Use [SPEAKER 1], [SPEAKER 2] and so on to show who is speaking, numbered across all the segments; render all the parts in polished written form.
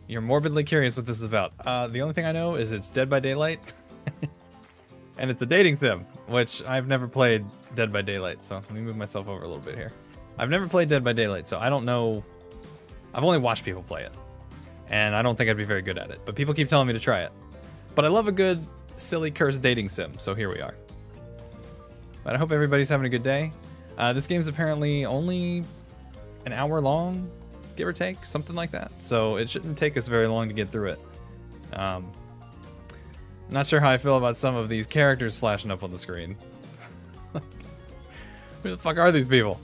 [SPEAKER 1] You're morbidly curious what this is about. The only thing I know is it's Dead by Daylight. And it's a dating sim, which I've never played Dead by Daylight, so let me move myself over a little bit here. I've never played Dead by Daylight, so I don't know. I've only watched people play it, and I don't think I'd be very good at it, but people keep telling me to try it. But I love a good, silly, cursed dating sim, so here we are. But I hope everybody's having a good day. This game's apparently only an hour long, give or take, something like that. So it shouldn't take us very long to get through it. Not sure how I feel about some of these characters flashing up on the screen. Who the fuck are these people?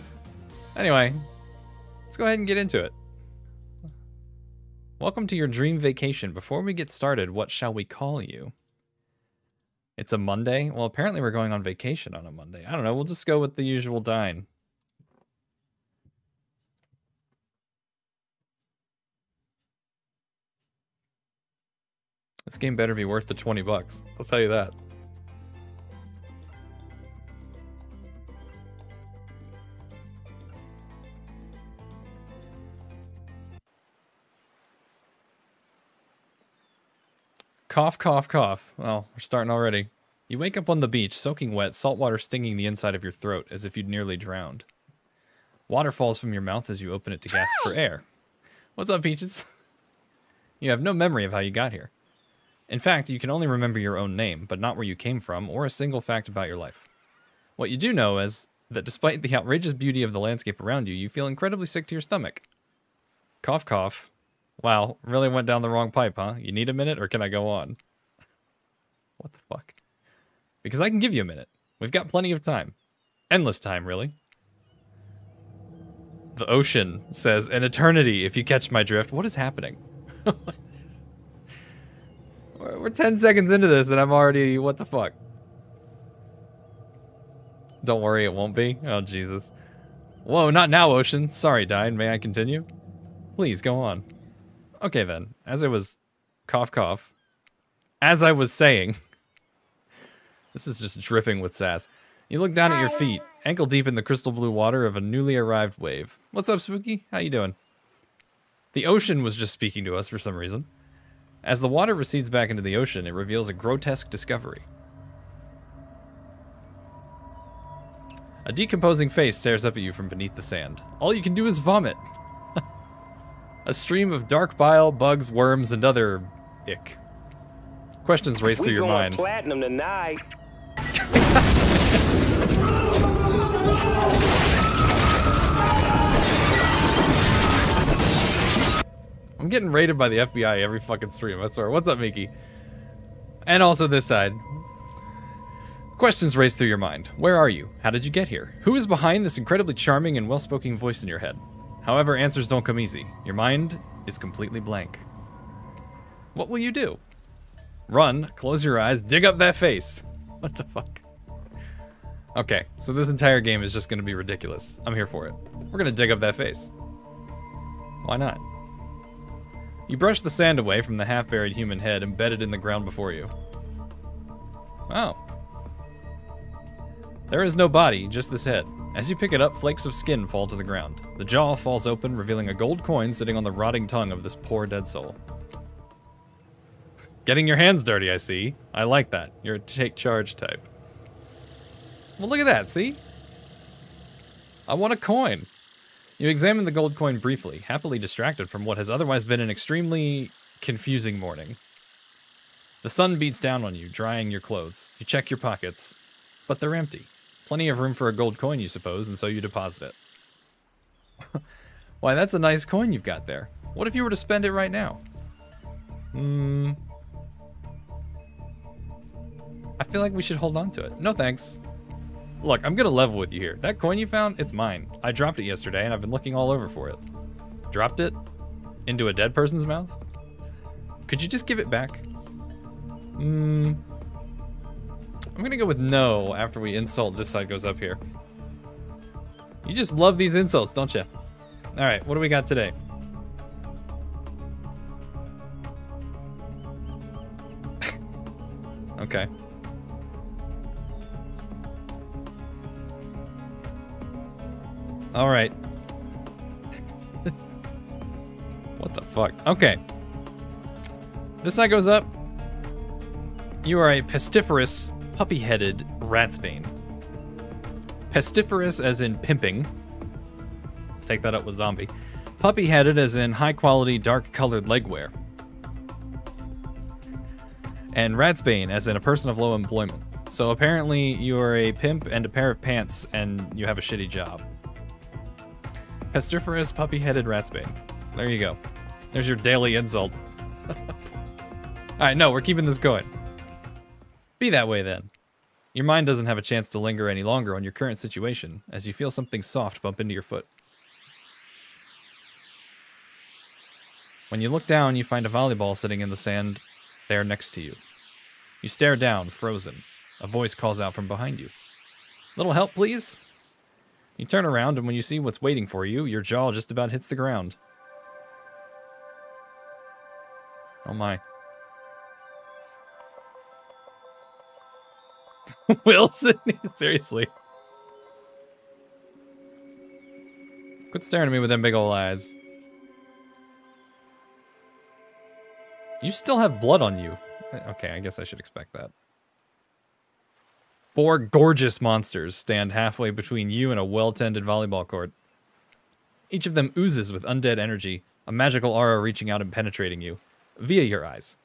[SPEAKER 1] Anyway, let's go ahead and get into it. Welcome to your dream vacation. Before we get started, what shall we call you? It's a Monday? Well, apparently we're going on vacation on a Monday. I don't know, we'll just go with the usual dine. This game better be worth the 20 bucks. I'll tell you that. Cough, cough, cough. Well, we're starting already. You wake up on the beach, soaking wet, salt water stinging the inside of your throat as if you'd nearly drowned. Water falls from your mouth as you open it to gasp for air. What's up, Peaches? You have no memory of how you got here. In fact, you can only remember your own name, but not where you came from or a single fact about your life. What you do know is that despite the outrageous beauty of the landscape around you, you feel incredibly sick to your stomach. Cough, cough. Wow, really went down the wrong pipe, huh? You need a minute, or can I go on? What the fuck? Because I can give you a minute. We've got plenty of time. Endless time, really. The ocean says, an eternity, if you catch my drift. What is happening? We're 10 seconds into this, and I'm already... What the fuck? Don't worry, it won't be. Oh, Jesus. Whoa, not now, ocean. Sorry, Dine. May I continue? Please, go on. Okay, then. As I was... Cough, cough. As I was saying... This is just dripping with sass. You look down at your feet, ankle deep in the crystal blue water of a newly arrived wave. What's up, Spooky? How you doing? The ocean was just speaking to us for some reason. As the water recedes back into the ocean, it reveals a grotesque discovery. A decomposing face stares up at you from beneath the sand. All you can do is vomit. A stream of dark bile, bugs, worms, and other ick. Questions race through your mind.
[SPEAKER 2] We going platinum tonight.
[SPEAKER 1] I'm getting raided by the FBI every fucking stream, I swear. What's up, Mickey? And also this side. Questions race through your mind. Where are you? How did you get here? Who is behind this incredibly charming and well-spoken voice in your head? However, answers don't come easy. Your mind is completely blank. What will you do? Run, close your eyes, dig up that face. What the fuck? Okay, so this entire game is just gonna be ridiculous. I'm here for it. We're gonna dig up that face. Why not? You brush the sand away from the half-buried human head embedded in the ground before you. Wow. There is no body, just this head. As you pick it up, flakes of skin fall to the ground. The jaw falls open, revealing a gold coin sitting on the rotting tongue of this poor dead soul. Getting your hands dirty, I see. I like that. You're a take charge type. Well, look at that, see? I want a coin. You examine the gold coin briefly, happily distracted from what has otherwise been an extremely confusing morning. The sun beats down on you, drying your clothes. You check your pockets, but they're empty. Plenty of room for a gold coin, you suppose, and so you deposit it. Why, that's a nice coin you've got there. What if you were to spend it right now? I feel like we should hold on to it. No thanks. Look, I'm gonna level with you here. That coin you found, it's mine. I dropped it yesterday and I've been looking all over for it. Dropped it? Into a dead person's mouth? Could you just give it back? I'm gonna go with no after we insult this side goes up here. You just love these insults, don't you? Alright, what do we got today? Okay. Alright. What the fuck? Okay. This side goes up. You are a pestiferous, puppy-headed ratsbane. Pestiferous as in pimping. Take that up with zombie. Puppy-headed as in high-quality, dark-colored legwear. And ratsbane as in a person of low employment. So apparently you are a pimp and a pair of pants and you have a shitty job. Pestiferous, puppy-headed ratsbane. There you go. There's your daily insult. Alright, no, we're keeping this going. Be that way then. Your mind doesn't have a chance to linger any longer on your current situation as you feel something soft bump into your foot. When you look down, you find a volleyball sitting in the sand there next to you. You stare down, frozen. A voice calls out from behind you. Little help, please? You turn around, and when you see what's waiting for you, your jaw just about hits the ground. Oh my. Wilson? Seriously. Quit staring at me with them big ol' eyes. You still have blood on you. Okay, I guess I should expect that. 4 gorgeous monsters stand halfway between you and a well-tended volleyball court. Each of them oozes with undead energy, a magical aura reaching out and penetrating you, via your eyes.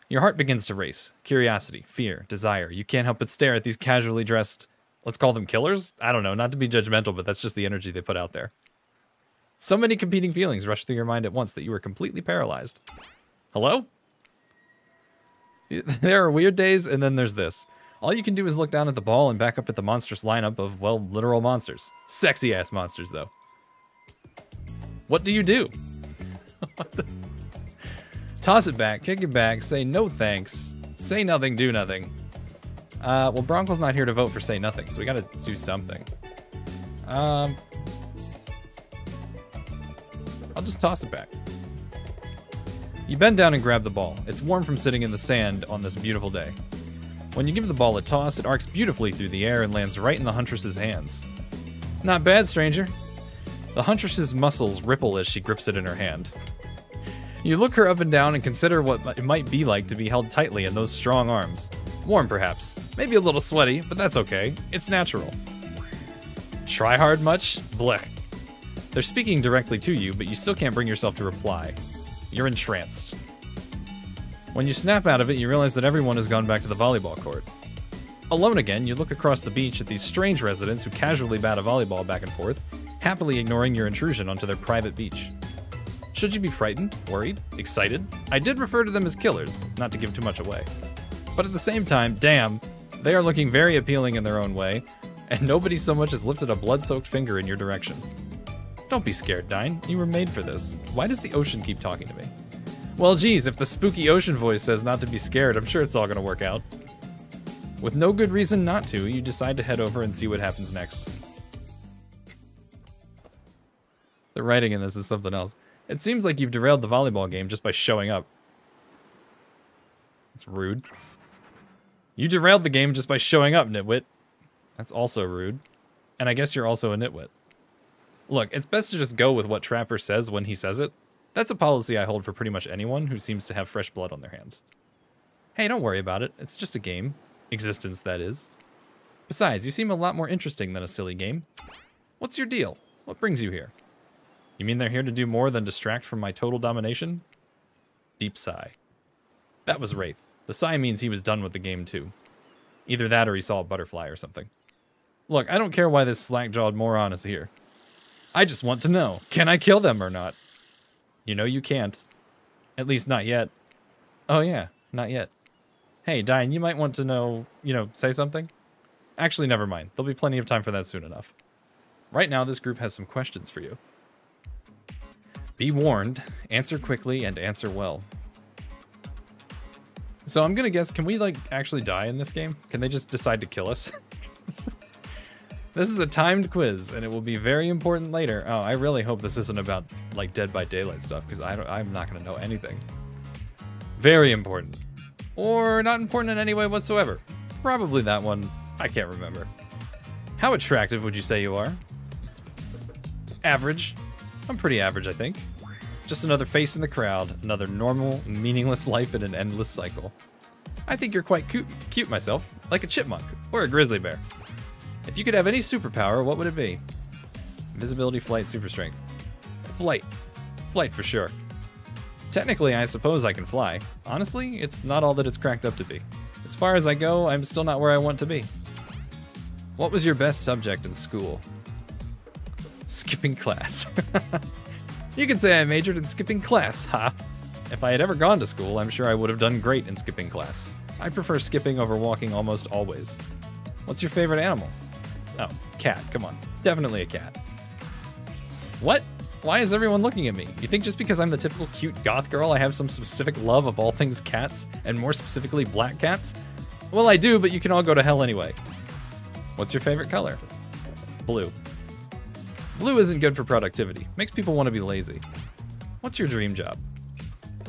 [SPEAKER 1] Your heart begins to race. Curiosity, fear, desire. You can't help but stare at these casually dressed, let's call them killers? I don't know, not to be judgmental, but that's just the energy they put out there. So many competing feelings rush through your mind at once that you are completely paralyzed. Hello? There are weird days, and then there's this. All you can do is look down at the ball and back up at the monstrous lineup of, well, literal monsters. Sexy-ass monsters, though. What do you do? Toss it back, kick it back, say no thanks, say nothing, do nothing. Well, Bronco's not here to vote for say nothing, so we gotta do something. I'll just toss it back. You bend down and grab the ball. It's warm from sitting in the sand on this beautiful day. When you give the ball a toss, it arcs beautifully through the air and lands right in the huntress's hands. Not bad, stranger. The huntress's muscles ripple as she grips it in her hand. You look her up and down and consider what it might be like to be held tightly in those strong arms. Warm, perhaps. Maybe a little sweaty, but that's okay. It's natural. Try hard much? Blech. They're speaking directly to you, but you still can't bring yourself to reply. You're entranced. When you snap out of it, you realize that everyone has gone back to the volleyball court. Alone again, you look across the beach at these strange residents who casually bat a volleyball back and forth, happily ignoring your intrusion onto their private beach. Should you be frightened, worried, excited? I did refer to them as killers, not to give too much away. But at the same time, damn, they are looking very appealing in their own way, and nobody so much as lifted a blood-soaked finger in your direction. Don't be scared, Dine. You were made for this. Why does the ocean keep talking to me? Well, geez, if the spooky ocean voice says not to be scared, I'm sure it's all gonna work out. With no good reason not to, you decide to head over and see what happens next. The writing in this is something else. It seems like you've derailed the volleyball game just by showing up. It's rude. You derailed the game just by showing up, nitwit. That's also rude. And I guess you're also a nitwit. Look, it's best to just go with what Trapper says when he says it. That's a policy I hold for pretty much anyone who seems to have fresh blood on their hands. Hey, don't worry about it. It's just a game. Existence, that is. Besides, you seem a lot more interesting than a silly game. What's your deal? What brings you here? You mean they're here to do more than distract from my total domination? Deep sigh. That was Wraith. The sigh means he was done with the game too. Either that or he saw a butterfly or something. Look, I don't care why this slack-jawed moron is here. I just want to know, can I kill them or not? You know you can't. At least not yet. Oh yeah, not yet. Hey, Dine, you might want to know, say something? Actually, never mind. There'll be plenty of time for that soon enough. Right now, this group has some questions for you. Be warned, answer quickly and answer well. So I'm gonna guess, can we actually die in this game? Can they just decide to kill us? This is a timed quiz, and it will be very important later. Oh, I really hope this isn't about, Dead by Daylight stuff, because I'm not going to know anything. Very important. Or not important in any way whatsoever. Probably that one. I can't remember. How attractive would you say you are? Average. I'm pretty average, I think. Just another face in the crowd, another normal, meaningless life in an endless cycle. I think you're quite cute myself, like a chipmunk or a grizzly bear. If you could have any superpower, what would it be? Invisibility, flight, super strength. Flight. Flight for sure. Technically, I suppose I can fly. Honestly, it's not all that it's cracked up to be. As far as I go, I'm still not where I want to be. What was your best subject in school? Skipping class. You could say I majored in skipping class, ha! If I had ever gone to school, I'm sure I would have done great in skipping class. I prefer skipping over walking almost always. What's your favorite animal? Oh, cat, come on. Definitely a cat. What? Why is everyone looking at me? You think just because I'm the typical cute goth girl, I have some specific love of all things cats, and more specifically black cats? Well, I do, but you can all go to hell anyway. What's your favorite color? Blue. Blue isn't good for productivity. Makes people want to be lazy. What's your dream job?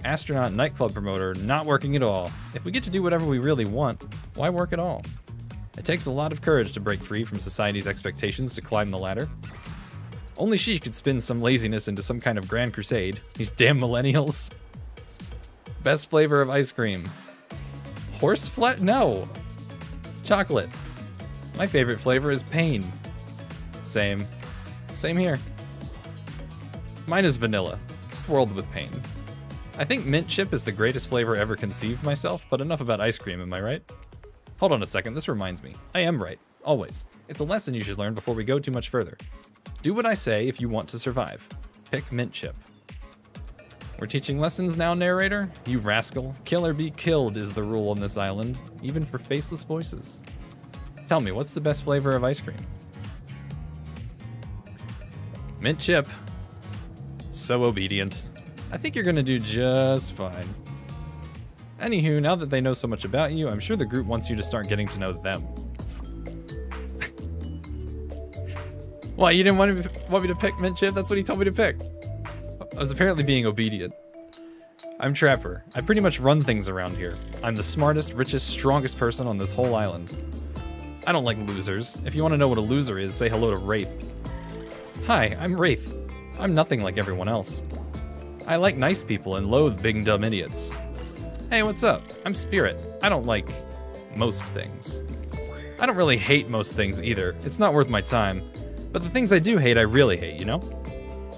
[SPEAKER 1] Astronaut, nightclub promoter, not working at all. If we get to do whatever we really want, why work at all? It takes a lot of courage to break free from society's expectations to climb the ladder. Only she could spin some laziness into some kind of grand crusade. These damn millennials. Best flavor of ice cream. Horse flat? No. Chocolate. My favorite flavor is pain. Same. Same here. Mine is vanilla, swirled with pain. I think mint chip is the greatest flavor ever conceived myself, but enough about ice cream, am I right? Hold on a second, this reminds me. I am right, always. It's a lesson you should learn before we go too much further. Do what I say if you want to survive. Pick mint chip. We're teaching lessons now, narrator? You rascal. Kill or be killed is the rule on this island, even for faceless voices. Tell me, what's the best flavor of ice cream? Mint chip. So obedient. I think you're gonna do just fine. Anywho, now that they know so much about you, I'm sure the group wants you to start getting to know them. What, you didn't want me to pick mint chip? That's what he told me to pick. I was apparently being obedient. I'm Trapper. I pretty much run things around here. I'm the smartest, richest, strongest person on this whole island. I don't like losers. If you want to know what a loser is, say hello to Wraith. Hi, I'm Wraith. I'm nothing like everyone else. I like nice people and loathe big dumb idiots. Hey, what's up? I'm Spirit. I don't like most things. I don't really hate most things either. It's not worth my time. But the things I do hate, I really hate, you know?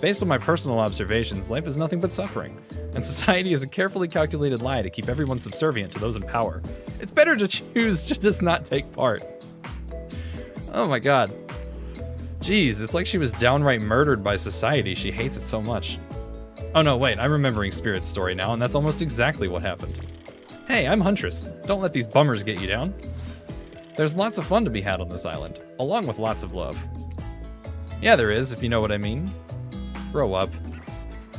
[SPEAKER 1] Based on my personal observations, life is nothing but suffering, and society is a carefully calculated lie to keep everyone subservient to those in power. It's better to choose to just not take part. Oh my god. Jeez, it's like she was downright murdered by society. She hates it so much. Oh no, wait, I'm remembering Spirit's story now, and that's almost exactly what happened. Hey, I'm Huntress. Don't let these bummers get you down. There's lots of fun to be had on this island, along with lots of love. Yeah, there is, if you know what I mean. Grow up.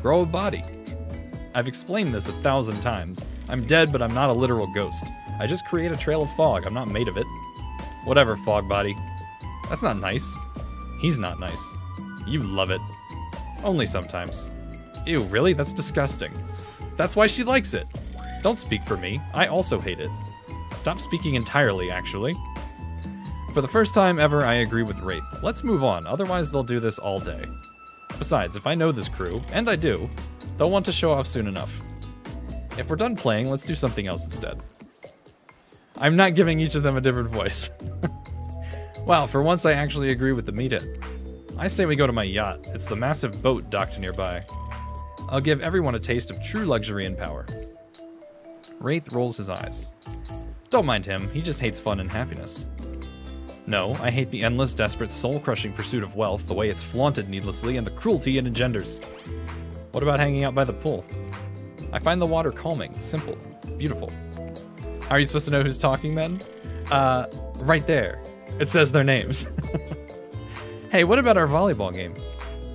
[SPEAKER 1] Grow a body. I've explained this 1,000 times. I'm dead, but I'm not a literal ghost. I just create a trail of fog. I'm not made of it. Whatever, fog body. That's not nice. He's not nice. You love it. Only sometimes. Ew, really? That's disgusting. That's why she likes it. Don't speak for me. I also hate it. Stop speaking entirely, actually. For the first time ever, I agree with Wraith. Let's move on, otherwise they'll do this all day. Besides, if I know this crew, and I do, they'll want to show off soon enough. If we're done playing, let's do something else instead. I'm not giving each of them a different voice. Wow, for once I actually agree with the meetup. I say we go to my yacht. It's the massive boat docked nearby. I'll give everyone a taste of true luxury and power. Wraith rolls his eyes. Don't mind him, he just hates fun and happiness. No, I hate the endless, desperate, soul-crushing pursuit of wealth, the way it's flaunted needlessly, and the cruelty it engenders. What about hanging out by the pool? I find the water calming, simple, beautiful. How are you supposed to know who's talking then? Right there. It says their names. Hey, what about our volleyball game?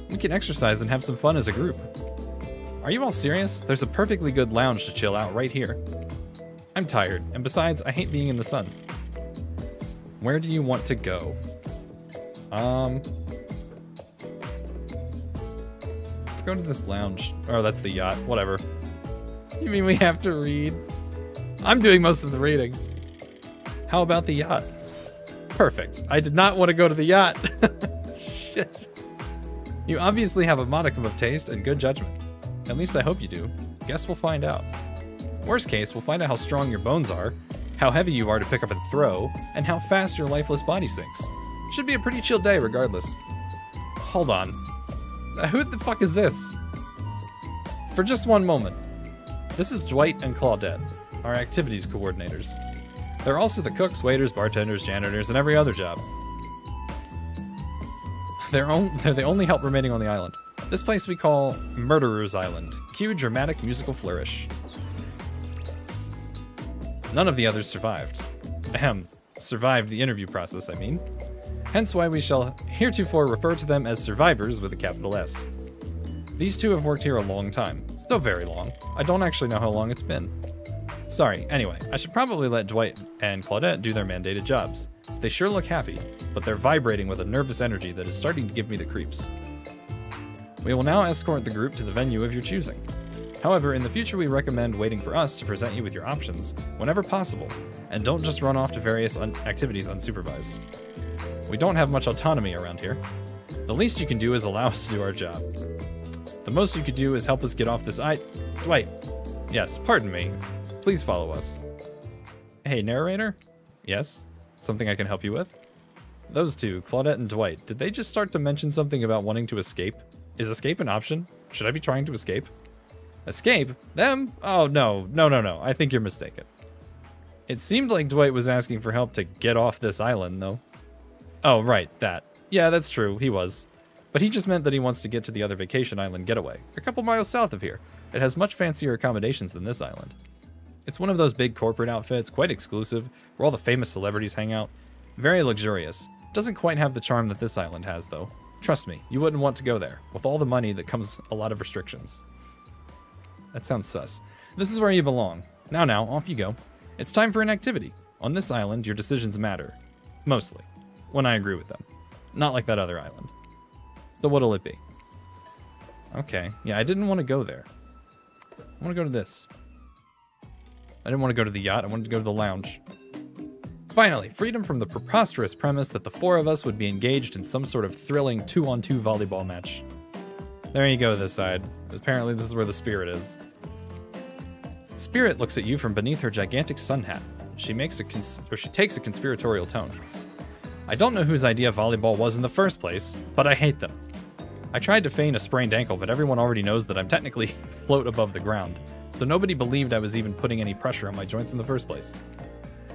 [SPEAKER 1] We can exercise and have some fun as a group. Are you all serious? There's a perfectly good lounge to chill out right here. I'm tired, and besides, I hate being in the sun. Where do you want to go? Let's go to this lounge. Oh, that's the yacht. Whatever. You mean we have to read? I'm doing most of the reading. How about the yacht? Perfect. I did not want to go to the yacht. Shit. You obviously have a modicum of taste and good judgment. At least I hope you do. Guess we'll find out. Worst case, we'll find out how strong your bones are, how heavy you are to pick up and throw, and how fast your lifeless body sinks. Should be a pretty chill day regardless. Hold on. Who the fuck is this? For just one moment. This is Dwight and Claudette, our activities coordinators. They're also the cooks, waiters, bartenders, janitors, and every other job. They're the only help remaining on the island. This place we call Murderer's Island. Cue dramatic musical flourish. None of the others survived. Ahem. Survived the interview process, I mean. Hence why we shall heretofore refer to them as survivors with a capital S. These two have worked here a long time. Still very long. I don't actually know how long it's been. Sorry, anyway, I should probably let Dwight and Claudette do their mandated jobs. They sure look happy, but they're vibrating with a nervous energy that is starting to give me the creeps. We will now escort the group to the venue of your choosing. However, in the future we recommend waiting for us to present you with your options whenever possible, and don't just run off to various activities unsupervised. We don't have much autonomy around here. The least you can do is allow us to do our job. The most you could do is help us get off this Dwight. Yes, pardon me. Please follow us. Hey, narrator? Yes? Something I can help you with? Those two, Claudette and Dwight, did they just start to mention something about wanting to escape? Is escape an option? Should I be trying to escape? Escape? Them? Oh, no. No. I think you're mistaken. It seemed like Dwight was asking for help to get off this island, though. Oh, right, that. Yeah, that's true, he was. But he just meant that he wants to get to the other vacation island getaway, a couple miles south of here. It has much fancier accommodations than this island. It's one of those big corporate outfits, quite exclusive, where all the famous celebrities hang out. Very luxurious. Doesn't quite have the charm that this island has, though. Trust me, you wouldn't want to go there. With all the money, that comes a lot of restrictions. That sounds sus. This is where you belong. Now, off you go. It's time for an activity. On this island, your decisions matter. Mostly. When I agree with them. Not like that other island. So what'll it be? Okay. Yeah, I didn't want to go there. I want to go to this. I didn't want to go to the yacht. I wanted to go to the lounge. Finally, freedom from the preposterous premise that the four of us would be engaged in some sort of thrilling 2-on-2 volleyball match. There you go, this side. Apparently this is where the spirit is. Spirit looks at you from beneath her gigantic sun hat. She takes a conspiratorial tone. I don't know whose idea volleyball was in the first place, but I hate them. I tried to feign a sprained ankle, but everyone already knows that I'm technically float above the ground, so nobody believed I was even putting any pressure on my joints in the first place.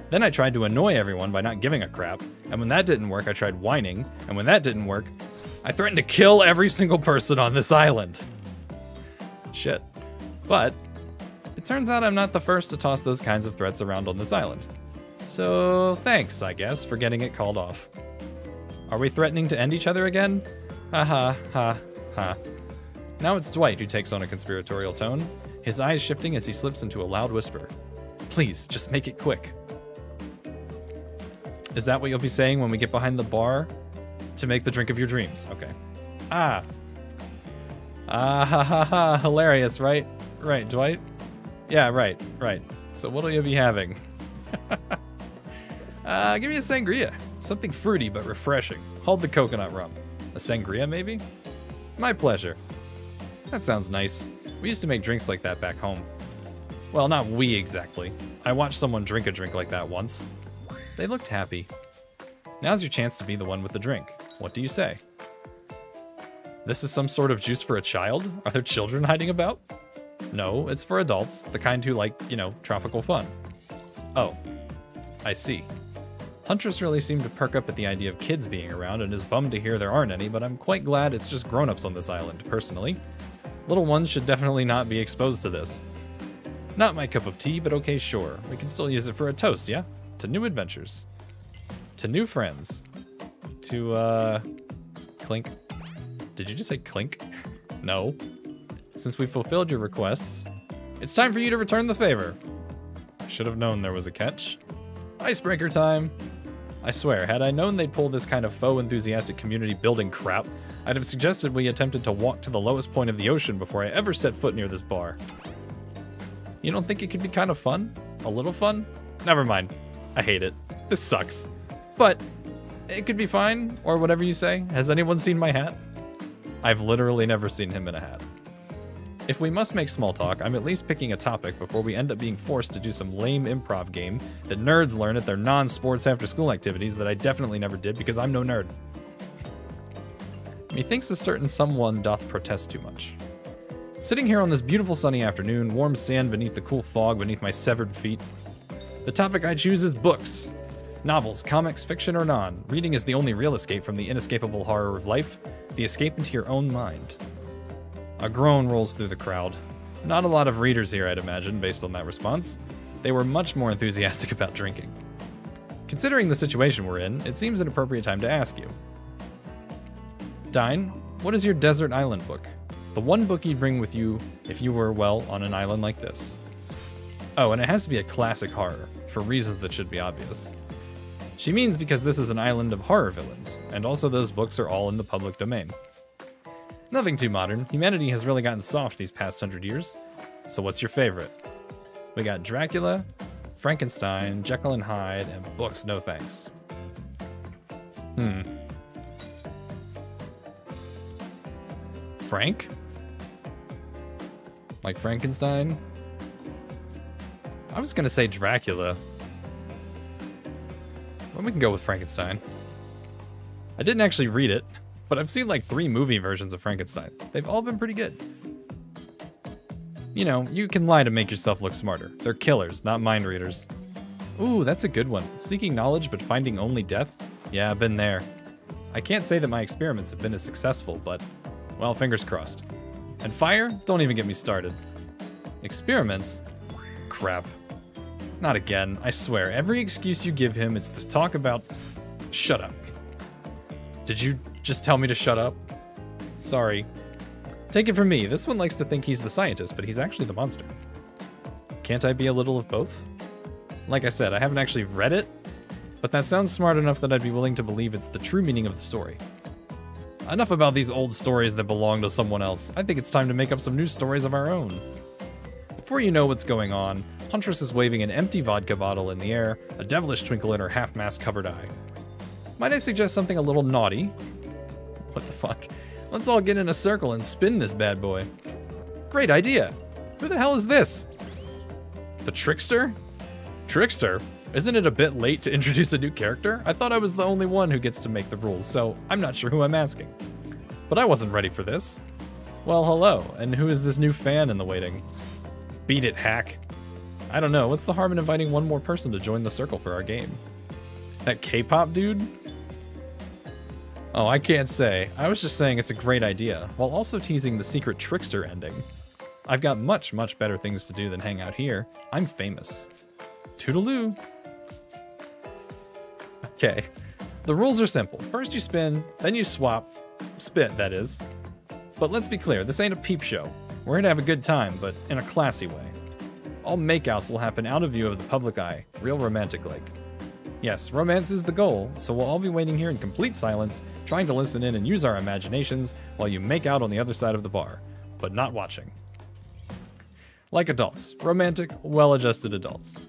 [SPEAKER 1] Then I tried to annoy everyone by not giving a crap, and when that didn't work, I tried whining, and when that didn't work, I threatened to kill every single person on this island. Shit. But it turns out I'm not the first to toss those kinds of threats around on this island. So thanks, I guess, for getting it called off. Are we threatening to end each other again? Ha ha ha ha. Now it's Dwight who takes on a conspiratorial tone, his eyes shifting as he slips into a loud whisper. Please, just make it quick. Is that what you'll be saying when we get behind the bar? To make the drink of your dreams. Okay. Ah. Ah ha ha ha. Hilarious, right? Right, Dwight? Yeah, right. So what'll you be having? Give me a sangria. Something fruity but refreshing. Hold the coconut rum. A sangria, maybe? My pleasure. That sounds nice. We used to make drinks like that back home. Well, not we exactly. I watched someone drink a drink like that once. They looked happy. Now's your chance to be the one with the drink. What do you say? This is some sort of juice for a child? Are there children hiding about? No, it's for adults, the kind who like, tropical fun. Oh, I see. Huntress really seemed to perk up at the idea of kids being around and is bummed to hear there aren't any, but I'm quite glad it's just grown-ups on this island, personally. Little ones should definitely not be exposed to this. Not my cup of tea, but okay, sure. We can still use it for a toast, yeah? To new adventures. To new friends. To, clink. Did you just say clink? No. Since we fulfilled your requests, it's time for you to return the favor. I should have known there was a catch. Icebreaker time. I swear, had I known they'd pull this kind of faux enthusiastic community building crap, I'd have suggested we attempted to walk to the lowest point of the ocean before I ever set foot near this bar. You don't think it could be kind of fun? A little fun? Never mind. I hate it. This sucks. But it could be fine, or whatever you say. Has anyone seen my hat? I've literally never seen him in a hat. If we must make small talk, I'm at least picking a topic before we end up being forced to do some lame improv game that nerds learn at their non-sports after-school activities that I definitely never did because I'm no nerd. Methinks a certain someone doth protest too much. Sitting here on this beautiful sunny afternoon, warm sand beneath the cool fog beneath my severed feet. The topic I choose is books. Novels, comics, fiction or non. Reading is the only real escape from the inescapable horror of life, the escape into your own mind. A groan rolls through the crowd. Not a lot of readers here, I'd imagine, based on that response. They were much more enthusiastic about drinking. Considering the situation we're in, it seems an appropriate time to ask you. Dine, what is your desert island book? The one book you'd bring with you if you were, well, on an island like this. Oh, and it has to be a classic horror, for reasons that should be obvious. She means because this is an island of horror villains, and also those books are all in the public domain. Nothing too modern. Humanity has really gotten soft these past 100 years. So what's your favorite? We got Dracula, Frankenstein, Jekyll and Hyde, and books no thanks. Frank? Like Frankenstein? I was gonna say Dracula. Well, we can go with Frankenstein. I didn't actually read it, but I've seen like 3 movie versions of Frankenstein. They've all been pretty good. You know, you can lie to make yourself look smarter. They're killers, not mind readers. Ooh, that's a good one. Seeking knowledge but finding only death? Yeah, I've been there. I can't say that my experiments have been as successful, but, well, fingers crossed. And fire? Don't even get me started. Experiments? Crap. Not again, I swear. Every excuse you give him, it's to talk about... Shut up. Did you just tell me to shut up? Sorry. Take it from me, this one likes to think he's the scientist, but he's actually the monster. Can't I be a little of both? Like I said, I haven't actually read it, but that sounds smart enough that I'd be willing to believe it's the true meaning of the story. Enough about these old stories that belong to someone else. I think it's time to make up some new stories of our own. Before you know what's going on, Huntress is waving an empty vodka bottle in the air, a devilish twinkle in her half-mask covered eye. Might I suggest something a little naughty? What the fuck? Let's all get in a circle and spin this bad boy. Great idea! Who the hell is this? The Trickster? Trickster? Isn't it a bit late to introduce a new character? I thought I was the only one who gets to make the rules, so I'm not sure who I'm asking. But I wasn't ready for this. Well, hello, and who is this new fan in the waiting? Beat it, hack. I don't know, what's the harm in inviting one more person to join the circle for our game? That K-pop dude? Oh, I can't say. I was just saying it's a great idea, while also teasing the secret Trickster ending. I've got much, much better things to do than hang out here. I'm famous. Toodaloo. Okay. The rules are simple. First you spin, then you swap. Spit, that is. But let's be clear, this ain't a peep show. We're here to have a good time, but in a classy way. All makeouts will happen out of view of the public eye, real romantic-like. Yes, romance is the goal, so we'll all be waiting here in complete silence, trying to listen in and use our imaginations while you make out on the other side of the bar, but not watching. Like adults. Romantic, well-adjusted adults.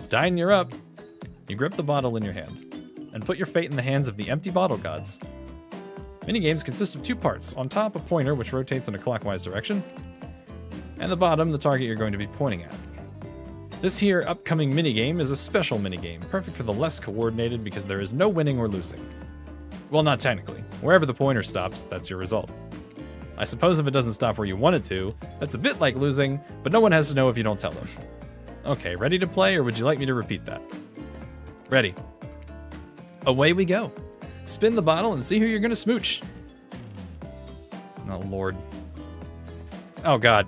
[SPEAKER 1] Dine, you're up. You grip the bottle in your hand, and put your fate in the hands of the empty bottle gods. Minigames consist of 2 parts. On top, a pointer which rotates in a clockwise direction, and the bottom, the target you're going to be pointing at. This here upcoming minigame is a special minigame, perfect for the less coordinated because there is no winning or losing. Well, not technically. Wherever the pointer stops, that's your result. I suppose if it doesn't stop where you want it to, that's a bit like losing, but no one has to know if you don't tell them. Okay, ready to play, or would you like me to repeat that? Ready. Away we go. Spin the bottle and see who you're gonna smooch. Oh, Lord. Oh, God.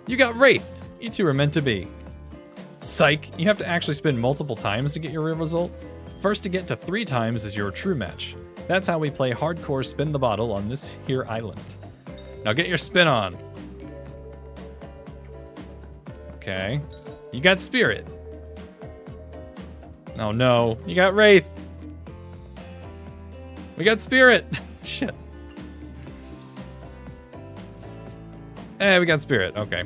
[SPEAKER 1] You got Wraith. You two are meant to be. Psych, you have to actually spin multiple times to get your real result. First to get to 3 times is your true match. That's how we play hardcore spin the bottle on this here island. Now get your spin on. Okay. You got Spirit. Oh no, you got Wraith. We got Spirit. Shit. We got Spirit, okay.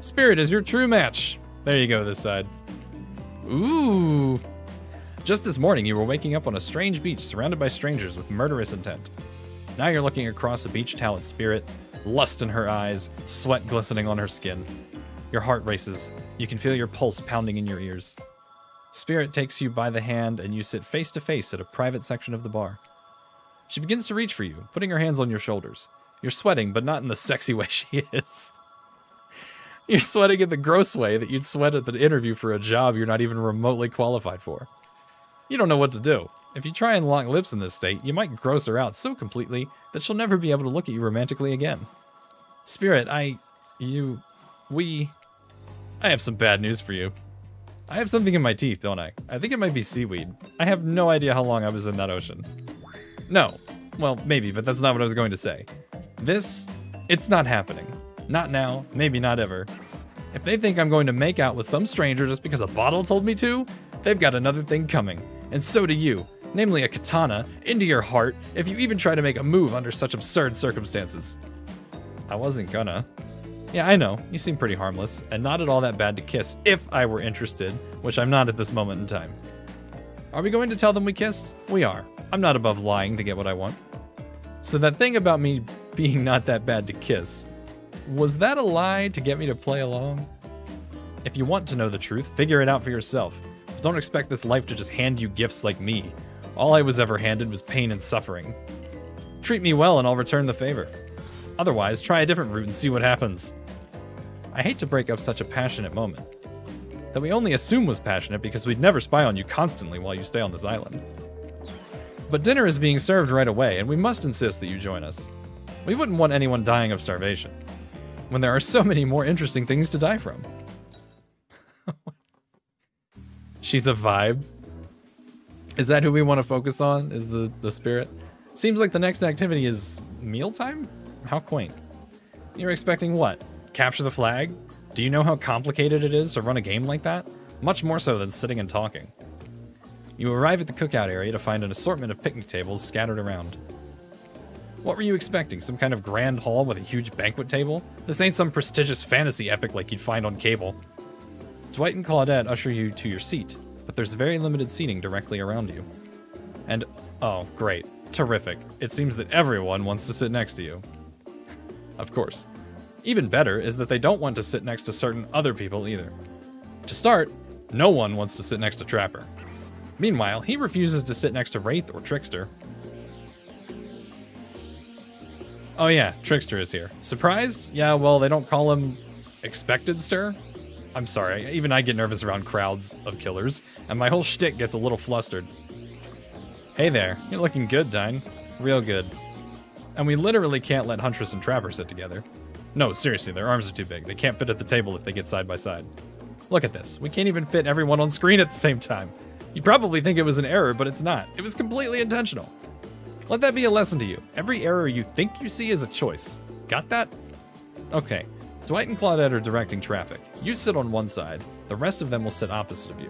[SPEAKER 1] Spirit is your true match. There you go, this side. Ooh. Just this morning, you were waking up on a strange beach surrounded by strangers with murderous intent. Now you're looking across a beach towel at Spirit, lust in her eyes, sweat glistening on her skin. Your heart races. You can feel your pulse pounding in your ears. Spirit takes you by the hand and you sit face to face at a private section of the bar. She begins to reach for you, putting her hands on your shoulders. You're sweating, but not in the sexy way she is. You're sweating in the gross way that you'd sweat at the interview for a job you're not even remotely qualified for. You don't know what to do. If you try and lock lips in this state, you might gross her out so completely that she'll never be able to look at you romantically again. Spirit, I have some bad news for you. I have something in my teeth, don't I? I think it might be seaweed. I have no idea how long I was in that ocean. No. Well, maybe, but that's not what I was going to say. It's not happening. Not now, maybe not ever. If they think I'm going to make out with some stranger just because a bottle told me to, they've got another thing coming. And so do you. Namely a katana, into your heart, if you even try to make a move under such absurd circumstances. I wasn't gonna. Yeah, I know, you seem pretty harmless, and not at all that bad to kiss, if I were interested, which I'm not at this moment in time. Are we going to tell them we kissed? We are. I'm not above lying to get what I want. So that thing about me being not that bad to kiss, was that a lie to get me to play along? If you want to know the truth, figure it out for yourself. But don't expect this life to just hand you gifts like me. All I was ever handed was pain and suffering. Treat me well and I'll return the favor. Otherwise, try a different route and see what happens. I hate to break up such a passionate moment. That we only assume was passionate because we'd never spy on you constantly while you stay on this island. But dinner is being served right away, and we must insist that you join us. We wouldn't want anyone dying of starvation, when there are so many more interesting things to die from. She's a vibe. Is that who we want to focus on, is the spirit? Seems like the next activity is mealtime? How quaint. You're expecting what? Capture the flag? Do you know how complicated it is to run a game like that? Much more so than sitting and talking. You arrive at the cookout area to find an assortment of picnic tables scattered around. What were you expecting? Some kind of grand hall with a huge banquet table? This ain't some prestigious fantasy epic like you'd find on cable. Dwight and Claudette usher you to your seat, but there's very limited seating directly around you. And, oh, great. Terrific. It seems that everyone wants to sit next to you. Of course. Even better is that they don't want to sit next to certain other people either. To start, no one wants to sit next to Trapper. Meanwhile, he refuses to sit next to Wraith or Trickster. Oh yeah, Trickster is here. Surprised? Yeah, well, they don't call him Expected Stir? I'm sorry, even I get nervous around crowds of killers, and my whole shtick gets a little flustered. Hey there, you're looking good, Dine. Real good. And we literally can't let Huntress and Trapper sit together. No, seriously, their arms are too big. They can't fit at the table if they get side by side. Look at this. We can't even fit everyone on screen at the same time. You probably think it was an error, but it's not. It was completely intentional. Let that be a lesson to you. Every error you think you see is a choice. Got that? Okay. Dwight and Claudette are directing traffic. You sit on one side. The rest of them will sit opposite of you.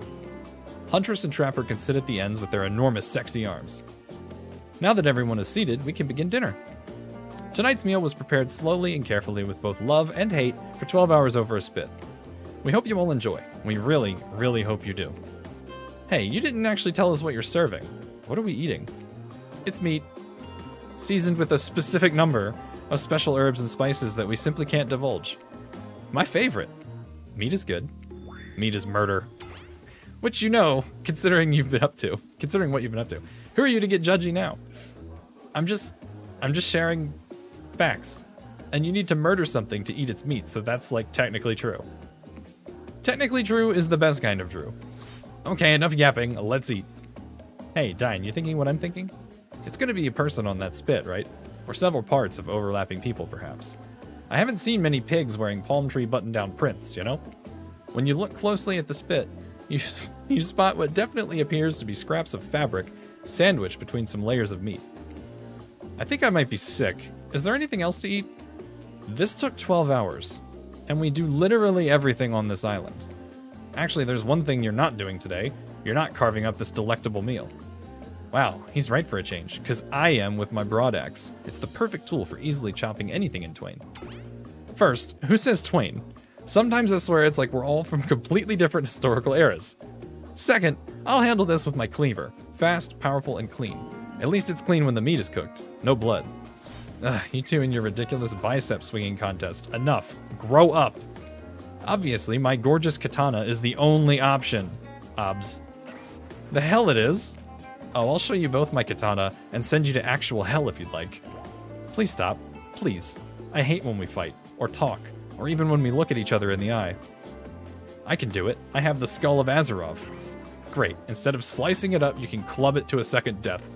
[SPEAKER 1] Huntress and Trapper can sit at the ends with their enormous sexy arms. Now that everyone is seated, we can begin dinner. Tonight's meal was prepared slowly and carefully with both love and hate for 12 hours over a spit. We hope you all enjoy. We really, really hope you do. Hey, you didn't actually tell us what you're serving. What are we eating? It's meat, seasoned with a specific number of special herbs and spices that we simply can't divulge. My favorite. Meat is good. Meat is murder. Which you know, considering what you've been up to. Who are you to get judgy now? I'm just sharing facts. And you need to murder something to eat its meat, so that's like technically true. Technically true is the best kind of true. Okay, enough yapping, let's eat. Hey, Dine, you thinking what I'm thinking? It's gonna be a person on that spit, right? Or several parts of overlapping people, perhaps. I haven't seen many pigs wearing palm tree button-down prints, you know? When you look closely at the spit, you spot what definitely appears to be scraps of fabric sandwiched between some layers of meat. I think I might be sick. Is there anything else to eat? This took 12 hours, and we do literally everything on this island. Actually, there's one thing you're not doing today. You're not carving up this delectable meal. Wow, he's right for a change, because I am with my broad axe. It's the perfect tool for easily chopping anything in twain. First, who says twain? Sometimes I swear it's like we're all from completely different historical eras. Second, I'll handle this with my cleaver. Fast, powerful, and clean. At least it's clean when the meat is cooked. No blood. Ugh, you two and your ridiculous bicep swinging contest. Enough. Grow up. Obviously, my gorgeous katana is the only option. Obs. The hell it is. Oh, I'll show you both my katana and send you to actual hell if you'd like. Please stop. Please. I hate when we fight, or talk, or even when we look at each other in the eye. I can do it. I have the skull of Azarov. Great. Instead of slicing it up, you can club it to a second death.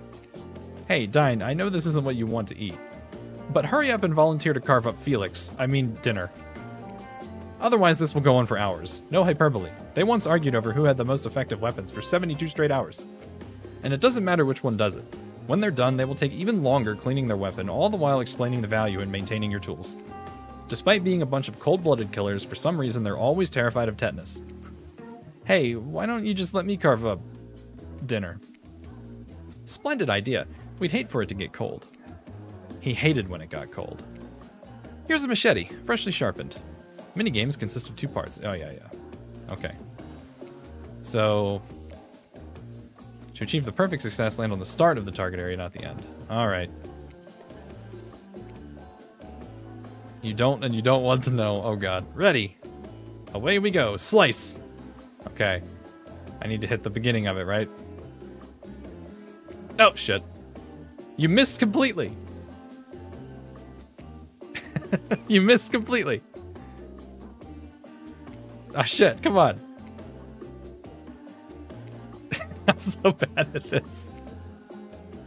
[SPEAKER 1] Hey, Dine, I know this isn't what you want to eat. But hurry up and volunteer to carve up dinner. Otherwise, this will go on for hours. No hyperbole. They once argued over who had the most effective weapons for 72 straight hours. And it doesn't matter which one does it. When they're done, they will take even longer cleaning their weapon, all the while explaining the value in maintaining your tools. Despite being a bunch of cold-blooded killers, for some reason they're always terrified of tetanus. Hey, why don't you just let me carve up dinner? Splendid idea. We'd hate for it to get cold. He hated when it got cold. Here's a machete, freshly sharpened. Minigames consist of 2 parts. Oh, yeah. Okay. So, to achieve the perfect success, land on the start of the target area, not the end. All right. You don't want to know. Oh, God. Ready. Away we go. Slice. Okay. I need to hit the beginning of it, right? Oh, shit. You missed completely. You missed completely. Ah, shit. Come on. I'm so bad at this.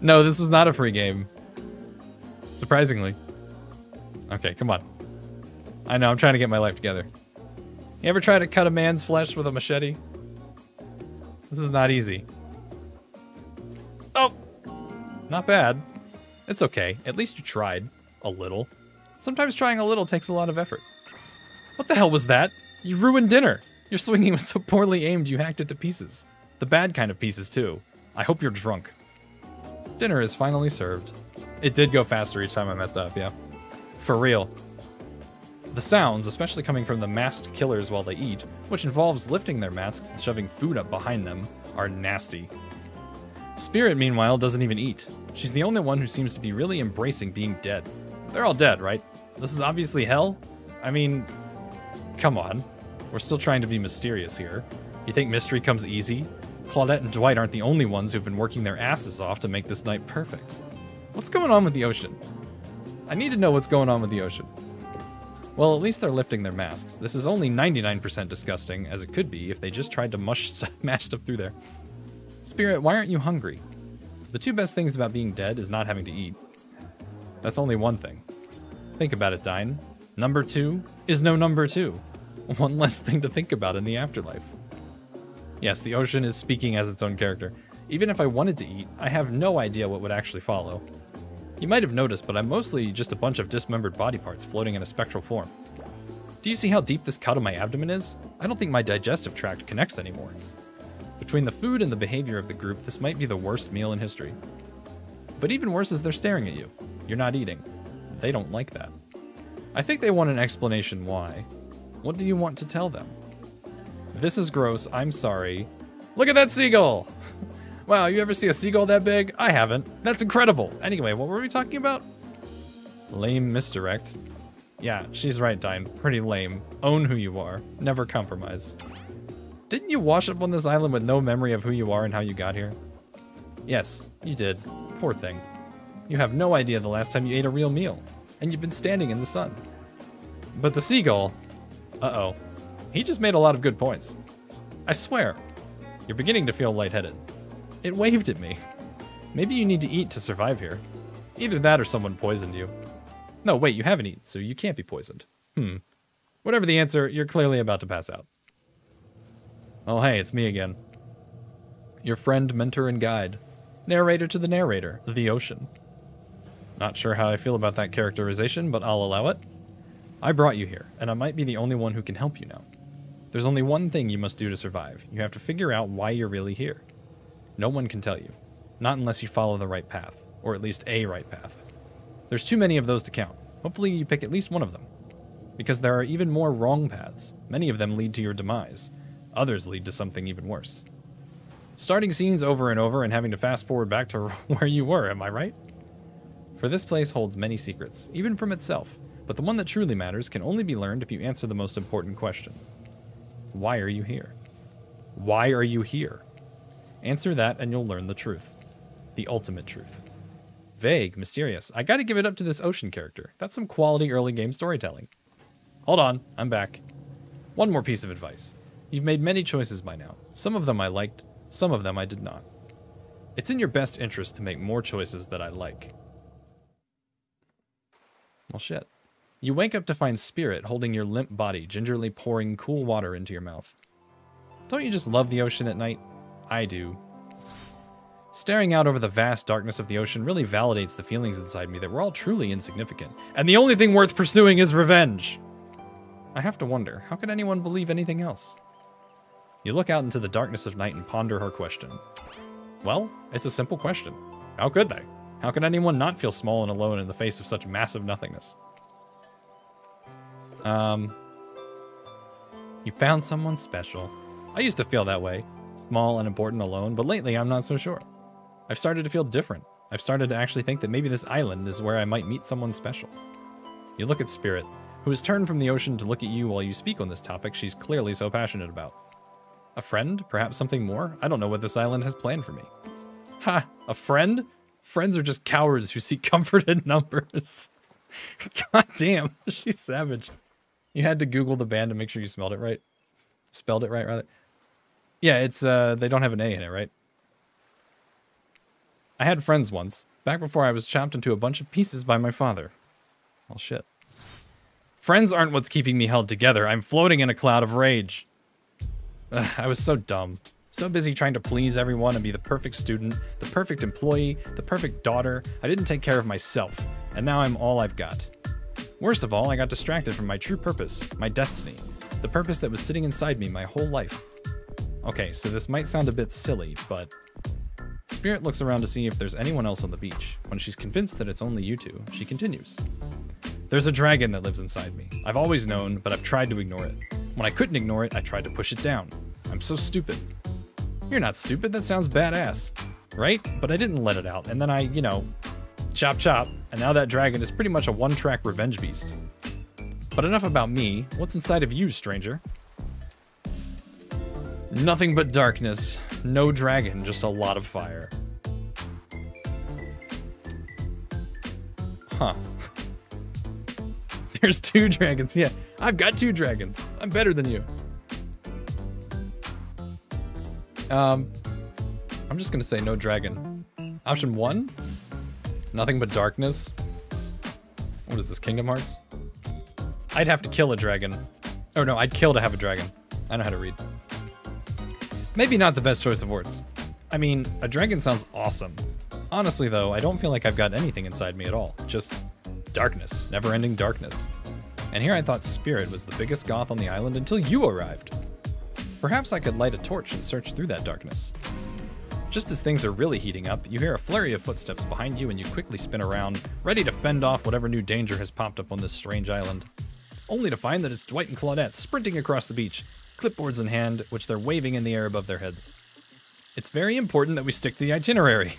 [SPEAKER 1] No, this was not a free game. Surprisingly. Okay, come on. I know, I'm trying to get my life together. You ever try to cut a man's flesh with a machete? This is not easy. Oh! Not bad. It's okay. At least you tried. A little. Sometimes trying a little takes a lot of effort. What the hell was that? You ruined dinner! Your swinging was so poorly aimed you hacked it to pieces. The bad kind of pieces, too. I hope you're drunk. Dinner is finally served. It did go faster each time I messed up, yeah. For real. The sounds, especially coming from the masked killers while they eat, which involves lifting their masks and shoving food up behind them, are nasty. Spirit, meanwhile, doesn't even eat. She's the only one who seems to be really embracing being dead. They're all dead, right? This is obviously hell? I mean, come on. We're still trying to be mysterious here. You think mystery comes easy? Claudette and Dwight aren't the only ones who've been working their asses off to make this night perfect. What's going on with the ocean? I need to know what's going on with the ocean. Well, at least they're lifting their masks. This is only 99% disgusting, as it could be if they just tried to mash stuff through there. Spirit, why aren't you hungry? The 2 best things about being dead is not having to eat. That's only one thing. Think about it, Dine. Number 2 is no number 2. One less thing to think about in the afterlife. Yes, the ocean is speaking as its own character. Even if I wanted to eat, I have no idea what would actually follow. You might have noticed, but I'm mostly just a bunch of dismembered body parts floating in a spectral form. Do you see how deep this cut on my abdomen is? I don't think my digestive tract connects anymore. Between the food and the behavior of the group, this might be the worst meal in history. But even worse is they're staring at you. You're not eating. They don't like that. I think they want an explanation why. What do you want to tell them? This is gross, I'm sorry. Look at that seagull! Wow, you ever see a seagull that big? I haven't. That's incredible. Anyway, what were we talking about? Lame misdirect. Yeah, she's right, Dine. Pretty lame. Own who you are. Never compromise. Didn't you wash up on this island with no memory of who you are and how you got here? Yes, you did. Poor thing. You have no idea the last time you ate a real meal, and you've been standing in the sun. But the seagull... Uh-oh. He just made a lot of good points. I swear. You're beginning to feel lightheaded. It waved at me. Maybe you need to eat to survive here. Either that or someone poisoned you. No, wait, you haven't eaten, so you can't be poisoned. Whatever the answer, you're clearly about to pass out. Oh, hey, it's me again. Your friend, mentor, and guide. Narrator to the narrator, the ocean. Not sure how I feel about that characterization, but I'll allow it. I brought you here, and I might be the only one who can help you now. There's only one thing you must do to survive. You have to figure out why you're really here. No one can tell you. Not unless you follow the right path, or at least a right path. There's too many of those to count. Hopefully you pick at least one of them. Because there are even more wrong paths. Many of them lead to your demise. Others lead to something even worse. Starting scenes over and over and having to fast forward back to where you were, am I right? For this place holds many secrets, even from itself, but the one that truly matters can only be learned if you answer the most important question. Why are you here? Why are you here? Answer that and you'll learn the truth. The ultimate truth. Vague, mysterious. I gotta give it up to this ocean character. That's some quality early game storytelling. Hold on, I'm back. One more piece of advice. You've made many choices by now. Some of them I liked, some of them I did not. It's in your best interest to make more choices that I like. Well, shit. You wake up to find Spirit holding your limp body, gingerly pouring cool water into your mouth. Don't you just love the ocean at night? I do. Staring out over the vast darkness of the ocean really validates the feelings inside me that we're all truly insignificant, and the only thing worth pursuing is revenge. I have to wonder, how could anyone believe anything else? You look out into the darkness of night and ponder her question. Well, it's a simple question. How could they? How could anyone not feel small and alone in the face of such massive nothingness? You found someone special. I used to feel that way, small and important alone, but lately I'm not so sure. I've started to feel different. I've started to actually think that maybe this island is where I might meet someone special. You look at Spirit, who has turned from the ocean to look at you while you speak on this topic she's clearly so passionate about. A friend? Perhaps something more? I don't know what this island has planned for me. Ha! A friend? Friends are just cowards who seek comfort in numbers. God damn, she's savage. You had to Google the band to make sure you smelled it right. Spelled it right, rather. Yeah, it's, they don't have an A in it, right? I had friends once, back before I was chopped into a bunch of pieces by my father. Well, shit. Friends aren't what's keeping me held together. I'm floating in a cloud of rage. Ugh, I was so dumb. So busy trying to please everyone and be the perfect student, the perfect employee, the perfect daughter, I didn't take care of myself, and now I'm all I've got. Worst of all, I got distracted from my true purpose, my destiny, the purpose that was sitting inside me my whole life. Okay, so this might sound a bit silly, but Spirit looks around to see if there's anyone else on the beach. When she's convinced that it's only you two, she continues. There's a dragon that lives inside me. I've always known, but I've tried to ignore it. When I couldn't ignore it, I tried to push it down. I'm so stupid. You're not stupid, that sounds badass. Right? But I didn't let it out, and then I, you know, chop chop, and now that dragon is pretty much a one-track revenge beast. But enough about me. What's inside of you, stranger? Nothing but darkness. No dragon, just a lot of fire. Huh. There's 2 dragons. Yeah, I've got 2 dragons. I'm better than you. I'm just gonna say no dragon. Option 1? Nothing but darkness. What is this, Kingdom Hearts? I'd have to kill a dragon. Oh no, I'd kill to have a dragon. I know how to read. Maybe not the best choice of words. I mean, a dragon sounds awesome. Honestly though, I don't feel like I've got anything inside me at all. Just darkness, never-ending darkness. And here I thought Spirit was the biggest goth on the island until you arrived. Perhaps I could light a torch and search through that darkness. Just as things are really heating up, you hear a flurry of footsteps behind you and you quickly spin around, ready to fend off whatever new danger has popped up on this strange island. Only to find that it's Dwight and Claudette sprinting across the beach, clipboards in hand, which they're waving in the air above their heads. It's very important that we stick to the itinerary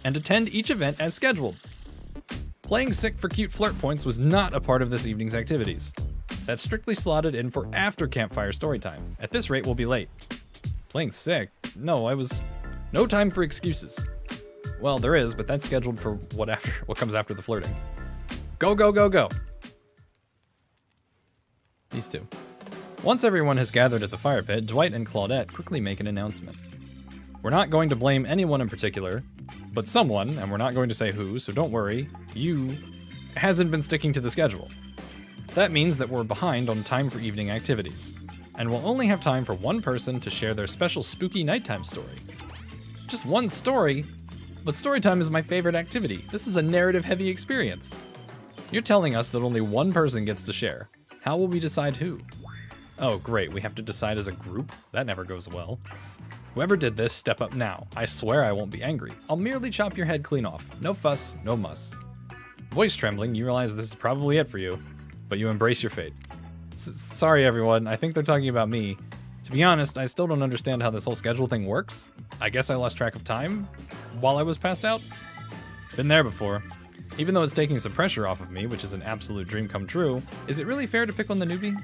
[SPEAKER 1] and attend each event as scheduled. Playing sick for cute flirt points was not a part of this evening's activities. That's strictly slotted in for after campfire story time. At this rate, we'll be late. Playing sick? No, no time for excuses. Well, there is, but that's scheduled for what comes after the flirting. Go, go, go, go. These 2. Once everyone has gathered at the fire pit, Dwight and Claudette quickly make an announcement. We're not going to blame anyone in particular, but someone, and we're not going to say who, so don't worry, you hasn't been sticking to the schedule. That means that we're behind on time for evening activities, and we'll only have time for one person to share their special spooky nighttime story. Just one story? But storytime is my favorite activity. This is a narrative-heavy experience. You're telling us that only one person gets to share. How will we decide who? Oh, great, we have to decide as a group? That never goes well. Whoever did this, step up now. I swear I won't be angry. I'll merely chop your head clean off. No fuss, no muss. Voice trembling, you realize this is probably it for you, but you embrace your fate. Sorry everyone, I think they're talking about me. To be honest, I still don't understand how this whole schedule thing works. I guess I lost track of time while I was passed out. Been there before. Even though it's taking some pressure off of me, which is an absolute dream come true, is it really fair to pick on the newbie?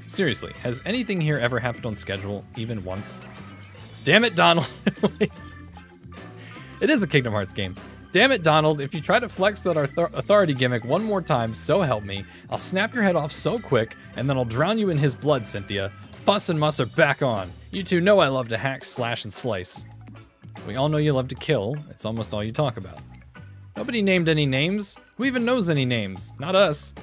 [SPEAKER 1] Seriously, has anything here ever happened on schedule, even once? Damn it, Donald. It is a Kingdom Hearts game. Damn it, Donald, if you try to flex that authority gimmick one more time, so help me, I'll snap your head off so quick, and then I'll drown you in his blood, Cynthia. Fuss and muss are back on. You two know I love to hack, slash, and slice. We all know you love to kill. It's almost all you talk about. Nobody named any names. Who even knows any names? Not us.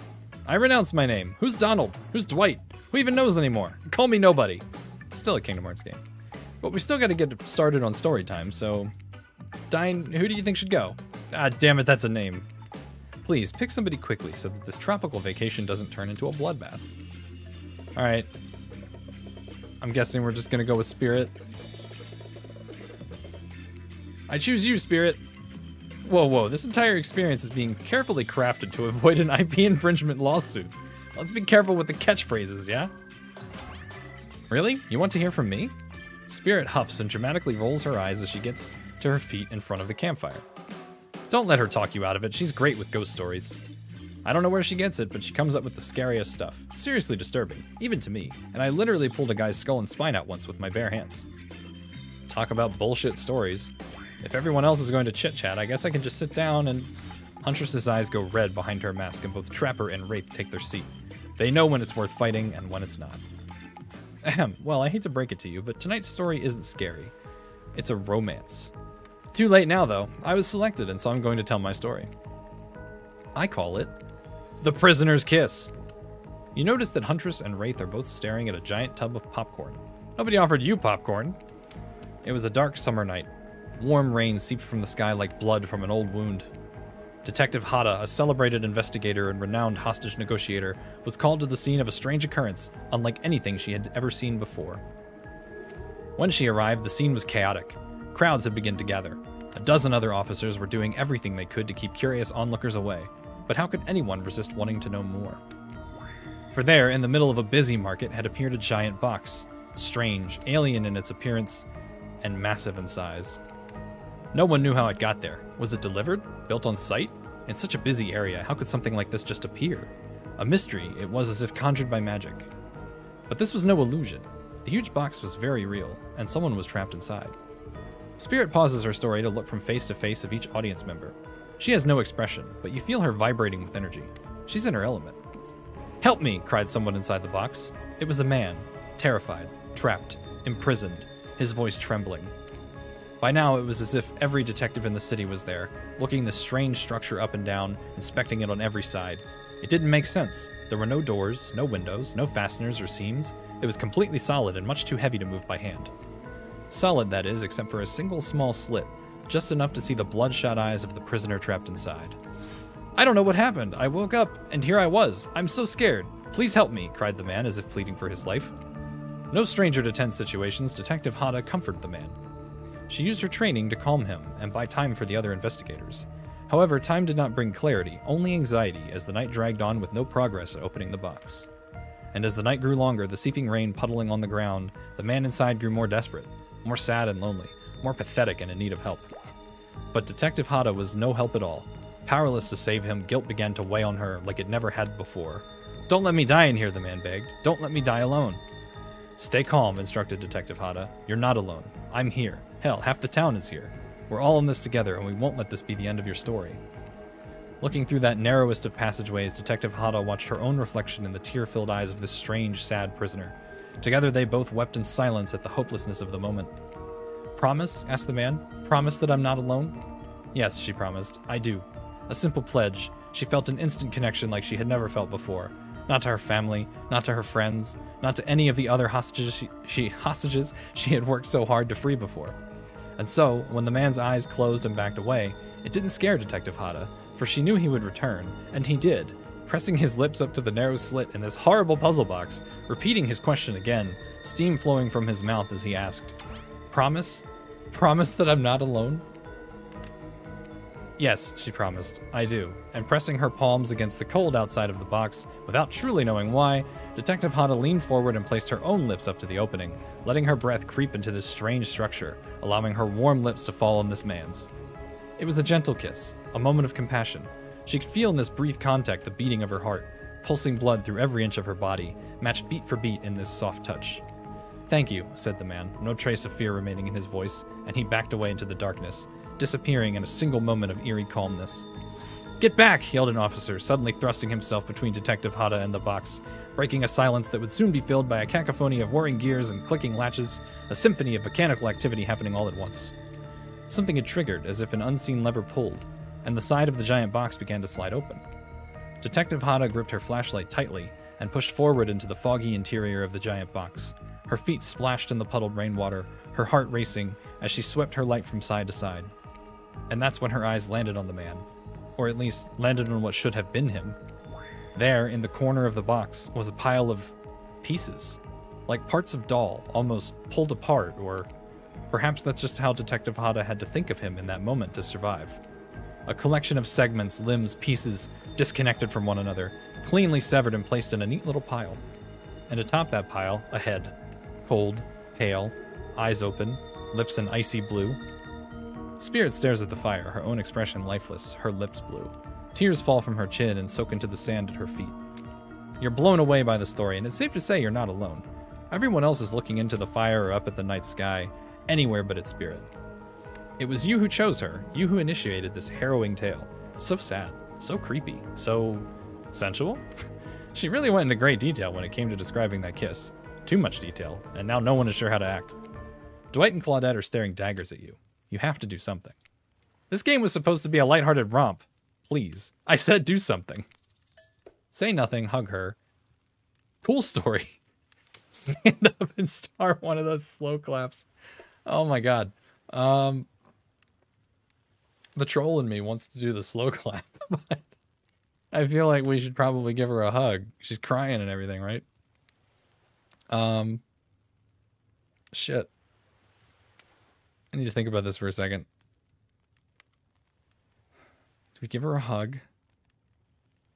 [SPEAKER 1] I renounce my name. Who's Donald? Who's Dwight? Who even knows anymore? Call me nobody. Still a Kingdom Hearts game. But we still gotta get started on story time, so... Dine, who do you think should go? Ah, damn it, that's a name. Please, pick somebody quickly so that this tropical vacation doesn't turn into a bloodbath. Alright. I'm guessing we're just gonna go with Spirit. I choose you, Spirit. Whoa, whoa, this entire experience is being carefully crafted to avoid an IP infringement lawsuit. Let's be careful with the catchphrases, yeah? Really? You want to hear from me? Spirit huffs and dramatically rolls her eyes as she gets to her feet in front of the campfire. Don't let her talk you out of it, she's great with ghost stories. I don't know where she gets it, but she comes up with the scariest stuff. Seriously disturbing, even to me, and I literally pulled a guy's skull and spine out once with my bare hands. Talk about bullshit stories. If everyone else is going to chit-chat, I guess I can just sit down and... Huntress's eyes go red behind her mask and both Trapper and Wraith take their seat. They know when it's worth fighting and when it's not. Ahem, well, I hate to break it to you, but tonight's story isn't scary. It's a romance. Too late now, though. I was selected, and so I'm going to tell my story. I call it... The Prisoner's Kiss. You notice that Huntress and Wraith are both staring at a giant tub of popcorn. Nobody offered you popcorn. It was a dark summer night. Warm rain seeped from the sky like blood from an old wound. Detective Hada, a celebrated investigator and renowned hostage negotiator, was called to the scene of a strange occurrence, unlike anything she had ever seen before. When she arrived, the scene was chaotic. Crowds had begun to gather. A dozen other officers were doing everything they could to keep curious onlookers away, but how could anyone resist wanting to know more? For there, in the middle of a busy market, had appeared a giant box, strange, alien in its appearance, and massive in size. No one knew how it got there. Was it delivered? Built on site? In such a busy area, how could something like this just appear? A mystery, it was as if conjured by magic. But this was no illusion. The huge box was very real, and someone was trapped inside. Spirit pauses her story to look from face to face of each audience member. She has no expression, but you feel her vibrating with energy. She's in her element. Help me, cried someone inside the box. It was a man, terrified, trapped, imprisoned, his voice trembling. By now, it was as if every detective in the city was there, looking this strange structure up and down, inspecting it on every side. It didn't make sense. There were no doors, no windows, no fasteners or seams. It was completely solid and much too heavy to move by hand. Solid, that is, except for a single small slit, just enough to see the bloodshot eyes of the prisoner trapped inside. I don't know what happened. I woke up, and here I was. I'm so scared. Please help me, cried the man as if pleading for his life. No stranger to tense situations, Detective Hada comforted the man. She used her training to calm him and buy time for the other investigators. However, time did not bring clarity, only anxiety as the night dragged on with no progress at opening the box. And as the night grew longer, the seeping rain puddling on the ground, the man inside grew more desperate, more sad and lonely, more pathetic and in need of help. But Detective Hada was no help at all. Powerless to save him, guilt began to weigh on her like it never had before. Don't let me die in here, the man begged. Don't let me die alone. Stay calm, instructed Detective Hada. You're not alone. I'm here. Hell, half the town is here. We're all in this together, and we won't let this be the end of your story. Looking through that narrowest of passageways, Detective Hada watched her own reflection in the tear-filled eyes of this strange, sad prisoner. Together they both wept in silence at the hopelessness of the moment. Promise? Asked the man. Promise that I'm not alone? Yes, she promised. I do. A simple pledge. She felt an instant connection like she had never felt before. Not to her family, not to her friends, not to any of the other hostages she had worked so hard to free before. And so, when the man's eyes closed and backed away, it didn't scare Detective Hada, for she knew he would return, and he did, pressing his lips up to the narrow slit in this horrible puzzle box, repeating his question again, steam flowing from his mouth as he asked, Promise? Promise that I'm not alone? Yes, she promised, I do, and pressing her palms against the cold outside of the box, without truly knowing why, Detective Hada leaned forward and placed her own lips up to the opening, letting her breath creep into this strange structure, allowing her warm lips to fall on this man's. It was a gentle kiss, A moment of compassion. She could feel in this brief contact the beating of her heart, pulsing blood through every inch of her body, matched beat for beat in this soft touch. "Thank you," said the man, no trace of fear remaining in his voice, and he backed away into the darkness, disappearing in a single moment of eerie calmness. "Get back!" yelled an officer, suddenly thrusting himself between Detective Hada and the box, breaking a silence that would soon be filled by a cacophony of whirring gears and clicking latches, a symphony of mechanical activity happening all at once. Something had triggered, as if an unseen lever pulled, and the side of the giant box began to slide open. Detective Hada gripped her flashlight tightly and pushed forward into the foggy interior of the giant box. Her feet splashed in the puddled rainwater, her heart racing as she swept her light from side to side. And that's when her eyes landed on the man, or at least landed on what should have been him. There, in the corner of the box, was a pile of pieces, like parts of doll, almost pulled apart, or perhaps that's just how Detective Hada had to think of him in that moment to survive. A collection of segments, limbs, pieces, disconnected from one another, cleanly severed and placed in a neat little pile. And atop that pile, a head. Cold, pale, eyes open, lips an icy blue. Spirit stares at the fire, her own expression lifeless, her lips blue. Tears fall from her chin and soak into the sand at her feet. You're blown away by the story, and it's safe to say you're not alone. Everyone else is looking into the fire or up at the night sky, anywhere but at Spirit. It was you who chose her, you who initiated this harrowing tale. So sad, so creepy, so sensual? She really went into great detail when it came to describing that kiss. Too much detail, and now no one is sure how to act. Dwight and Claudette are staring daggers at you. You have to do something. This game was supposed to be a lighthearted romp. Please. I said do something. Say nothing, hug her. Cool story. Stand up and start one of those slow claps. Oh my god. The troll in me wants to do the slow clap, but I feel like we should probably give her a hug. She's crying and everything, right? Shit. I need to think about this for a second. Do we give her a hug?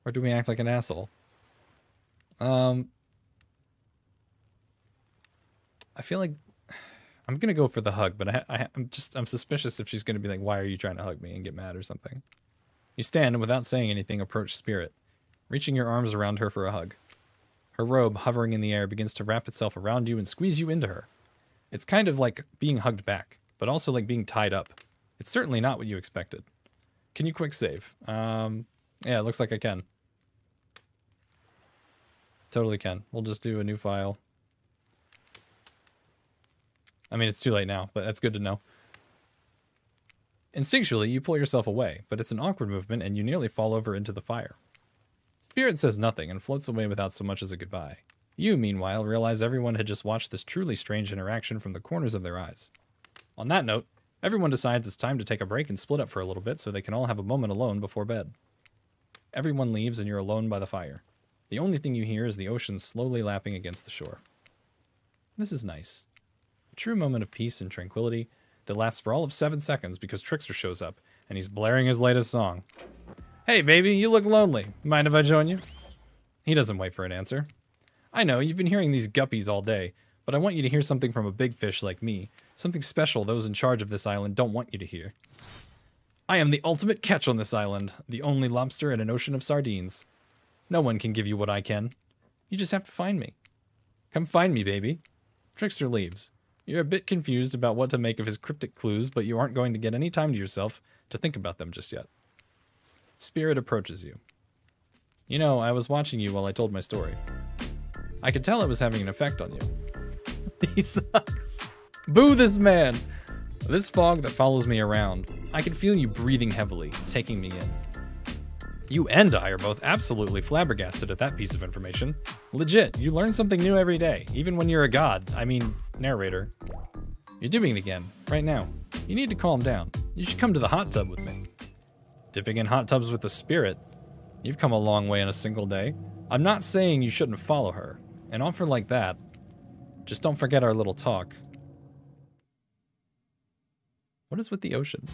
[SPEAKER 1] Or do we act like an asshole? I feel like I'm gonna go for the hug, but I'm suspicious if she's gonna be like, "Why are you trying to hug me?" and get mad or something. You stand and without saying anything approach Spirit, reaching your arms around her for a hug. Her robe, hovering in the air, begins to wrap itself around you and squeeze you into her. It's kind of like being hugged back, but also like being tied up. It's certainly not what you expected. Can you quick save? Yeah, it looks like I can. Totally can. We'll just do a new file. I mean, it's too late now, but that's good to know. Instinctually, you pull yourself away, but it's an awkward movement and you nearly fall over into the fire. Spirit says nothing and floats away without so much as a goodbye. You, meanwhile, realize everyone had just watched this truly strange interaction from the corners of their eyes. On that note, everyone decides it's time to take a break and split up for a little bit so they can all have a moment alone before bed. Everyone leaves and you're alone by the fire. The only thing you hear is the ocean slowly lapping against the shore. This is nice. A true moment of peace and tranquility that lasts for all of 7 seconds because Trickster shows up and he's blaring his latest song. "Hey baby, you look lonely. Mind if I join you?" He doesn't wait for an answer. "I know, you've been hearing these guppies all day, but I want you to hear something from a big fish like me. Something special those in charge of this island don't want you to hear. I am the ultimate catch on this island, the only lobster in an ocean of sardines. No one can give you what I can. You just have to find me. Come find me, baby." Trickster leaves. You're a bit confused about what to make of his cryptic clues, but you aren't going to get any time to yourself to think about them just yet. Spirit approaches you. "You know, I was watching you while I told my story. I could tell it was having an effect on you." He sucks. Boo this man! "This fog that follows me around, I can feel you breathing heavily, taking me in. You and I are both absolutely flabbergasted at that piece of information. Legit, you learn something new every day, even when you're a god. I mean, narrator. You're doing it again, right now. You need to calm down. You should come to the hot tub with me." Dipping in hot tubs with the Spirit? You've come a long way in a single day. I'm not saying you shouldn't follow her. An offer like that. Just don't forget our little talk. What is with the ocean?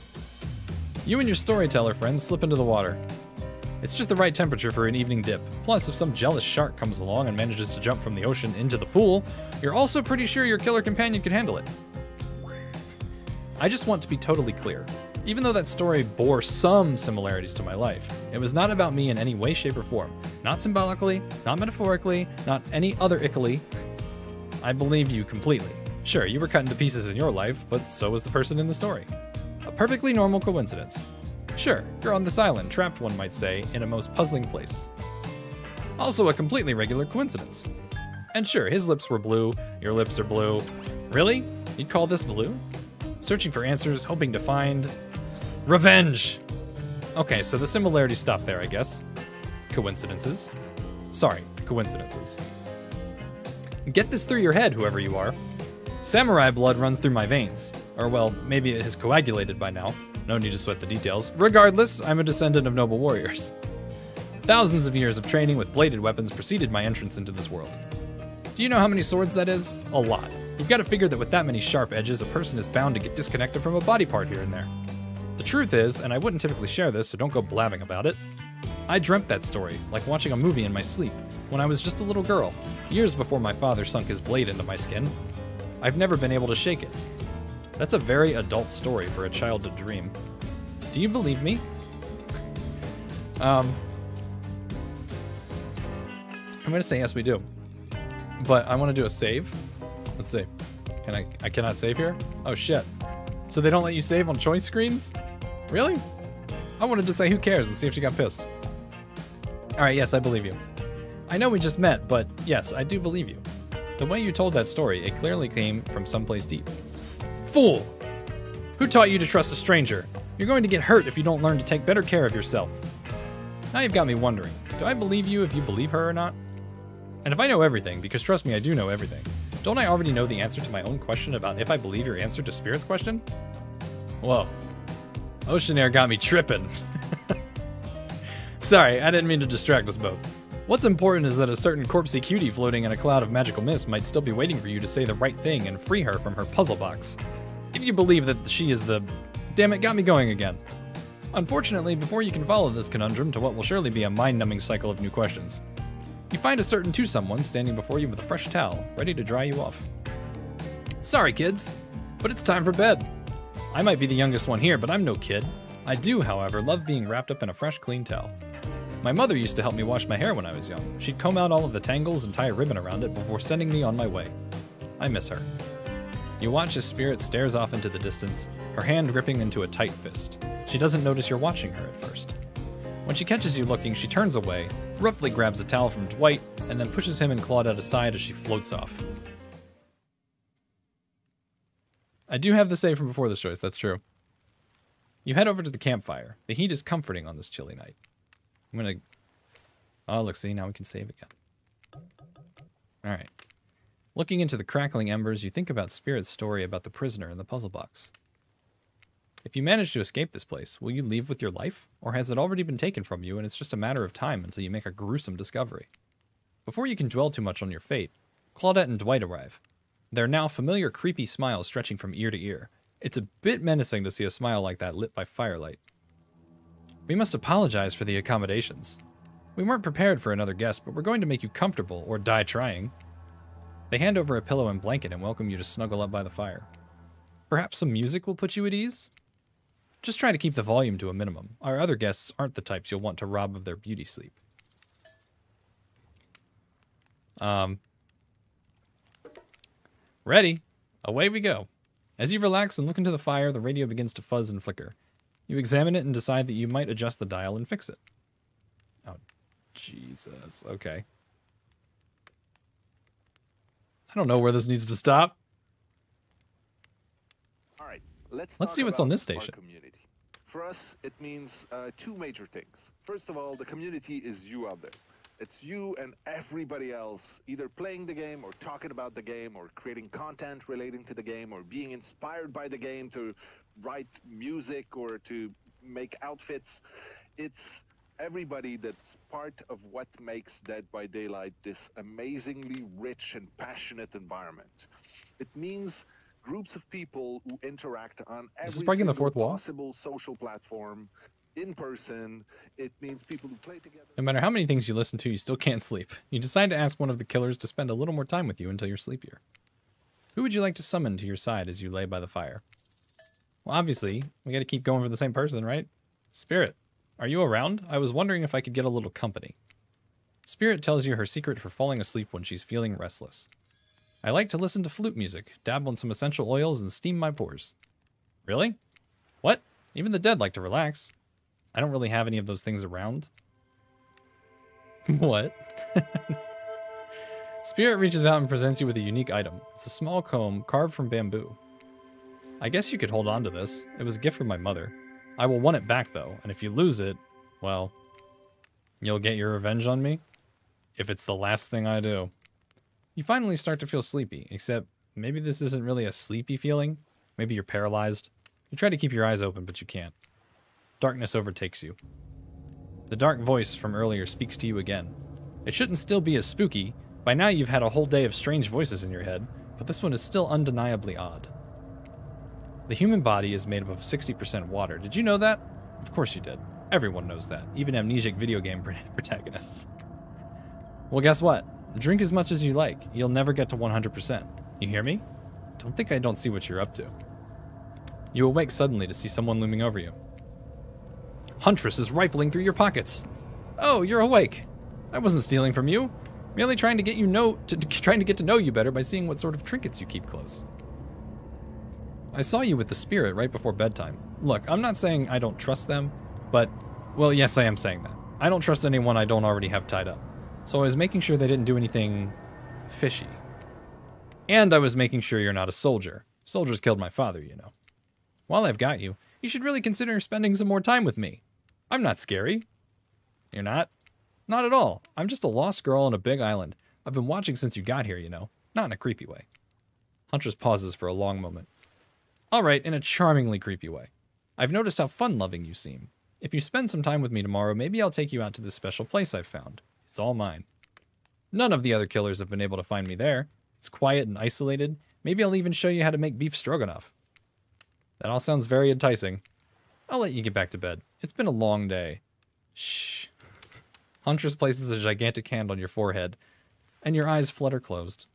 [SPEAKER 1] You and your storyteller friends slip into the water. It's just the right temperature for an evening dip. Plus, if some jealous shark comes along and manages to jump from the ocean into the pool, you're also pretty sure your killer companion could handle it. I just want to be totally clear. Even though that story bore some similarities to my life, it was not about me in any way, shape, or form. Not symbolically, not metaphorically, not any other ickily. I believe you completely. Sure, you were cut into pieces in your life, but so was the person in the story. A perfectly normal coincidence. Sure, you're on this island, trapped, one might say, in a most puzzling place. Also a completely regular coincidence. And sure, his lips were blue, your lips are blue. Really? You'd call this blue? Searching for answers, hoping to find... revenge! Okay, so the similarities stop there, I guess. Coincidences. Sorry, coincidences. Get this through your head, whoever you are. Samurai blood runs through my veins. Or, well, maybe it has coagulated by now. No need to sweat the details. Regardless, I'm a descendant of noble warriors. Thousands of years of training with bladed weapons preceded my entrance into this world. Do you know how many swords that is? A lot. You've got to figure that with that many sharp edges, a person is bound to get disconnected from a body part here and there. The truth is, and I wouldn't typically share this, so don't go blabbing about it, I dreamt that story, like watching a movie in my sleep, when I was just a little girl, years before my father sunk his blade into my skin. I've never been able to shake it. That's a very adult story for a child to dream. Do you believe me? I'm gonna say yes, we do. But I want to do a save. Let's see. I cannot save here? Oh shit. So they don't let you save on choice screens? Really? I wanted to say who cares and see if she got pissed. Alright, yes, I believe you. I know we just met, but yes, I do believe you. The way you told that story, it clearly came from someplace deep. Fool! Who taught you to trust a stranger? You're going to get hurt if you don't learn to take better care of yourself. Now you've got me wondering, do I believe you if you believe her or not? And if I know everything, because trust me, I do know everything, don't I already know the answer to my own question about if I believe your answer to Spirit's question? Whoa. Ocean air got me tripping. Sorry, I didn't mean to distract us both. What's important is that a certain corpsey cutie floating in a cloud of magical mist might still be waiting for you to say the right thing and free her from her puzzle box. If you believe that she is the... Damn it, got me going again. Unfortunately, before you can follow this conundrum to what will surely be a mind-numbing cycle of new questions, you find a certain to-someone standing before you with a fresh towel, ready to dry you off. Sorry, kids, but it's time for bed. I might be the youngest one here, but I'm no kid. I do, however, love being wrapped up in a fresh, clean towel. My mother used to help me wash my hair when I was young. She'd comb out all of the tangles and tie a ribbon around it before sending me on my way. I miss her. You watch as Spirit stares off into the distance, her hand gripping into a tight fist. She doesn't notice you're watching her at first. When she catches you looking, she turns away, roughly grabs a towel from Dwight, and then pushes him and Claudette aside as she floats off. I do have the save from before this choice, that's true. You head over to the campfire. The heat is comforting on this chilly night. I'm gonna... Oh, look, see, now we can save again. Alright. Looking into the crackling embers, you think about Spirit's story about the prisoner in the puzzle box. If you manage to escape this place, will you leave with your life? Or has it already been taken from you and it's just a matter of time until you make a gruesome discovery? Before you can dwell too much on your fate, Claudette and Dwight arrive. Their now familiar creepy smiles stretching from ear to ear. It's a bit menacing to see a smile like that lit by firelight. We must apologize for the accommodations. We weren't prepared for another guest, but we're going to make you comfortable, or die trying. They hand over a pillow and blanket and welcome you to snuggle up by the fire. Perhaps some music will put you at ease? Just try to keep the volume to a minimum. Our other guests aren't the types you'll want to rob of their beauty sleep. Ready? Away we go. As you relax and look into the fire, the radio begins to fuzz and flicker. You examine it and decide that you might adjust the dial and fix it. Oh, Jesus. Okay. I don't know where this needs to stop.
[SPEAKER 2] All right,
[SPEAKER 1] let's see what's on this station.
[SPEAKER 2] Community. For us, it means two major things. First of all, the community is you out there. It's you and everybody else either playing the game or talking about the game or creating content relating to the game or being inspired by the game to write music or to make outfits. It's everybody that's part of what makes Dead by Daylight this amazingly rich and passionate environment. It means groups of people who interact on every
[SPEAKER 1] breaking the fourth wall?
[SPEAKER 2] possible social platform, in person. It means people who play together.
[SPEAKER 1] No matter how many things you listen to, you still can't sleep. You decide to ask one of the killers to spend a little more time with you until you're sleepier. Who would you like to summon to your side as you lay by the fire? Well, obviously, we gotta keep going for the same person, right? Spirit, are you around? I was wondering if I could get a little company. Spirit tells you her secret for falling asleep when she's feeling restless. I like to listen to flute music, dabble in some essential oils, and steam my pores. Really? What? Even the dead like to relax. I don't really have any of those things around. What? Spirit reaches out and presents you with a unique item. It's a small comb carved from bamboo. I guess you could hold on to this. It was a gift from my mother. I will want it back, though, and if you lose it, well, you'll get your revenge on me? If it's the last thing I do. You finally start to feel sleepy, except maybe this isn't really a sleepy feeling. Maybe you're paralyzed. You try to keep your eyes open, but you can't. Darkness overtakes you. The dark voice from earlier speaks to you again. It shouldn't still be as spooky. By now you've had a whole day of strange voices in your head, but this one is still undeniably odd. The human body is made up of 60% water. Did you know that? Of course you did. Everyone knows that, even amnesic video game protagonists. Well, guess what? Drink as much as you like. You'll never get to 100%. You hear me? Don't think I don't see what you're up to. You awake suddenly to see someone looming over you. Huntress is rifling through your pockets. Oh, you're awake. I wasn't stealing from you. Merely trying to get to know you better by seeing what sort of trinkets you keep close. I saw you with the spirit right before bedtime. Look, I'm not saying I don't trust them, but, well, yes, I am saying that. I don't trust anyone I don't already have tied up. So I was making sure they didn't do anything fishy. And I was making sure you're not a soldier. Soldiers killed my father, you know. While I've got you, you should really consider spending some more time with me. I'm not scary. You're not? Not at all. I'm just a lost girl on a big island. I've been watching since you got here, you know. Not in a creepy way. Huntress pauses for a long moment. All right, in a charmingly creepy way. I've noticed how fun-loving you seem. If you spend some time with me tomorrow, maybe I'll take you out to this special place I've found. It's all mine. None of the other killers have been able to find me there. It's quiet and isolated. Maybe I'll even show you how to make beef stroganoff. That all sounds very enticing. I'll let you get back to bed. It's been a long day. Shh. Huntress places a gigantic hand on your forehead, and your eyes flutter closed.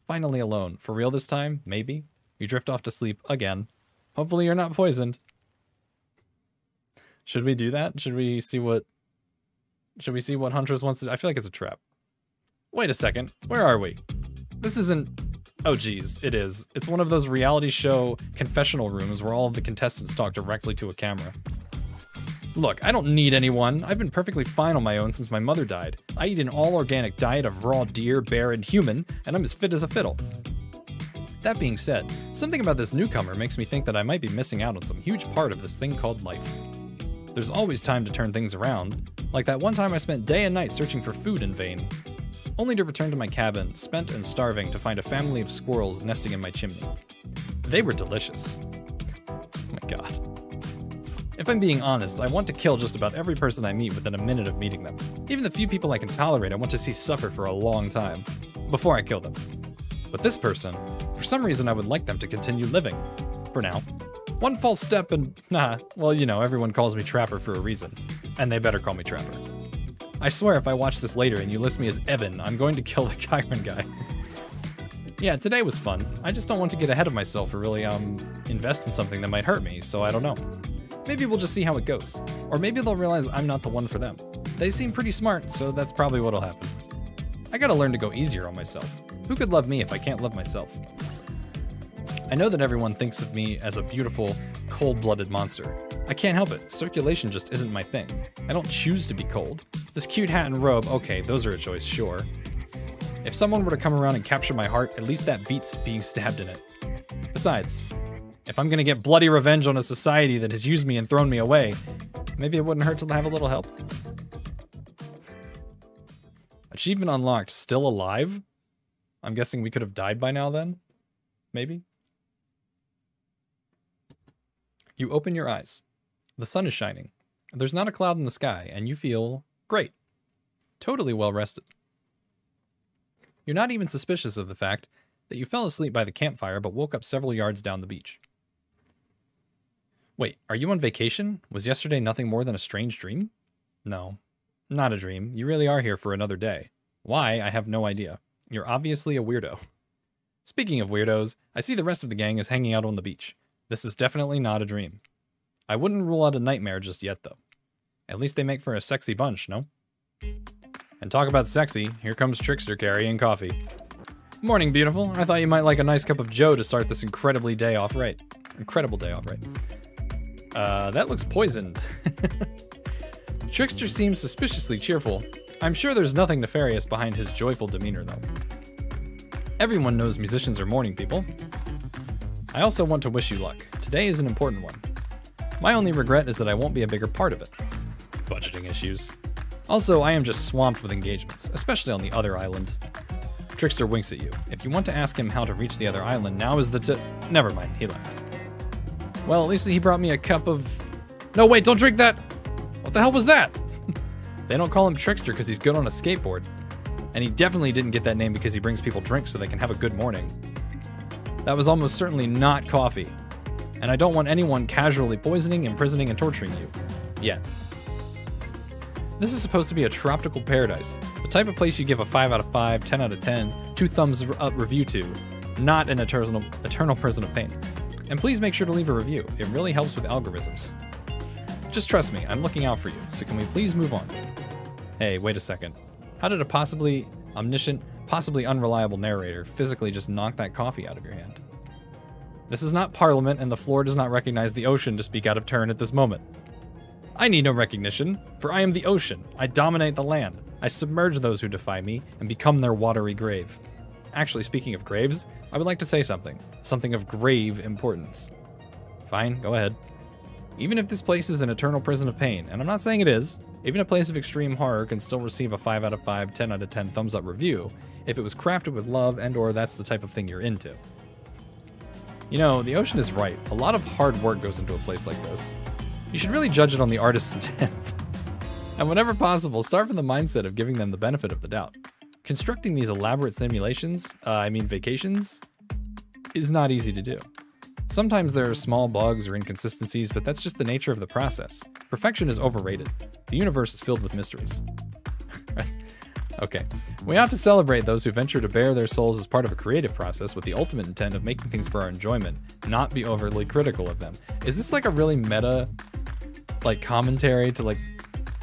[SPEAKER 1] Finally alone. For real this time? Maybe? You drift off to sleep again. Hopefully you're not poisoned. Should we do that? Should we see what Huntress wants to do? I feel like it's a trap. Wait a second. Where are we? This isn't... Oh, geez. It is. It's one of those reality show confessional rooms where all of the contestants talk directly to a camera. Look, I don't need anyone. I've been perfectly fine on my own since my mother died. I eat an all-organic diet of raw deer, bear, and human, and I'm as fit as a fiddle. That being said, something about this newcomer makes me think that I might be missing out on some huge part of this thing called life. There's always time to turn things around, like that one time I spent day and night searching for food in vain, only to return to my cabin, spent and starving, to find a family of squirrels nesting in my chimney. They were delicious. Oh my god. If I'm being honest, I want to kill just about every person I meet within a minute of meeting them. Even the few people I can tolerate, I want to see suffer for a long time, before I kill them. But this person, for some reason I would like them to continue living. For now. One false step and, well, you know, everyone calls me Trapper for a reason. And they better call me Trapper. I swear if I watch this later and you list me as Evan, I'm going to kill the Chiron guy. Yeah, today was fun. I just don't want to get ahead of myself or really, invest in something that might hurt me, so I don't know. Maybe we'll just see how it goes. Or maybe they'll realize I'm not the one for them. They seem pretty smart, so that's probably what'll happen. I gotta learn to go easier on myself. Who could love me if I can't love myself? I know that everyone thinks of me as a beautiful, cold-blooded monster. I can't help it. Circulation just isn't my thing. I don't choose to be cold. This cute hat and robe, okay, those are a choice, sure. If someone were to come around and capture my heart, at least that beats being stabbed in it. Besides, if I'm gonna get bloody revenge on a society that has used me and thrown me away, maybe it wouldn't hurt to have a little help. Achievement unlocked, still alive? I'm guessing we could have died by now then? Maybe? You open your eyes. The sun is shining. There's not a cloud in the sky, and you feel great. Totally well rested. You're not even suspicious of the fact that you fell asleep by the campfire but woke up several yards down the beach. Wait, are you on vacation? Was yesterday nothing more than a strange dream? No, not a dream. You really are here for another day. Why, I have no idea. You're obviously a weirdo. Speaking of weirdos, I see the rest of the gang is hanging out on the beach. This is definitely not a dream. I wouldn't rule out a nightmare just yet, though. At least they make for a sexy bunch, no? And talk about sexy, here comes Trickster carrying coffee. Morning, beautiful. I thought you might like a nice cup of joe to start this incredible day off right. That looks poisoned. Trickster seems suspiciously cheerful. I'm sure there's nothing nefarious behind his joyful demeanor, though. Everyone knows musicians are morning people. I also want to wish you luck. Today is an important one. My only regret is that I won't be a bigger part of it. Budgeting issues. Also, I am just swamped with engagements, especially on the other island. Trickster winks at you. If you want to ask him how to reach the other island, now is the Never mind, he left. Well, at least he brought me a cup of... No, wait, don't drink that! What the hell was that? They don't call him Trickster because he's good on a skateboard. And he definitely didn't get that name because he brings people drinks so they can have a good morning. That was almost certainly not coffee. And I don't want anyone casually poisoning, imprisoning, and torturing you. Yet. This is supposed to be a tropical paradise. The type of place you give a 5 out of 5, 10 out of 10, 2 thumbs up review to. Not an eternal prison of pain. And please make sure to leave a review. It really helps with algorithms. Just trust me, I'm looking out for you, so can we please move on? Hey, wait a second. How did a possibly omniscient, possibly unreliable narrator physically just knock that coffee out of your hand? This is not Parliament, and the floor does not recognize the ocean to speak out of turn at this moment. I need no recognition, for I am the ocean. I dominate the land. I submerge those who defy me and become their watery grave. Actually, speaking of graves, I would like to say something. Something of grave importance. Fine, go ahead. Even if this place is an eternal prison of pain, and I'm not saying it is, even a place of extreme horror can still receive a 5 out of 5, 10 out of 10 thumbs up review if it was crafted with love and or that's the type of thing you're into. You know, the ocean is right. A lot of hard work goes into a place like this. You should really judge it on the artist's intent. And whenever possible, start from the mindset of giving them the benefit of the doubt. Constructing these elaborate simulations, vacations, is not easy to do. Sometimes there are small bugs or inconsistencies, but that's just the nature of the process. Perfection is overrated. The universe is filled with mysteries. Okay. We ought to celebrate those who venture to bare their souls as part of a creative process with the ultimate intent of making things for our enjoyment, not be overly critical of them. Is this like a really meta, like, commentary to, like,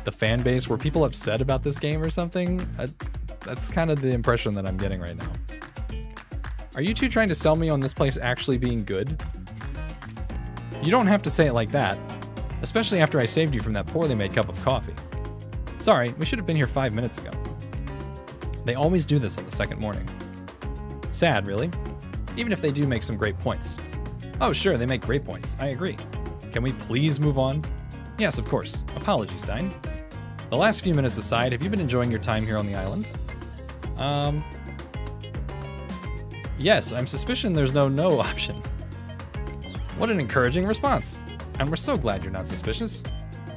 [SPEAKER 1] the fan base? Were people upset about this game or something? That's kind of the impression that I'm getting right now. Are you two trying to sell me on this place actually being good? You don't have to say it like that, especially after I saved you from that poorly made cup of coffee. Sorry, we should have been here 5 minutes ago. They always do this on the second morning. Sad, really? Even if they do make some great points. Oh, sure, they make great points. I agree. Can we please move on? Yes, of course. Apologies, Dine. The last few minutes aside, have you been enjoying your time here on the island? Yes, I'm suspicious there's no option. What an encouraging response. And we're so glad you're not suspicious.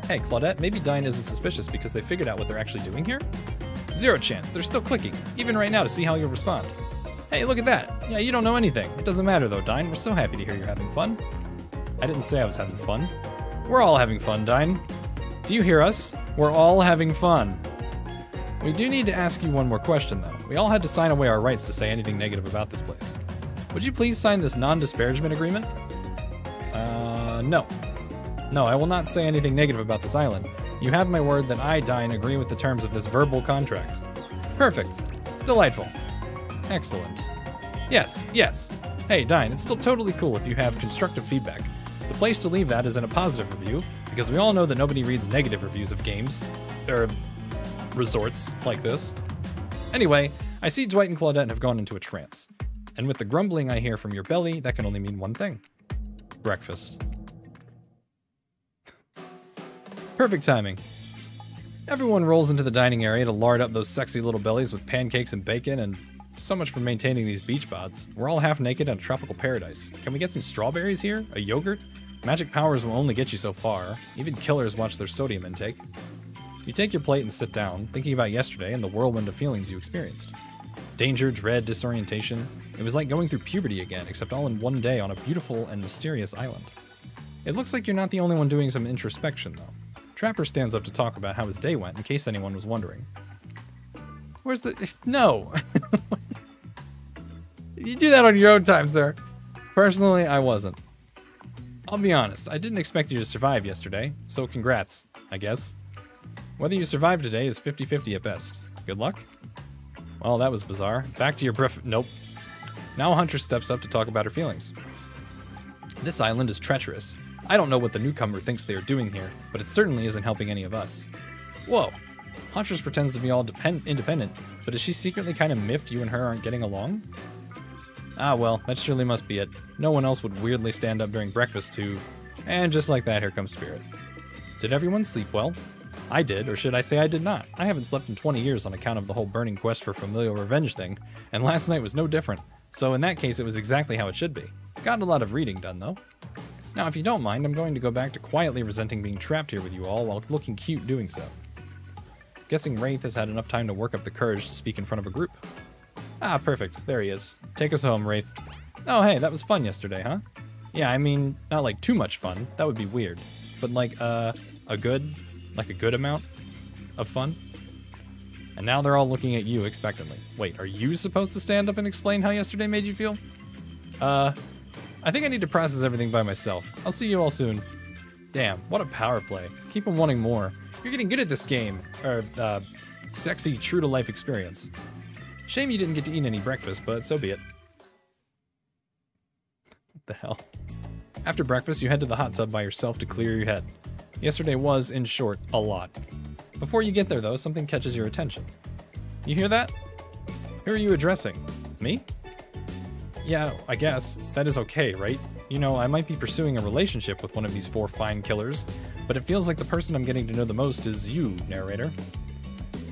[SPEAKER 1] Hey, Claudette, maybe Dine isn't suspicious because they figured out what they're actually doing here? Zero chance. They're still clicking, even right now, to see how you'll respond. Hey, look at that. Yeah, you don't know anything. It doesn't matter though, Dine. We're so happy to hear you're having fun. I didn't say I was having fun. We're all having fun, Dine. Do you hear us? We're all having fun. We do need to ask you one more question, though. We all had to sign away our rights to say anything negative about this place. Would you please sign this non-disparagement agreement? No. No, I will not say anything negative about this island. You have my word that I, Dine, agree with the terms of this verbal contract. Perfect. Delightful. Excellent. Yes, yes. Hey, Dine, it's still totally cool if you have constructive feedback. The place to leave that is in a positive review, because we all know that nobody reads negative reviews of games, or resorts like this. Anyway, I see Dwight and Claudette have gone into a trance. And with the grumbling I hear from your belly, that can only mean one thing. Breakfast. Perfect timing. Everyone rolls into the dining area to lard up those sexy little bellies with pancakes and bacon, and so much for maintaining these beach bods. We're all half naked in a tropical paradise. Can we get some strawberries here? A yogurt? Magic powers will only get you so far. Even killers watch their sodium intake. You take your plate and sit down, thinking about yesterday and the whirlwind of feelings you experienced. Danger, dread, disorientation. It was like going through puberty again, except all in one day on a beautiful and mysterious island. It looks like you're not the only one doing some introspection, though. Trapper stands up to talk about how his day went, in case anyone was wondering. Where's the... No! You do that on your own time, sir. Personally, I wasn't. I'll be honest, I didn't expect you to survive yesterday, so congrats, I guess. Whether you survive today is 50-50 at best. Good luck? Well, that was bizarre. Back to your nope. Now Huntress steps up to talk about her feelings. This island is treacherous. I don't know what the newcomer thinks they are doing here, but it certainly isn't helping any of us. Whoa. Huntress pretends to be all independent, but is she secretly kind of miffed you and her aren't getting along? Ah well, that surely must be it. No one else would weirdly stand up during breakfast to... And just like that, here comes Spirit. Did everyone sleep well? I did, or should I say I did not. I haven't slept in 20 years on account of the whole burning quest for familial revenge thing, and last night was no different. So in that case, it was exactly how it should be. Got a lot of reading done, though. Now, if you don't mind, I'm going to go back to quietly resenting being trapped here with you all while looking cute doing so. Guessing Wraith has had enough time to work up the courage to speak in front of a group. Ah, perfect. There he is. Take us home, Wraith. Oh, hey, that was fun yesterday, huh? Yeah, I mean, not like too much fun. That would be weird. But like, a good amount of fun. And now they're all looking at you expectantly. Wait, are you supposed to stand up and explain how yesterday made you feel? I think I need to process everything by myself. I'll see you all soon. Damn, what a power play. Keep on wanting more. You're getting good at this game. Or, sexy, true-to-life experience. Shame you didn't get to eat any breakfast, but so be it. What the hell? After breakfast, you head to the hot tub by yourself to clear your head. Yesterday was, in short, a lot. Before you get there, though, something catches your attention. You hear that? Who are you addressing? Me? Yeah, I guess. That is okay, right? You know, I might be pursuing a relationship with one of these 4 fine killers, but it feels like the person I'm getting to know the most is you, narrator.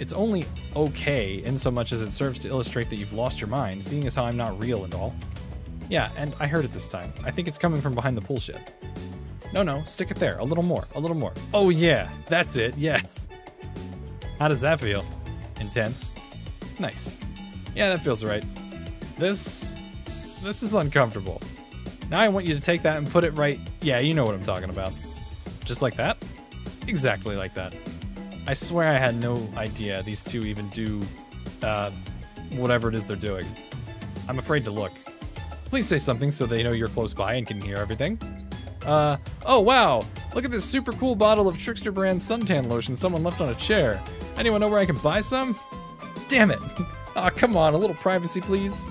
[SPEAKER 1] It's only okay in so much as it serves to illustrate that you've lost your mind, seeing as how I'm not real and all. Yeah, and I heard it this time. I think it's coming from behind the pool shed. No, stick it there. A little more, a little more. Oh yeah, that's it, yes. How does that feel? Intense. Nice. Yeah, that feels right. This is uncomfortable. Now I want you to take that and put it right. Yeah, you know what I'm talking about. Just like that? Exactly like that. I swear I had no idea these two even do, whatever it is they're doing. I'm afraid to look. Please say something so they know you're close by and can hear everything. Oh wow! Look at this super cool bottle of Trickster brand suntan lotion someone left on a chair. Anyone know where I can buy some? Damn it! Aw, come on, a little privacy, please.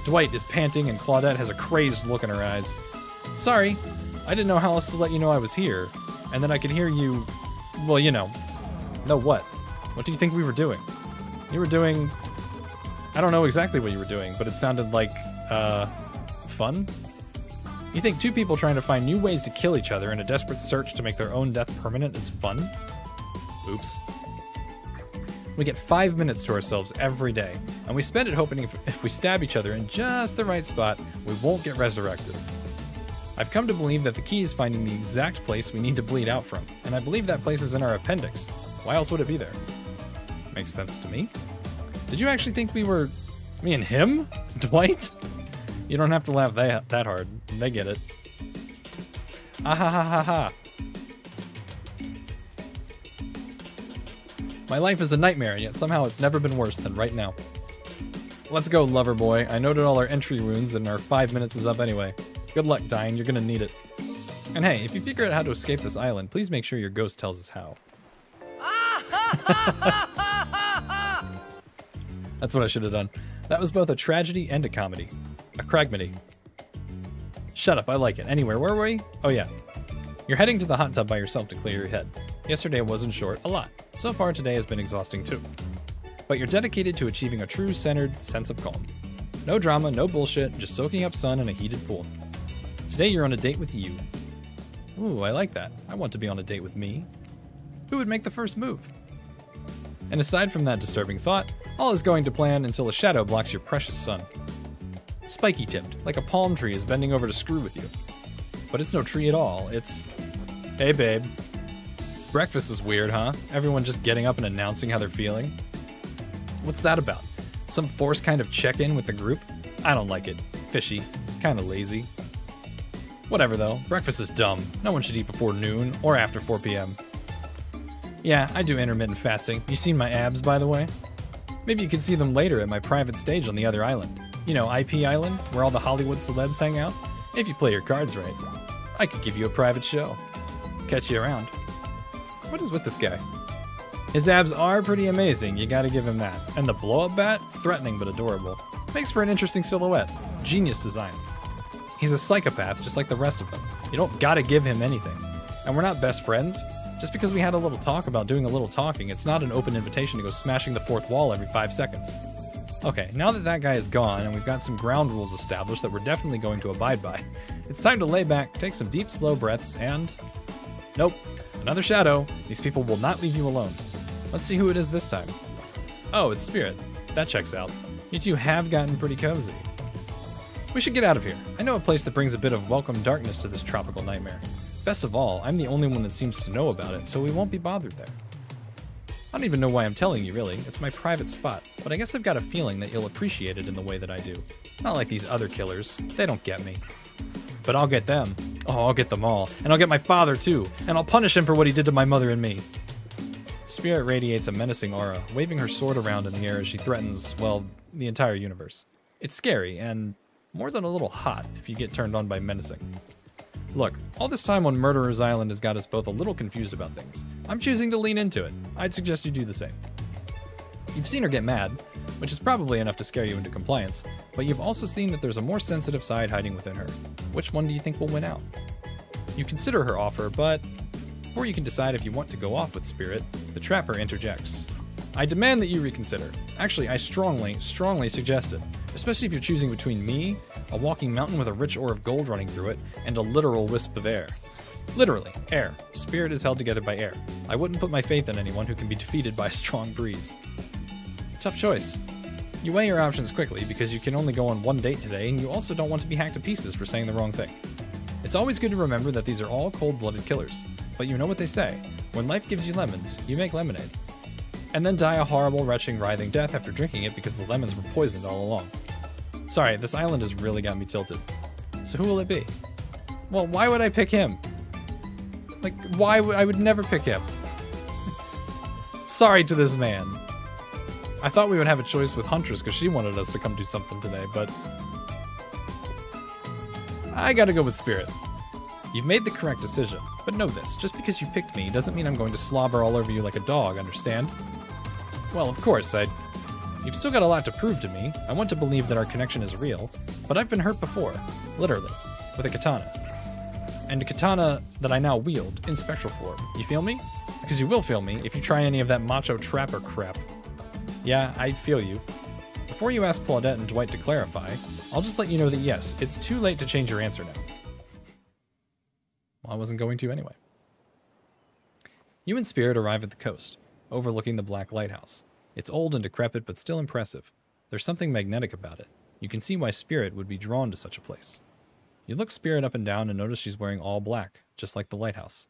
[SPEAKER 1] Dwight is panting and Claudette has a crazed look in her eyes. Sorry, I didn't know how else to let you know I was here. And then I could hear you, well, you know. No, what? What do you think we were doing? You were doing... I don't know exactly what you were doing, but it sounded like, fun? You think 2 people trying to find new ways to kill each other in a desperate search to make their own death permanent is fun? Oops. We get 5 minutes to ourselves every day, and we spend it hoping if we stab each other in just the right spot, we won't get resurrected. I've come to believe that the key is finding the exact place we need to bleed out from, and I believe that place is in our appendix. Why else would it be there? Makes sense to me. Did you actually think we were... me and him? Dwight? You don't have to laugh that hard. They get it. Ah ha ha ha ha. My life is a nightmare, and yet somehow it's never been worse than right now. Let's go, lover boy. I noted all our entry runes, and our 5 minutes is up anyway. Good luck, Dying. You're gonna need it. And hey, if you figure out how to escape this island, please make sure your ghost tells us how. That's what I should have done. That was both a tragedy and a comedy. A cragmedy. Shut up, I like it. Anyway, where were we? Oh yeah. You're heading to the hot tub by yourself to clear your head. Yesterday wasn't short, a lot. So far today has been exhausting too. But you're dedicated to achieving a true centered sense of calm. No drama, no bullshit, just soaking up sun in a heated pool. Today you're on a date with you. Ooh, I like that. I want to be on a date with me. Who would make the first move? And aside from that disturbing thought, all is going to plan until a shadow blocks your precious sun. Spiky tipped, like a palm tree is bending over to screw with you. But it's no tree at all, it's... Hey babe. Breakfast is weird, huh? Everyone just getting up and announcing how they're feeling. What's that about? Some forced kind of check-in with the group? I don't like it. Fishy. Kinda lazy. Whatever though, breakfast is dumb. No one should eat before noon, or after 4 p.m. Yeah, I do intermittent fasting. You seen my abs, by the way? Maybe you can see them later at my private stage on the other island. You know, IP Island, where all the Hollywood celebs hang out? If you play your cards right. I could give you a private show. Catch you around. What is with this guy? His abs are pretty amazing, you gotta give him that. And the blow-up bat? Threatening but adorable. Makes for an interesting silhouette. Genius design. He's a psychopath just like the rest of them. You don't gotta give him anything. And we're not best friends. Just because we had a little talk about doing a little talking, it's not an open invitation to go smashing the fourth wall every 5 seconds. Okay, now that that guy is gone and we've got some ground rules established that we're definitely going to abide by, it's time to lay back, take some deep, slow breaths, and... Nope, another shadow. These people will not leave you alone. Let's see who it is this time. Oh, it's Spirit. That checks out. You two have gotten pretty cozy. We should get out of here. I know a place that brings a bit of welcome darkness to this tropical nightmare. Best of all, I'm the only one that seems to know about it, so we won't be bothered there. I don't even know why I'm telling you, really. It's my private spot, but I guess I've got a feeling that you'll appreciate it in the way that I do. Not like these other killers. They don't get me. But I'll get them. Oh, I'll get them all. And I'll get my father, too. And I'll punish him for what he did to my mother and me. Spirit radiates a menacing aura, waving her sword around in the air as she threatens, well, the entire universe. It's scary, and more than a little hot if you get turned on by menacing. Look, all this time on Murderer's Island has got us both a little confused about things. I'm choosing to lean into it. I'd suggest you do the same. You've seen her get mad, which is probably enough to scare you into compliance, but you've also seen that there's a more sensitive side hiding within her. Which one do you think will win out? You consider her offer, but before you can decide if you want to go off with Spirit, the Trapper interjects. I demand that you reconsider. Actually, I strongly suggest it, especially if you're choosing between me, a walking mountain with a rich ore of gold running through it, and a literal wisp of air. Literally, air. Spirit is held together by air. I wouldn't put my faith in anyone who can be defeated by a strong breeze. Tough choice. You weigh your options quickly because you can only go on one date today, and you also don't want to be hacked to pieces for saying the wrong thing. It's always good to remember that these are all cold-blooded killers, but you know what they say, when life gives you lemons, you make lemonade. And then die a horrible, retching, writhing death after drinking it because the lemons were poisoned all along. Sorry, this island has really got me tilted. So who will it be? Well, why would I pick him? Like, I would never pick him. Sorry to this man. I thought we would have a choice with Huntress because she wanted us to come do something today, but... I gotta go with Spirit. You've made the correct decision, but know this, just because you picked me doesn't mean I'm going to slobber all over you like a dog, understand? Well, of course, You've still got a lot to prove to me. I want to believe that our connection is real, but I've been hurt before, literally, with a katana. And a katana that I now wield in spectral form. You feel me? Because you will feel me if you try any of that macho trapper crap. Yeah, I feel you. Before you ask Claudette and Dwight to clarify, I'll just let you know that yes, it's too late to change your answer now. Well, I wasn't going to anyway. You and Spirit arrive at the coast, overlooking the Black Lighthouse. It's old and decrepit, but still impressive. There's something magnetic about it. You can see why Spirit would be drawn to such a place. You look Spirit up and down and notice she's wearing all black, just like the lighthouse.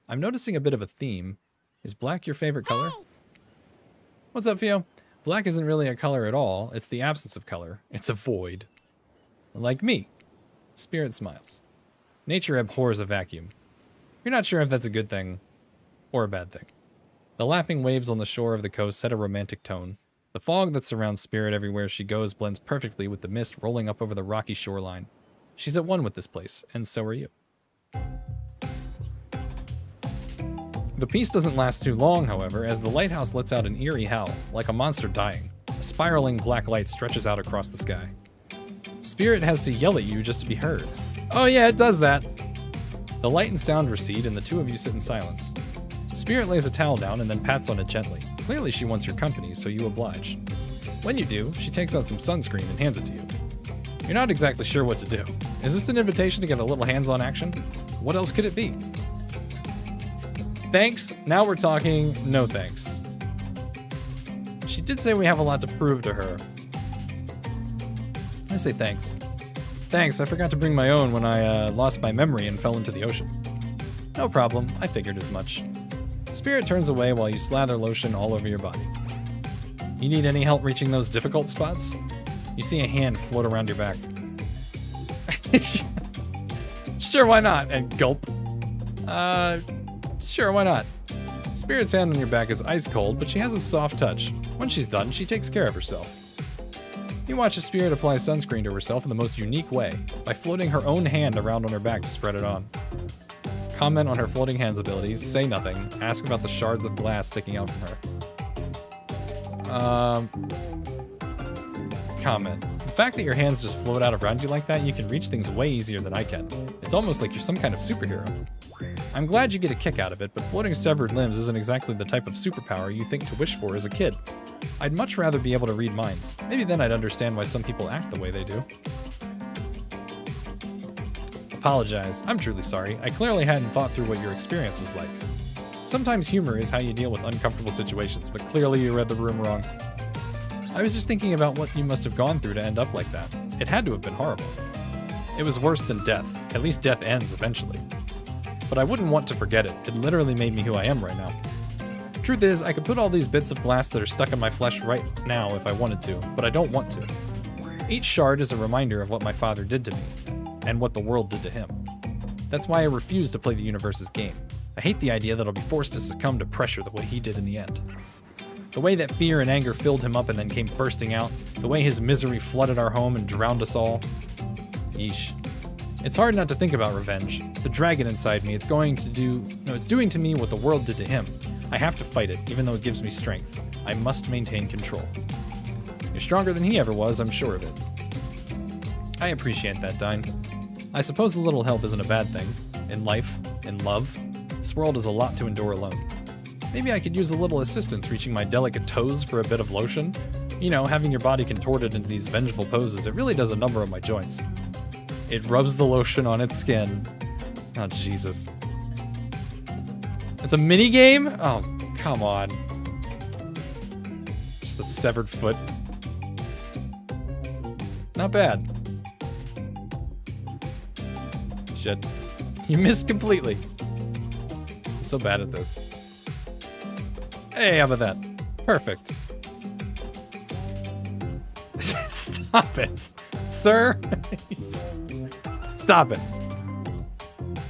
[SPEAKER 1] I'm noticing a bit of a theme. Is black your favorite color? What's up, Theo? Black isn't really a color at all. It's the absence of color. It's a void. Like me. Spirit smiles. Nature abhors a vacuum. You're not sure if that's a good thing or a bad thing. The lapping waves on the shore of the coast set a romantic tone. The fog that surrounds Spirit everywhere she goes blends perfectly with the mist rolling up over the rocky shoreline. She's at one with this place, and so are you. The peace doesn't last too long, however, as the lighthouse lets out an eerie howl, like a monster dying. A spiraling black light stretches out across the sky. Spirit has to yell at you just to be heard. Oh yeah, it does that! The light and sound recede, and the two of you sit in silence. Spirit lays a towel down and then pats on it gently. Clearly she wants your company, so you oblige. When you do, she takes out some sunscreen and hands it to you. You're not exactly sure what to do. Is this an invitation to get a little hands-on action? What else could it be? Thanks, now we're talking, no thanks. She did say we have a lot to prove to her. I say thanks. Thanks, I forgot to bring my own when I lost my memory and fell into the ocean. No problem, I figured as much. Spirit turns away while you slather lotion all over your body. You need any help reaching those difficult spots? You see a hand float around your back. Sure, why not? And gulp. Sure, why not? Spirit's hand on your back is ice cold, but she has a soft touch. When she's done, she takes care of herself. You watch a spirit apply sunscreen to herself in the most unique way, by floating her own hand around on her back to spread it on. Comment on her floating hands abilities, say nothing, ask about the shards of glass sticking out from her. Comment. The fact that your hands just float out around you like that, you can reach things way easier than I can. It's almost like you're some kind of superhero. I'm glad you get a kick out of it, but floating severed limbs isn't exactly the type of superpower you think to wish for as a kid. I'd much rather be able to read minds. Maybe then I'd understand why some people act the way they do. Apologize. I'm truly sorry. I clearly hadn't thought through what your experience was like. Sometimes humor is how you deal with uncomfortable situations, but clearly you read the room wrong. I was just thinking about what you must have gone through to end up like that. It had to have been horrible. It was worse than death. At least death ends eventually. But I wouldn't want to forget it. It literally made me who I am right now. Truth is, I could put all these bits of glass that are stuck in my flesh right now if I wanted to, but I don't want to. Each shard is a reminder of what my father did to me, and what the world did to him. That's why I refuse to play the universe's game. I hate the idea that I'll be forced to succumb to pressure the way he did in the end. The way that fear and anger filled him up and then came bursting out, the way his misery flooded our home and drowned us all. Yeesh. It's hard not to think about revenge. The dragon inside me, it's doing to me what the world did to him. I have to fight it, even though it gives me strength. I must maintain control. You're stronger than he ever was, I'm sure of it. I appreciate that, Dine. I suppose a little help isn't a bad thing. In life, in love, this world is a lot to endure alone. Maybe I could use a little assistance reaching my delicate toes for a bit of lotion. You know, having your body contorted into these vengeful poses, it really does a number on my joints. It rubs the lotion on its skin. Oh, Jesus. It's a mini game? Oh, come on. Just a severed foot. Not bad. Shit. You missed completely. I'm so bad at this. Hey, how about that? Perfect. Stop it. Sir? Stop it.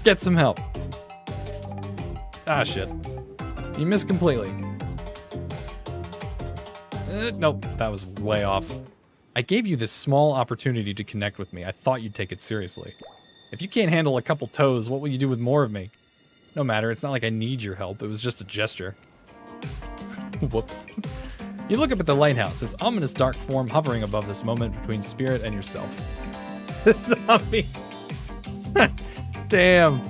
[SPEAKER 1] Get some help. Ah, shit. You missed completely. Nope, that was way off. I gave you this small opportunity to connect with me. I thought you'd take it seriously. If you can't handle a couple toes, what will you do with more of me? No matter, it's not like I need your help. It was just a gesture. Whoops. You look up at the lighthouse, its ominous dark form hovering above this moment between spirit and yourself. The zombie. Damn.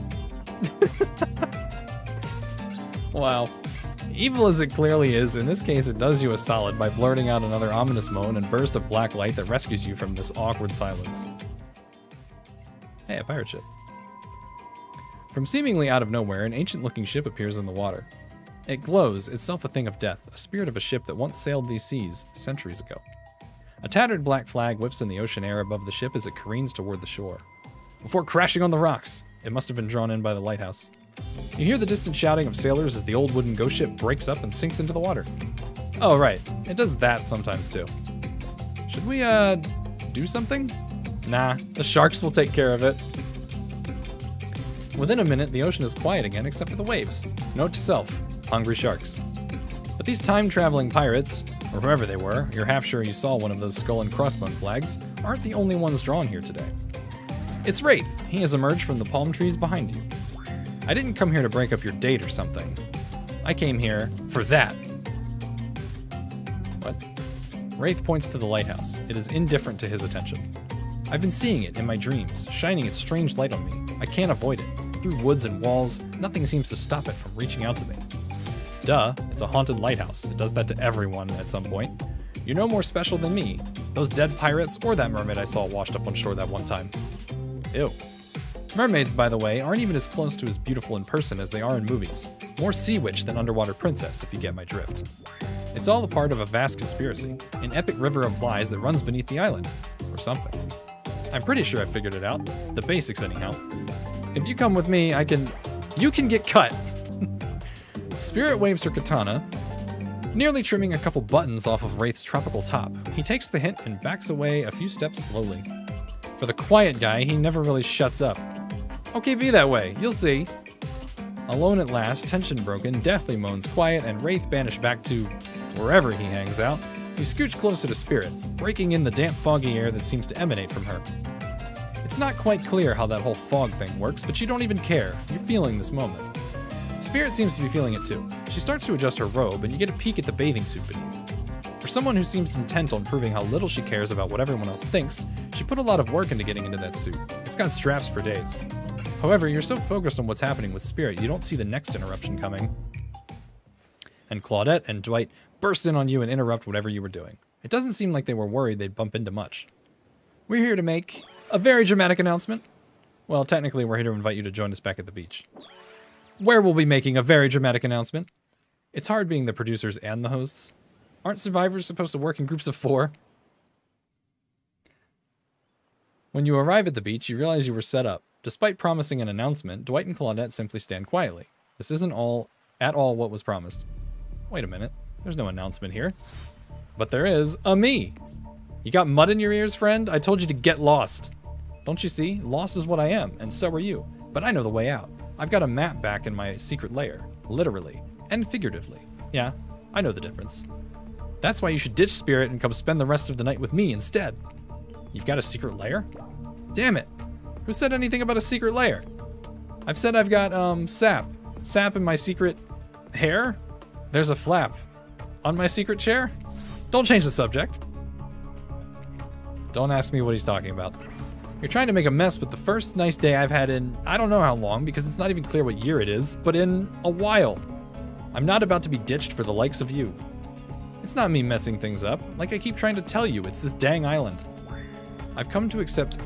[SPEAKER 1] Wow. Evil as it clearly is, in this case it does you a solid by blurting out another ominous moan and burst of black light that rescues you from this awkward silence. Hey, a pirate ship. From seemingly out of nowhere, an ancient-looking ship appears in the water. It glows, itself a thing of death, a spirit of a ship that once sailed these seas centuries ago. A tattered black flag whips in the ocean air above the ship as it careens toward the shore. Before crashing on the rocks, it must have been drawn in by the lighthouse. You hear the distant shouting of sailors as the old wooden ghost ship breaks up and sinks into the water. Oh, right. It does that sometimes, too. Should we, do something? Nah, the sharks will take care of it. Within a minute, the ocean is quiet again except for the waves. Note to self, hungry sharks. But these time-traveling pirates, or whoever they were, you're half sure you saw one of those skull and crossbone flags, aren't the only ones drawn here today. It's Wraith. He has emerged from the palm trees behind you. I didn't come here to break up your date or something. I came here for that. What? Wraith points to the lighthouse. It is indifferent to his attention. I've been seeing it in my dreams, shining its strange light on me. I can't avoid it. Through woods and walls, nothing seems to stop it from reaching out to me. Duh, it's a haunted lighthouse. It does that to everyone at some point. You're no more special than me, those dead pirates, or that mermaid I saw washed up on shore that one time. Ew. Mermaids, by the way, aren't even as close to as beautiful in person as they are in movies. More sea witch than underwater princess, if you get my drift. It's all a part of a vast conspiracy, an epic river of lies that runs beneath the island. Or something. I'm pretty sure I figured it out. The basics, anyhow. If you come with me, you can get cut! Spirit waves her katana, nearly trimming a couple buttons off of Wraith's tropical top. He takes the hint and backs away a few steps slowly. For the quiet guy, he never really shuts up. Okay, be that way. You'll see. Alone at last, tension broken, Deathly moans quiet, and Wraith banished back to wherever he hangs out. You scooch closer to Spirit, breaking in the damp, foggy air that seems to emanate from her. It's not quite clear how that whole fog thing works, but you don't even care. You're feeling this moment. Spirit seems to be feeling it too. She starts to adjust her robe, and you get a peek at the bathing suit beneath. For someone who seems intent on proving how little she cares about what everyone else thinks, she put a lot of work into getting into that suit. It's got straps for days. However, you're so focused on what's happening with Spirit, you don't see the next interruption coming. And Claudette and Dwight burst in on you and interrupt whatever you were doing. It doesn't seem like they were worried they'd bump into much. We're here to make a very dramatic announcement. Well, technically, we're here to invite you to join us back at the beach, where we'll be making a very dramatic announcement. It's hard being the producers and the hosts. Aren't survivors supposed to work in groups of 4? When you arrive at the beach, you realize you were set up. Despite promising an announcement, Dwight and Claudette simply stand quietly. This isn't at all what was promised. Wait a minute. There's no announcement here. But there is a me. You got mud in your ears, friend? I told you to get lost. Don't you see? Lost is what I am, and so are you. But I know the way out. I've got a map back in my secret lair. Literally. And figuratively. Yeah, I know the difference. That's why you should ditch Spirit and come spend the rest of the night with me instead. You've got a secret lair? Damn it. Who said anything about a secret lair? I've said I've got, sap. Sap in my secret hair? There's a flap. On my secret chair? Don't change the subject. Don't ask me what he's talking about. You're trying to make a mess with the first nice day I've had in I don't know how long, because it's not even clear what year it is, but in a while. I'm not about to be ditched for the likes of you. It's not me messing things up. Like I keep trying to tell you, it's this dang island. I've come to accept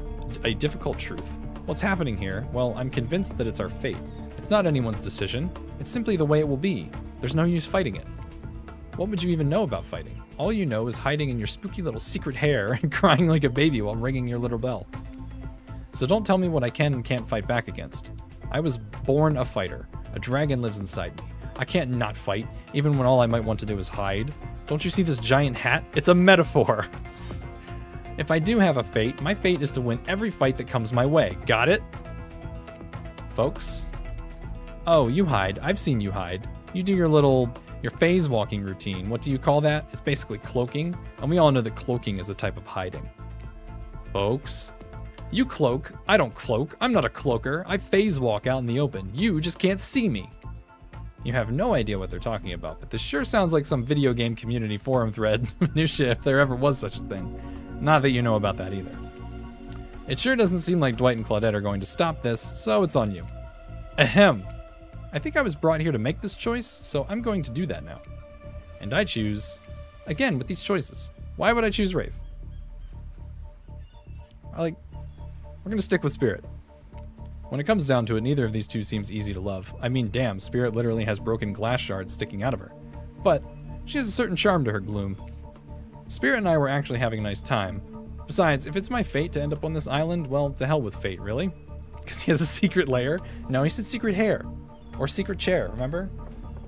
[SPEAKER 1] a difficult truth. What's happening here? Well, I'm convinced that it's our fate. It's not anyone's decision. It's simply the way it will be. There's no use fighting it. What would you even know about fighting? All you know is hiding in your spooky little secret hair and crying like a baby while ringing your little bell. So don't tell me what I can and can't fight back against. I was born a fighter. A dragon lives inside me. I can't not fight, even when all I might want to do is hide. Don't you see this giant hat? It's a metaphor. If I do have a fate, my fate is to win every fight that comes my way. Got it? Folks? Oh, you hide. I've seen you hide. You do your phase walking routine. What do you call that? It's basically cloaking, and we all know that cloaking is a type of hiding. Folks? You cloak. I don't cloak. I'm not a cloaker. I phase walk out in the open. You just can't see me. You have no idea what they're talking about, but this sure sounds like some video game community forum thread. Minutia, if there ever was such a thing. Not that you know about that either. It sure doesn't seem like Dwight and Claudette are going to stop this, so it's on you. Ahem. I think I was brought here to make this choice, so I'm going to do that now. And I choose, again, with these choices. Why would I choose Wraith? We're gonna stick with Spirit. When it comes down to it, neither of these two seems easy to love. I mean, damn, Spirit literally has broken glass shards sticking out of her. But she has a certain charm to her gloom. Spirit and I were actually having a nice time. Besides, if it's my fate to end up on this island, well, to hell with fate, really? Because he has a secret lair? No, he said secret hair. Or secret chair, remember?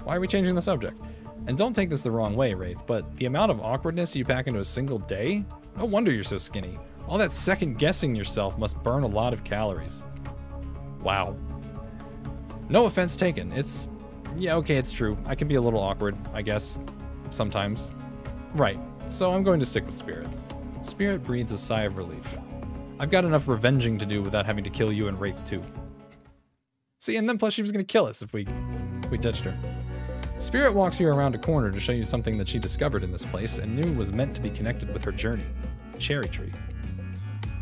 [SPEAKER 1] Why are we changing the subject? And don't take this the wrong way, Wraith, but the amount of awkwardness you pack into a single day? No wonder you're so skinny. All that second-guessing yourself must burn a lot of calories. Wow. No offense taken. Yeah, okay, it's true. I can be a little awkward, I guess. Sometimes. Right. So I'm going to stick with Spirit. Spirit breathes a sigh of relief. I've got enough revenging to do without having to kill you and Wraith too. See, and then plus she was going to kill us if we ditched her. Spirit walks you around a corner to show you something that she discovered in this place and knew was meant to be connected with her journey. A cherry tree.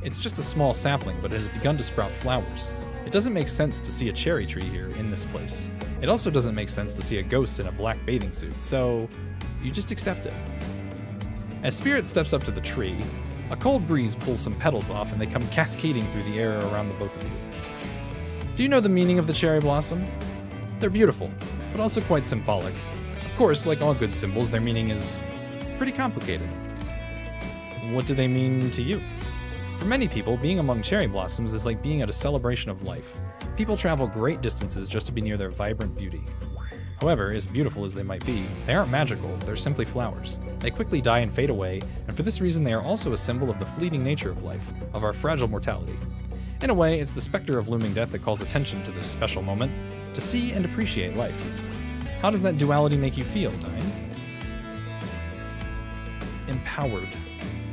[SPEAKER 1] It's just a small sapling, but it has begun to sprout flowers. It doesn't make sense to see a cherry tree here in this place. It also doesn't make sense to see a ghost in a black bathing suit, so you just accept it. As Spirit steps up to the tree, a cold breeze pulls some petals off and they come cascading through the air around the both of you. Do you know the meaning of the cherry blossom? They're beautiful, but also quite symbolic. Of course, like all good symbols, their meaning is pretty complicated. What do they mean to you? For many people, being among cherry blossoms is like being at a celebration of life. People travel great distances just to be near their vibrant beauty. However, as beautiful as they might be, they aren't magical, they're simply flowers. They quickly die and fade away, and for this reason they are also a symbol of the fleeting nature of life, of our fragile mortality. In a way, it's the specter of looming death that calls attention to this special moment, to see and appreciate life. How does that duality make you feel, Dine? In empowered.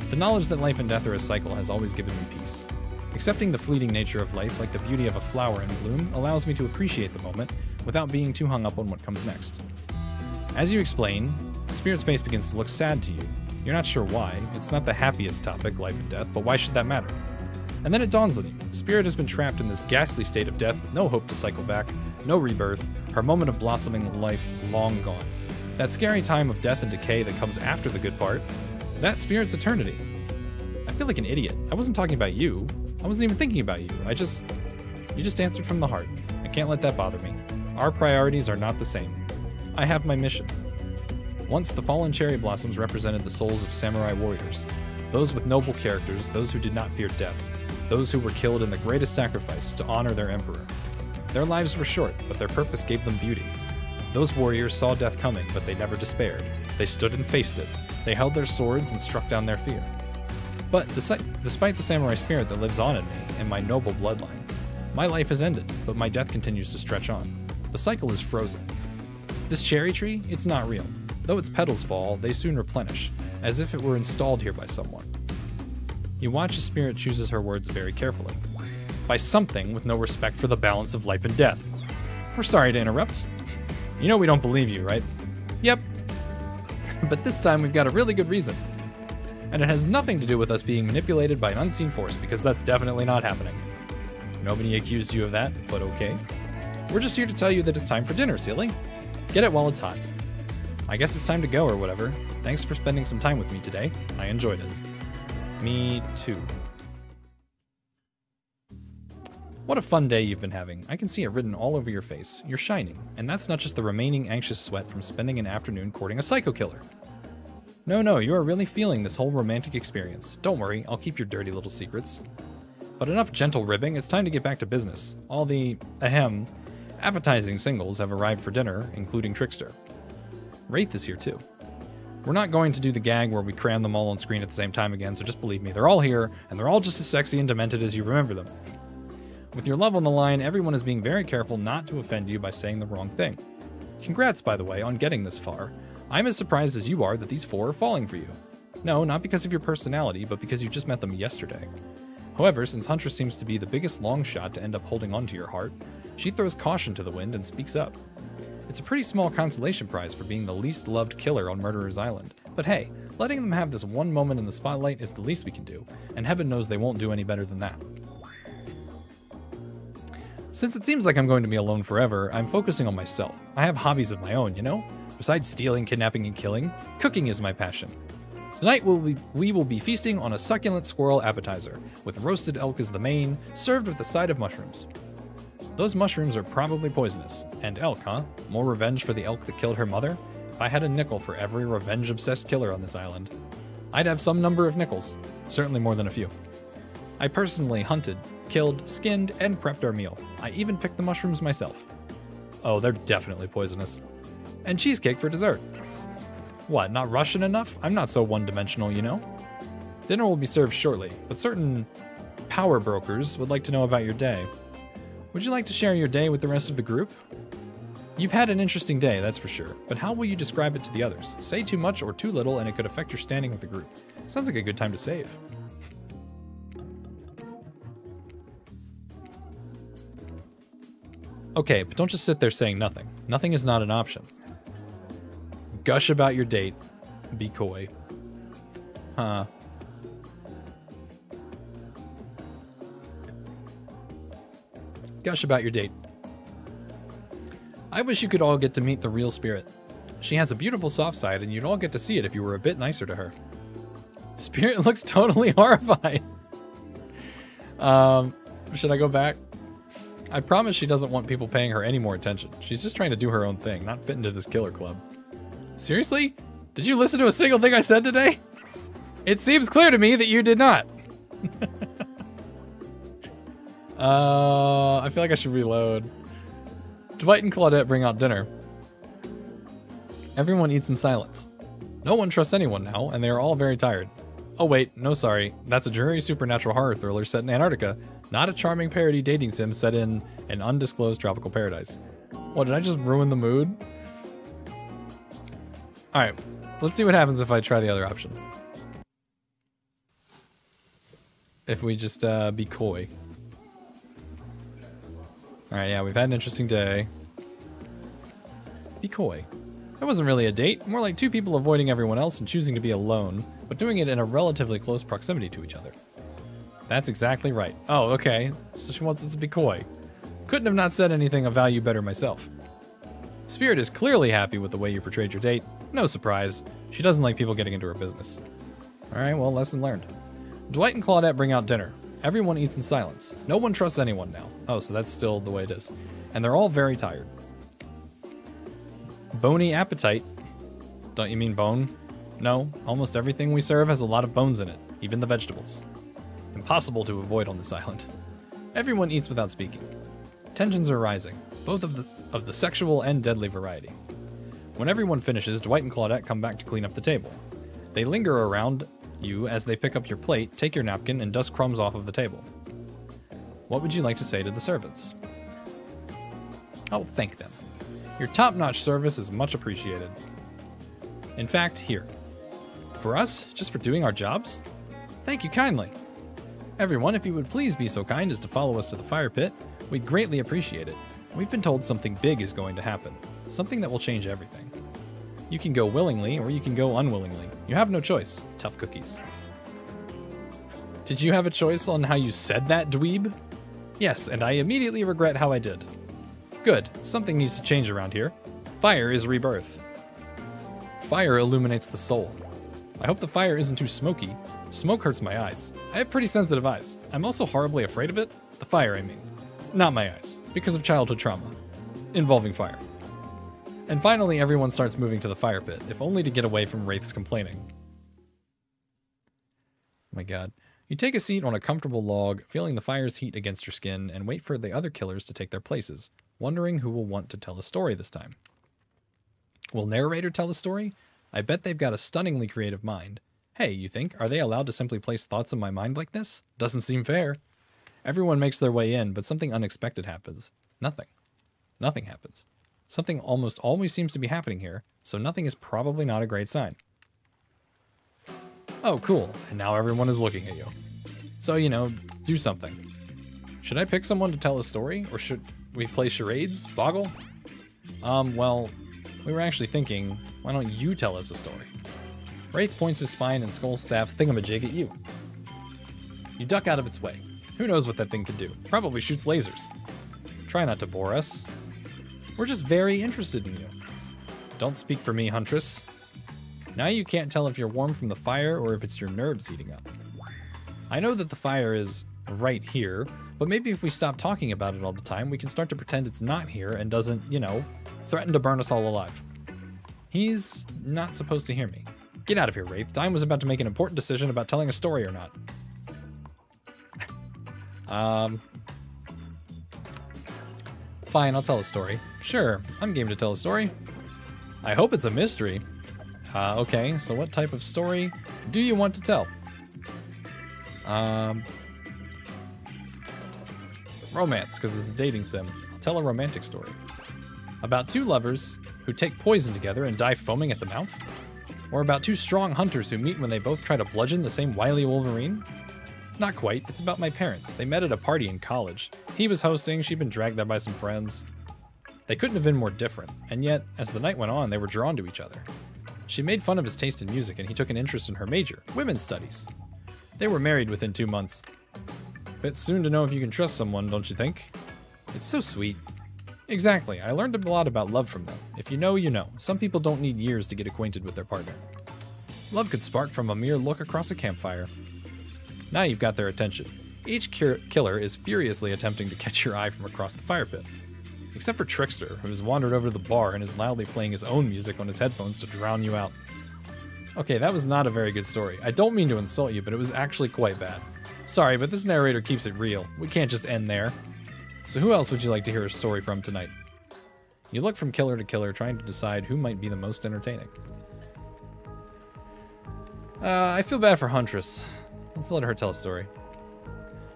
[SPEAKER 1] The knowledge that life and death are a cycle has always given me peace. Accepting the fleeting nature of life like the beauty of a flower in bloom allows me to appreciate the moment without being too hung up on what comes next. As you explain, Spirit's face begins to look sad to you. You're not sure why. It's not the happiest topic, life and death, but why should that matter? And then it dawns on you. Spirit has been trapped in this ghastly state of death with no hope to cycle back, no rebirth, her moment of blossoming life long gone. That scary time of death and decay that comes after the good part, that's Spirit's eternity. I feel like an idiot. I wasn't talking about you. I wasn't even thinking about you. You just answered from the heart. I can't let that bother me. Our priorities are not the same. I have my mission. Once the fallen cherry blossoms represented the souls of samurai warriors, those with noble characters, those who did not fear death, those who were killed in the greatest sacrifice to honor their emperor. Their lives were short, but their purpose gave them beauty. Those warriors saw death coming, but they never despaired. They stood and faced it. They held their swords and struck down their fear. But despite the samurai spirit that lives on in me and my noble bloodline, my life has ended, but my death continues to stretch on. The cycle is frozen. This cherry tree, it's not real. Though its petals fall, they soon replenish, as if it were installed here by someone. You watch as Spirit chooses her words very carefully. By something with no respect for the balance of life and death. We're sorry to interrupt. You know we don't believe you, right? Yep. But this time we've got a really good reason. And it has nothing to do with us being manipulated by an unseen force, because that's definitely not happening. Nobody accused you of that, but okay. We're just here to tell you that it's time for dinner, silly. Get it while it's hot. I guess it's time to go or whatever. Thanks for spending some time with me today. I enjoyed it. Me too. What a fun day you've been having. I can see it written all over your face. You're shining, and that's not just the remaining anxious sweat from spending an afternoon courting a psycho killer. No, you are really feeling this whole romantic experience. Don't worry, I'll keep your dirty little secrets. But enough gentle ribbing, it's time to get back to business. All the, appetizing singles have arrived for dinner, including Trickster. Wraith is here too. We're not going to do the gag where we cram them all on screen at the same time again, so just believe me, they're all here, and they're all just as sexy and demented as you remember them. With your love on the line, everyone is being very careful not to offend you by saying the wrong thing. Congrats, by the way, on getting this far. I'm as surprised as you are that these 4 are falling for you. No, not because of your personality, but because you just met them yesterday. However, since Huntress seems to be the biggest long shot to end up holding onto your heart, she throws caution to the wind and speaks up. It's a pretty small consolation prize for being the least loved killer on Murderer's Island, but hey, letting them have this one moment in the spotlight is the least we can do, and heaven knows they won't do any better than that. Since it seems like I'm going to be alone forever, I'm focusing on myself. I have hobbies of my own, you know? Besides stealing, kidnapping, and killing, cooking is my passion. Tonight we will be feasting on a succulent squirrel appetizer, with roasted elk as the main, served with a side of mushrooms. Those mushrooms are probably poisonous. And elk, huh? More revenge for the elk that killed her mother? If I had a nickel for every revenge-obsessed killer on this island, I'd have some number of nickels. Certainly more than a few. I personally hunted, killed, skinned, and prepped our meal. I even picked the mushrooms myself. Oh, they're definitely poisonous. And cheesecake for dessert. What, not Russian enough? I'm not so one-dimensional, you know? Dinner will be served shortly, but certain power brokers would like to know about your day. Would you like to share your day with the rest of the group? You've had an interesting day, that's for sure, but how will you describe it to the others? Say too much or too little and it could affect your standing with the group. Sounds like a good time to save. Okay, but don't just sit there saying nothing. Nothing is not an option. Gush about your date. Be coy. Huh. Gush about your date. I wish you could all get to meet the real Spirit. She has a beautiful soft side, and you'd all get to see it if you were a bit nicer to her. Spirit looks totally horrified. Should I go back? I promise she doesn't want people paying her any more attention. She's just trying to do her own thing, not fit into this killer club. Seriously? Did you listen to a single thing I said today? It seems clear to me that you did not. I feel like I should reload. Dwight and Claudette bring out dinner. Everyone eats in silence. No one trusts anyone now, and they are all very tired. Oh wait, no sorry. That's a dreary supernatural horror thriller set in Antarctica, not a charming parody dating sim set in an undisclosed tropical paradise. What, did I just ruin the mood? Alright, let's see what happens if I try the other option. if we just be coy. Alright, yeah, we've had an interesting day. Be coy. That wasn't really a date, more like two people avoiding everyone else and choosing to be alone, but doing it in a relatively close proximity to each other. That's exactly right. Oh, okay. So she wants us to be coy. Couldn't have not said anything of value better myself. Spirit is clearly happy with the way you portrayed your date. No surprise. She doesn't like people getting into her business. Alright, well, lesson learned. Dwight and Claudette bring out dinner. Everyone eats in silence. No one trusts anyone now. Oh, so that's still the way it is. And they're all very tired. Bony appetite. Don't you mean bone? No, almost everything we serve has a lot of bones in it, even the vegetables. Impossible to avoid on this island. Everyone eats without speaking. Tensions are rising, both of the sexual and deadly variety. When everyone finishes, Dwight and Claudette come back to clean up the table. They linger around you as they pick up your plate, take your napkin, and dust crumbs off of the table. What would you like to say to the servants? Oh, thank them. Your top-notch service is much appreciated. In fact, here. For us, just for doing our jobs? Thank you kindly. Everyone, if you would please be so kind as to follow us to the fire pit, we'd greatly appreciate it. We've been told something big is going to happen. Something that will change everything. You can go willingly, or you can go unwillingly. You have no choice. Tough cookies. Did you have a choice on how you said that, dweeb? Yes, and I immediately regret how I did. Good. Something needs to change around here. Fire is rebirth. Fire illuminates the soul. I hope the fire isn't too smoky. Smoke hurts my eyes. I have pretty sensitive eyes. I'm also horribly afraid of it. The fire, I mean. Not my eyes. Because of childhood trauma. Involving fire. And finally, everyone starts moving to the fire pit, if only to get away from Wraith's complaining. Oh my god. You take a seat on a comfortable log, feeling the fire's heat against your skin, and wait for the other killers to take their places, wondering who will want to tell a story this time. Will narrator tell a story? I bet they've got a stunningly creative mind. Hey, you think, are they allowed to simply place thoughts in my mind like this? Doesn't seem fair. Everyone makes their way in, but something unexpected happens. Nothing. Nothing happens. Something almost always seems to be happening here, so nothing is probably not a great sign. Oh, cool. And now everyone is looking at you. So, you know, do something. Should I pick someone to tell a story, or should we play charades? Boggle? Well, we were actually thinking, why don't you tell us a story? Wraith points his spine and skull staff's thingamajig at you. You duck out of its way. Who knows what that thing could do? Probably shoots lasers. Try not to bore us. We're just very interested in you. Don't speak for me, Huntress. Now you can't tell if you're warm from the fire or if it's your nerves heating up. I know that the fire is right here, but maybe if we stop talking about it all the time, we can start to pretend it's not here and doesn't, you know, threaten to burn us all alive. He's not supposed to hear me. Get out of here, Wraith. Dime was about to make an important decision about telling a story or not. Fine, I'll tell a story. Sure, I'm game to tell a story. I hope it's a mystery. Okay, so what type of story do you want to tell? Romance, because it's a dating sim. I'll tell a romantic story. About two lovers who take poison together and die foaming at the mouth? Or about two strong hunters who meet when they both try to bludgeon the same wily Wolverine? Not quite, it's about my parents. They met at a party in college. He was hosting, she'd been dragged there by some friends. They couldn't have been more different, and yet, as the night went on, they were drawn to each other. She made fun of his taste in music, and he took an interest in her major, women's studies. They were married within 2 months. Bit soon to know if you can trust someone, don't you think? It's so sweet. Exactly, I learned a lot about love from them. If you know, you know. Some people don't need years to get acquainted with their partner. Love could spark from a mere look across a campfire. Now you've got their attention. Each killer is furiously attempting to catch your eye from across the fire pit. Except for Trickster, who has wandered over to the bar and is loudly playing his own music on his headphones to drown you out. Okay, that was not a very good story. I don't mean to insult you, but it was actually quite bad. Sorry, but this narrator keeps it real. We can't just end there. So who else would you like to hear a story from tonight? You look from killer to killer, trying to decide who might be the most entertaining. I feel bad for Huntress. Let's let her tell a story.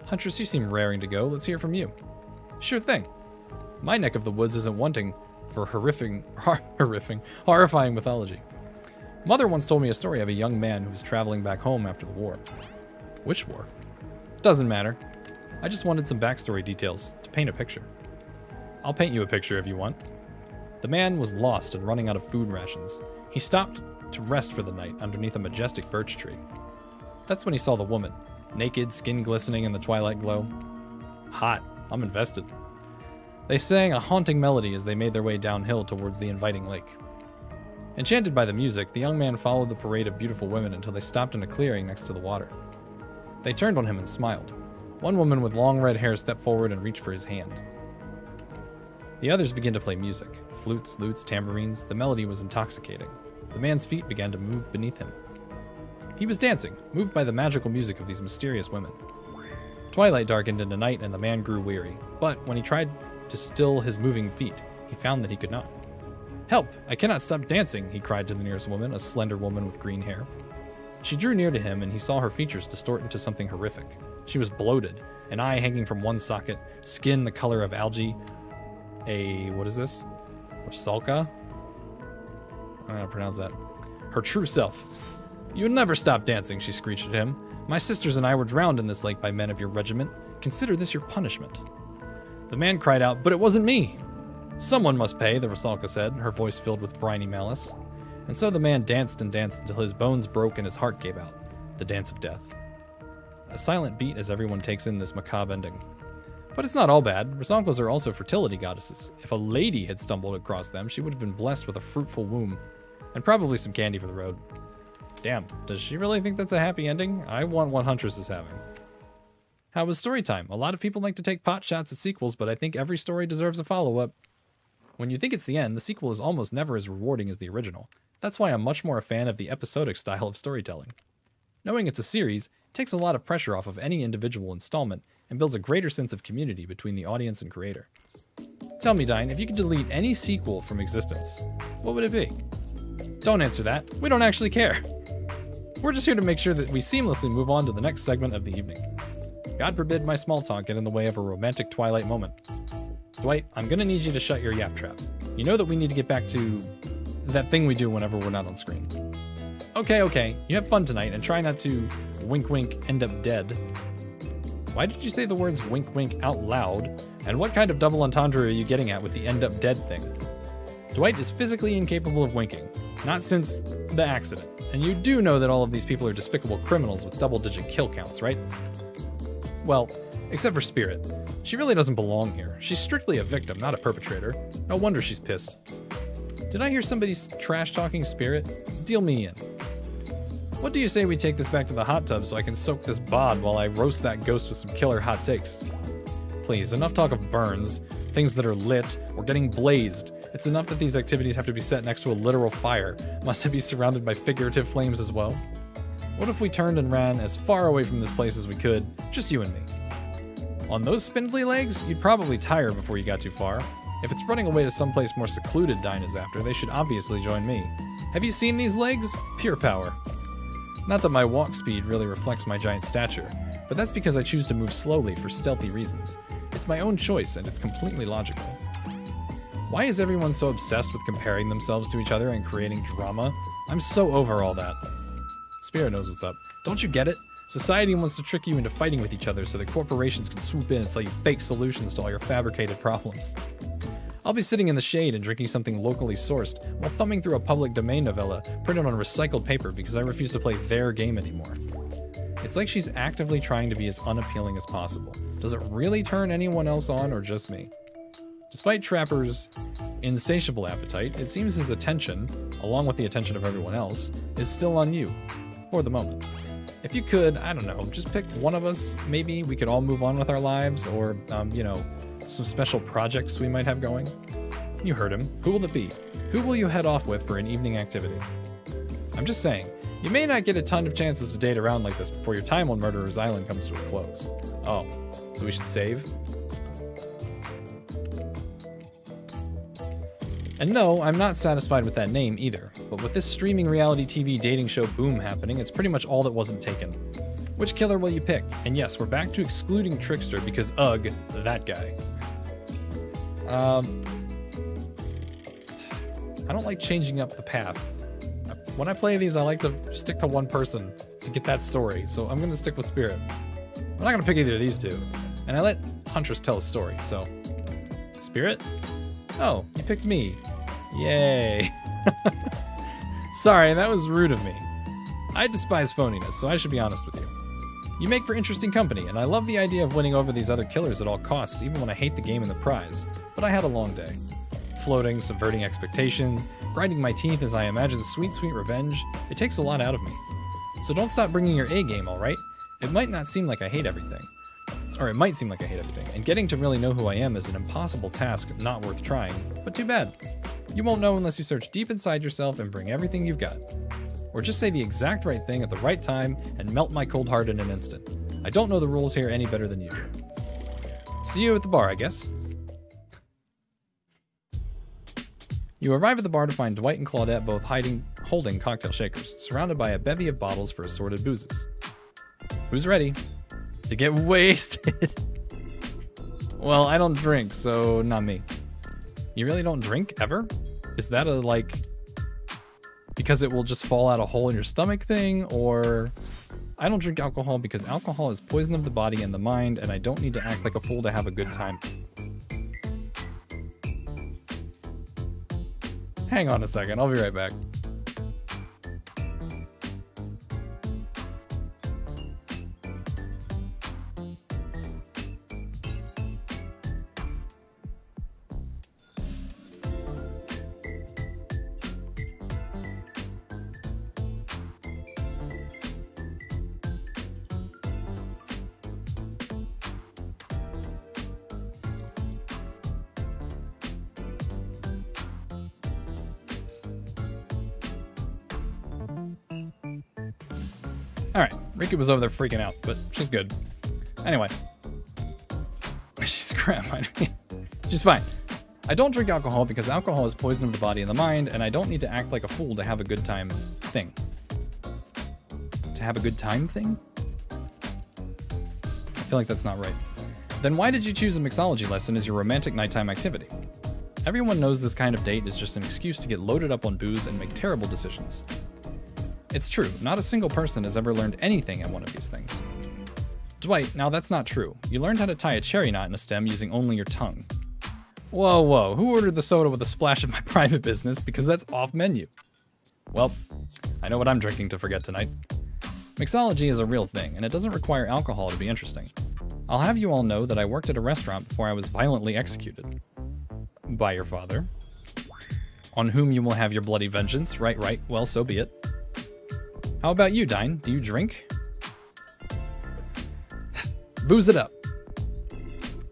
[SPEAKER 1] Huntress, you seem raring to go. Let's hear from you. Sure thing. My neck of the woods isn't wanting for horrifying mythology. Mother once told me a story of a young man who was traveling back home after the war. Which war? Doesn't matter. I just wanted some backstory details to paint a picture. I'll paint you a picture if you want. The man was lost and running out of food rations. He stopped to rest for the night underneath a majestic birch tree. That's when he saw the woman, naked, skin glistening in the twilight glow. Hot. I'm invested. They sang a haunting melody as they made their way downhill towards the inviting lake. Enchanted by the music, the young man followed the parade of beautiful women until they stopped in a clearing next to the water. They turned on him and smiled. One woman with long red hair stepped forward and reached for his hand. The others began to play music. Flutes, lutes, tambourines. The melody was intoxicating. The man's feet began to move beneath him. He was dancing, moved by the magical music of these mysterious women. Twilight darkened into night and the man grew weary, but when he tried to still his moving feet, he found that he could not. "Help! I cannot stop dancing," he cried to the nearest woman, a slender woman with green hair. She drew near to him and he saw her features distort into something horrific. She was bloated, an eye hanging from one socket, skin the color of algae, what is this? Rusalka? I don't know how to pronounce that. Her true self. "You would never stop dancing," she screeched at him. "My sisters and I were drowned in this lake by men of your regiment. Consider this your punishment." The man cried out, "But it wasn't me!" "Someone must pay," the Rusalka said, her voice filled with briny malice. And so the man danced and danced until his bones broke and his heart gave out. The dance of death. A silent beat as everyone takes in this macabre ending. But it's not all bad. Rusalkas are also fertility goddesses. If a lady had stumbled across them, she would have been blessed with a fruitful womb. And probably some candy for the road. Damn, does she really think that's a happy ending? I want what Huntress is having. How was story time? A lot of people like to take pot shots at sequels, but I think every story deserves a follow-up. When you think it's the end, the sequel is almost never as rewarding as the original. That's why I'm much more a fan of the episodic style of storytelling. Knowing it's a series takes a lot of pressure off of any individual installment and builds a greater sense of community between the audience and creator. Tell me, Dine, if you could delete any sequel from existence, what would it be? Don't answer that. We don't actually care. We're just here to make sure that we seamlessly move on to the next segment of the evening. God forbid my small talk get in the way of a romantic Twilight moment. Dwight, I'm gonna need you to shut your yap trap. You know that we need to get back to that thing we do whenever we're not on screen. Okay, you have fun tonight and try not to wink wink end up dead. Why did you say the words wink wink out loud? And what kind of double entendre are you getting at with the end up dead thing? Dwight is physically incapable of winking, not since the accident. And you do know that all of these people are despicable criminals with double-digit kill counts, right? Well, except for Spirit. She really doesn't belong here. She's strictly a victim, not a perpetrator. No wonder she's pissed. Did I hear somebody trash-talking Spirit? Deal me in. What do you say we take this back to the hot tub so I can soak this bod while I roast that ghost with some killer hot takes? Please, enough talk of burns, things that are lit, or getting blazed. It's enough that these activities have to be set next to a literal fire. Must it be surrounded by figurative flames as well? What if we turned and ran as far away from this place as we could, just you and me? On those spindly legs, you'd probably tire before you got too far. If it's running away to someplace more secluded Dine is after, they should obviously join me. Have you seen these legs? Pure power. Not that my walk speed really reflects my giant stature, but that's because I choose to move slowly for stealthy reasons. It's my own choice, and it's completely logical. Why is everyone so obsessed with comparing themselves to each other and creating drama? I'm so over all that. Spirit knows what's up. Don't you get it? Society wants to trick you into fighting with each other so that corporations can swoop in and sell you fake solutions to all your fabricated problems. I'll be sitting in the shade and drinking something locally sourced while thumbing through a public domain novella printed on recycled paper because I refuse to play their game anymore. It's like she's actively trying to be as unappealing as possible. Does it really turn anyone else on or just me? Despite Trapper's insatiable appetite, it seems his attention, along with the attention of everyone else, is still on you, for the moment. If you could, I don't know, just pick one of us, maybe we could all move on with our lives, or, you know, some special projects we might have going. You heard him. Who will it be? Who will you head off with for an evening activity? I'm just saying, you may not get a ton of chances to date around like this before your time on Murderer's Island comes to a close. Oh, so we should save? And no, I'm not satisfied with that name either, but with this streaming reality TV dating show boom happening, it's pretty much all that wasn't taken. Which killer will you pick? And yes, we're back to excluding Trickster because ugh, that guy. I don't like changing up the path. When I play these, I like to stick to one person to get that story, so I'm gonna stick with Spirit. I'm not gonna pick either of these two. And I let Huntress tell a story, so... Spirit? Oh, you picked me. Yay. Sorry, that was rude of me. I despise phoniness, so I should be honest with you. You make for interesting company, and I love the idea of winning over these other killers at all costs, even when I hate the game and the prize. But I had a long day. Floating, subverting expectations, grinding my teeth as I imagine sweet, sweet revenge. It takes a lot out of me. So don't stop bringing your A game, alright? It might not seem like I hate everything. Or it might seem like I hate everything, and getting to really know who I am is an impossible task not worth trying, but too bad. You won't know unless you search deep inside yourself and bring everything you've got. Or just say the exact right thing at the right time and melt my cold heart in an instant. I don't know the rules here any better than you do. See you at the bar, I guess. You arrive at the bar to find Dwight and Claudette both holding cocktail shakers, surrounded by a bevy of bottles for assorted boozes. Who's ready to get wasted? Well, I don't drink, so not me. You really don't drink, ever? Is that a, like, because it will just fall out a hole in your stomach thing, or... I don't drink alcohol because alcohol is poison of the body and the mind, and I don't need to act like a fool to have a good time. Hang on a second, I'll be right back. Alright, Rika was over there freaking out, but she's good. Anyway. She's crap, I mean, she's fine. I don't drink alcohol because alcohol is poison of the body and the mind, and I don't need to act like a fool to have a good time thing. To have a good time thing? I feel like that's not right. Then why did you choose a mixology lesson as your romantic nighttime activity? Everyone knows this kind of date is just an excuse to get loaded up on booze and make terrible decisions. It's true, not a single person has ever learned anything at one of these things. Dwight, now that's not true. You learned how to tie a cherry knot in a stem using only your tongue. Whoa, whoa, who ordered the soda with a splash of my private business? Because that's off menu. Well, I know what I'm drinking to forget tonight. Mixology is a real thing, and it doesn't require alcohol to be interesting. I'll have you all know that I worked at a restaurant before I was violently executed. By your father. On whom you will have your bloody vengeance. Right, well, so be it. How about you, Dine? Do you drink? Booze it up.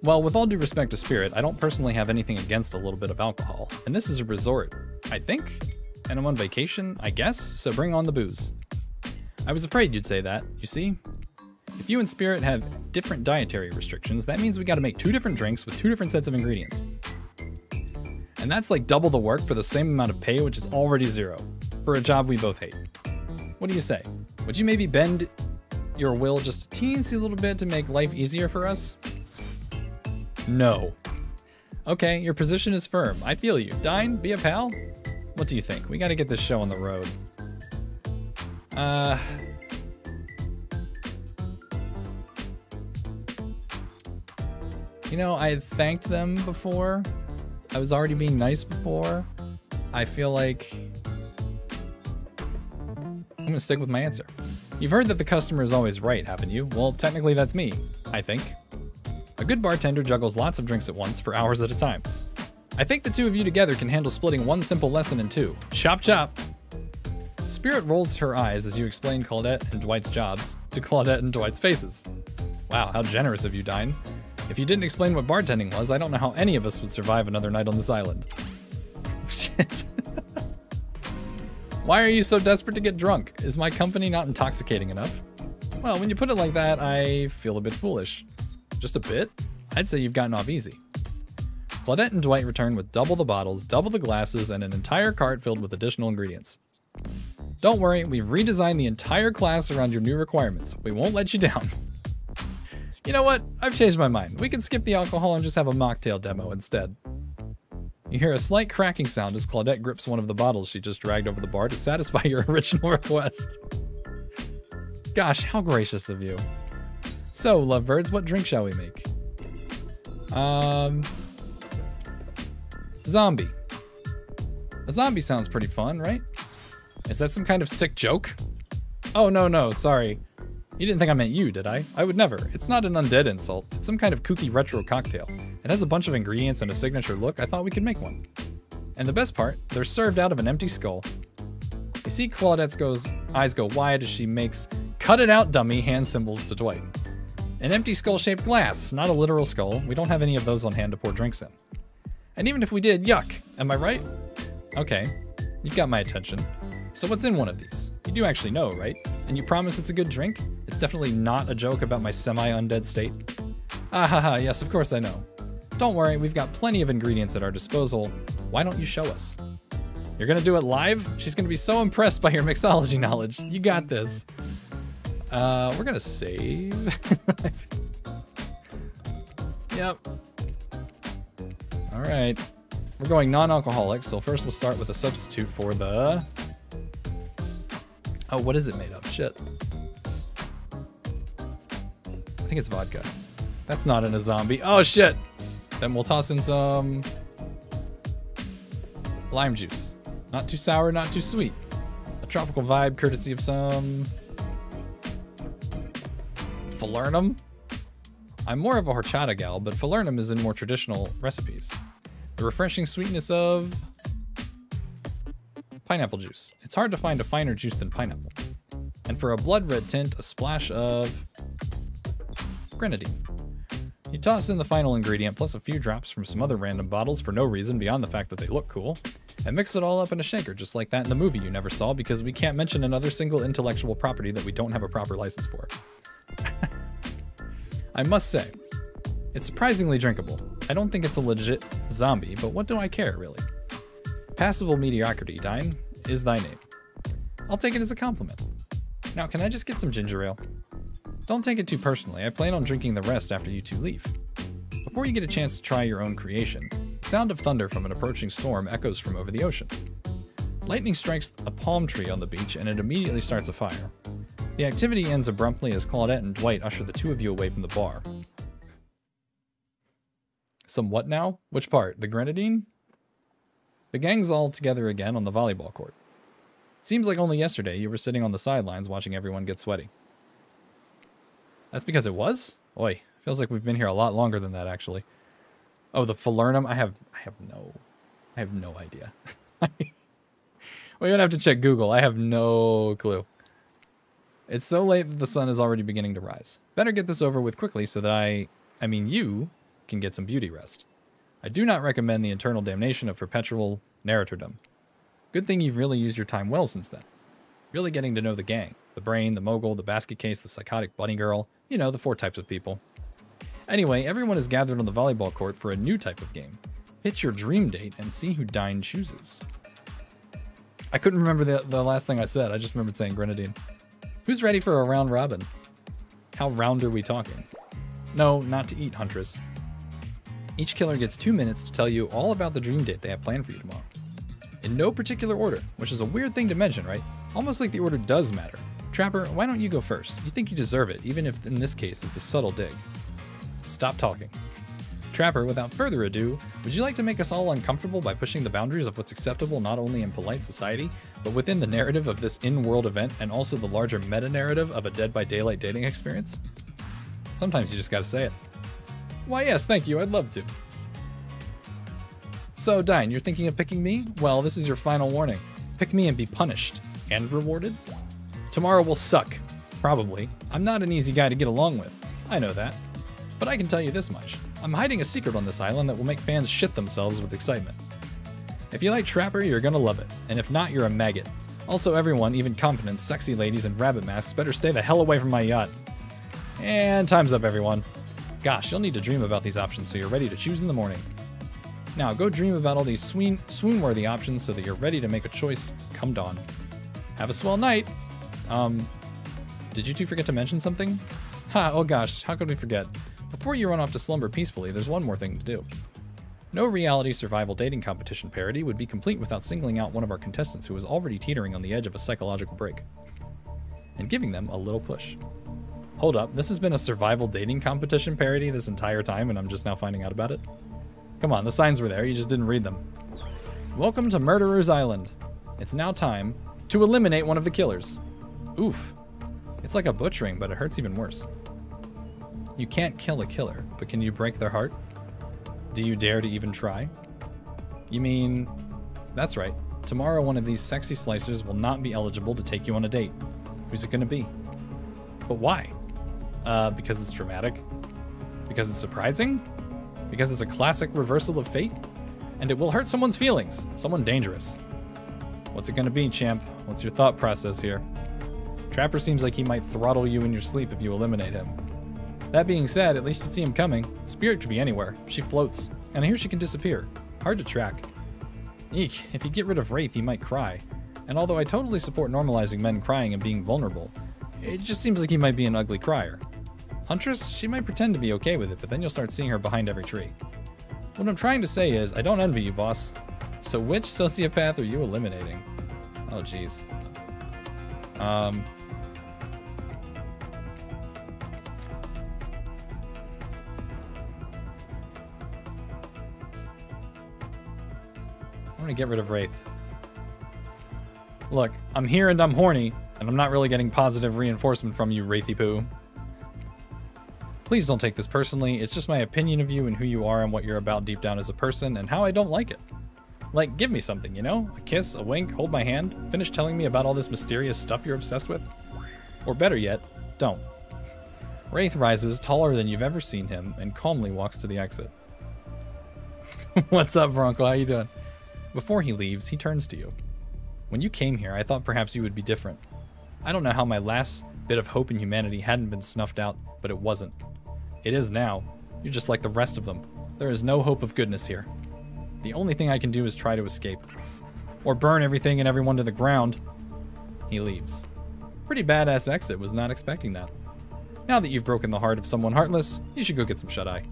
[SPEAKER 1] Well, with all due respect to Spirit, I don't personally have anything against a little bit of alcohol. And this is a resort, I think? And I'm on vacation, I guess? So bring on the booze. I was afraid you'd say that, you see? If you and Spirit have different dietary restrictions, that means we gotta make 2 different drinks with 2 different sets of ingredients. And that's like double the work for the same amount of pay, which is already 0, for a job we both hate. What do you say? Would you maybe bend your will just a teensy little bit to make life easier for us? No. Okay, your position is firm. I feel you. Dine, be a pal? What do you think? We gotta get this show on the road. You know, I had thanked them before. I was already being nice before. I feel like I'm gonna stick with my answer. You've heard that the customer is always right, haven't you? Well, technically that's me, I think. A good bartender juggles lots of drinks at once for hours at a time. I think the 2 of you together can handle splitting 1 simple lesson in 2. Chop chop! Spirit rolls her eyes as you explain Claudette and Dwight's jobs to Claudette and Dwight's faces. Wow, how generous of you, Dine. If you didn't explain what bartending was, I don't know how any of us would survive another night on this island. Shit. Why are you so desperate to get drunk? Is my company not intoxicating enough? Well, when you put it like that, I feel a bit foolish. Just a bit? I'd say you've gotten off easy. Claudette and Dwight return with double the bottles, double the glasses, and an entire cart filled with additional ingredients. Don't worry, we've redesigned the entire class around your new requirements. We won't let you down. You know what? I've changed my mind. We can skip the alcohol and just have a mocktail demo instead. You hear a slight cracking sound as Claudette grips one of the bottles she just dragged over the bar to satisfy your original request. Gosh, how gracious of you. So, lovebirds, what drink shall we make? Zombie. A zombie sounds pretty fun, right? Is that some kind of sick joke? Oh, no, sorry. You didn't think I meant you, did I? I would never. It's not an undead insult. It's some kind of kooky retro cocktail. It has a bunch of ingredients and a signature look. I thought we could make one. And the best part, they're served out of an empty skull. You see Claudette's eyes go wide as she makes "cut it out, dummy" hand symbols to Dwight. An empty skull-shaped glass, not a literal skull. We don't have any of those on hand to pour drinks in. And even if we did, yuck. Am I right? Okay, you've got my attention. So what's in one of these? You do actually know, right? And you promise it's a good drink? It's definitely not a joke about my semi-undead state. Ah ha ha, yes, of course I know. Don't worry, we've got plenty of ingredients at our disposal. Why don't you show us? You're gonna do it live? She's gonna be so impressed by your mixology knowledge. You got this. We're gonna save. Yep. All right. We're going non-alcoholic, so first we'll start with a substitute for the... Oh, what is it made of? Shit. I think it's vodka. That's not in a zombie. Oh, shit! Then we'll toss in some... lime juice. Not too sour, not too sweet. A tropical vibe courtesy of some... falernum? I'm more of a horchata gal, but falernum is in more traditional recipes. The refreshing sweetness of pineapple juice. It's hard to find a finer juice than pineapple. And for a blood red tint, a splash of grenadine. You toss in the final ingredient plus a few drops from some other random bottles for no reason beyond the fact that they look cool, and mix it all up in a shaker just like that in the movie you never saw because we can't mention another single intellectual property that we don't have a proper license for. I must say, it's surprisingly drinkable. I don't think it's a legit zombie, but what do I care, really? Passable mediocrity, Dine, is thy name. I'll take it as a compliment. Now, can I just get some ginger ale? Don't take it too personally. I plan on drinking the rest after you two leave. Before you get a chance to try your own creation, the sound of thunder from an approaching storm echoes from over the ocean. Lightning strikes a palm tree on the beach, and it immediately starts a fire. The activity ends abruptly as Claudette and Dwight usher the two of you away from the bar. Some what now? Which part? The grenadine? The gang's all together again on the volleyball court. Seems like only yesterday you were sitting on the sidelines watching everyone get sweaty. That's because it was? Oi, feels like we've been here a lot longer than that, actually. Oh, the falernum? I have no idea. We're gonna have to check Google. I have no clue. It's so late that the sun is already beginning to rise. Better get this over with quickly so that you can get some beauty rest. I do not recommend the eternal damnation of perpetual narratordom. Good thing you've really used your time well since then. Really getting to know the gang. The brain, the mogul, the basket case, the psychotic bunny girl. You know, the 4 types of people. Anyway, everyone is gathered on the volleyball court for a new type of game. Pitch your dream date and see who Dine chooses. I couldn't remember the last thing I said. I just remembered saying grenadine. Who's ready for a round robin? How round are we talking? No, not to eat, Huntress. Each killer gets 2 minutes to tell you all about the dream date they have planned for you tomorrow. In no particular order, which is a weird thing to mention, right? Almost like the order does matter. Trapper, why don't you go first? You think you deserve it, even if in this case it's a subtle dig. Stop talking. Trapper, without further ado, would you like to make us all uncomfortable by pushing the boundaries of what's acceptable not only in polite society, but within the narrative of this in-world event and also the larger meta-narrative of a Dead by Daylight dating experience? Sometimes you just gotta say it. Why yes, thank you, I'd love to. So, Dine, you're thinking of picking me? Well, this is your final warning. Pick me and be punished. And rewarded? Tomorrow will suck. Probably. I'm not an easy guy to get along with. I know that. But I can tell you this much. I'm hiding a secret on this island that will make fans shit themselves with excitement. If you like Trapper, you're gonna love it. And if not, you're a maggot. Also, everyone, even confident, sexy ladies in rabbit masks, better stay the hell away from my yacht. And time's up, everyone. Gosh, you'll need to dream about these options so you're ready to choose in the morning. Now, go dream about all these swoon-worthy options so that you're ready to make a choice come dawn. Have a swell night. Did you two forget to mention something? Ha, oh gosh, how could we forget? Before you run off to slumber peacefully, there's one more thing to do. No reality survival dating competition parody would be complete without singling out one of our contestants who is already teetering on the edge of a psychological break. And giving them a little push. Hold up, this has been a survival dating competition parody this entire time and I'm just now finding out about it? Come on, the signs were there, you just didn't read them. Welcome to Murderer's Island. It's now time to eliminate one of the killers. Oof. It's like a butchering, but it hurts even worse. You can't kill a killer, but can you break their heart? Do you dare to even try? You mean... That's right. Tomorrow one of these sexy slicers will not be eligible to take you on a date. Who's it gonna be? But why? Because it's dramatic? Because it's surprising? Because it's a classic reversal of fate? And it will hurt someone's feelings. Someone dangerous. What's it gonna be, champ? What's your thought process here? Trapper seems like he might throttle you in your sleep if you eliminate him. That being said, at least you'd see him coming. Spirit could be anywhere. She floats. And here she can disappear. Hard to track. Eek, if you get rid of Wraith, he might cry. And although I totally support normalizing men crying and being vulnerable, it just seems like he might be an ugly crier. Huntress, she might pretend to be okay with it, but then you'll start seeing her behind every tree. What I'm trying to say is, I don't envy you, boss. So which sociopath are you eliminating? Oh, jeez. I'm gonna get rid of Wraith. Look, I'm here and I'm horny, and I'm not really getting positive reinforcement from you, Wraithy Poo. Please don't take this personally, it's just my opinion of you and who you are and what you're about deep down as a person and how I don't like it. Like, give me something, you know? A kiss, a wink, hold my hand, finish telling me about all this mysterious stuff you're obsessed with. Or better yet, don't. Wraith rises, taller than you've ever seen him, and calmly walks to the exit. What's up, Bronco? How you doing? Before he leaves, he turns to you. When you came here, I thought perhaps you would be different. I don't know how my last bit of hope in humanity hadn't been snuffed out, but it wasn't. It is now. You're just like the rest of them. There is no hope of goodness here. The only thing I can do is try to escape. Or burn everything and everyone to the ground. He leaves. Pretty badass exit, was not expecting that. Now that you've broken the heart of someone heartless, you should go get some shut-eye.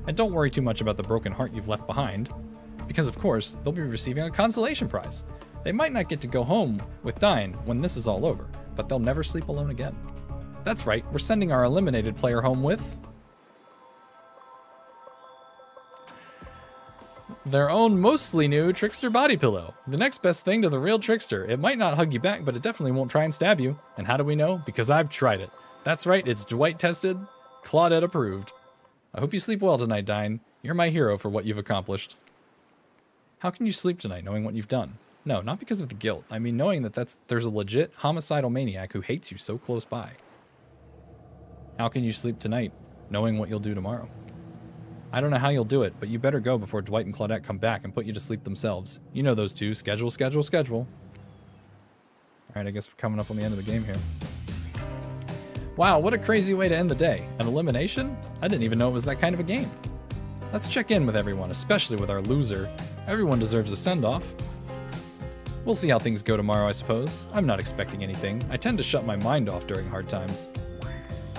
[SPEAKER 1] And don't worry too much about the broken heart you've left behind. Because of course, they'll be receiving a consolation prize. They might not get to go home with Dine when this is all over, but they'll never sleep alone again. That's right, we're sending our eliminated player home with... their own mostly new Trickster body pillow. The next best thing to the real Trickster. It might not hug you back, but it definitely won't try and stab you. And how do we know? Because I've tried it. That's right, it's Dwight tested, Claudette approved. I hope you sleep well tonight, Dine. You're my hero for what you've accomplished. How can you sleep tonight knowing what you've done? No, not because of the guilt. I mean knowing that there's a legit homicidal maniac who hates you so close by. How can you sleep tonight knowing what you'll do tomorrow? I don't know how you'll do it, but you better go before Dwight and Claudette come back and put you to sleep themselves. You know those two. Schedule, schedule, schedule. Alright, I guess we're coming up on the end of the game here. Wow, what a crazy way to end the day. An elimination? I didn't even know it was that kind of a game. Let's check in with everyone, especially with our loser. Everyone deserves a send-off. We'll see how things go tomorrow, I suppose. I'm not expecting anything. I tend to shut my mind off during hard times.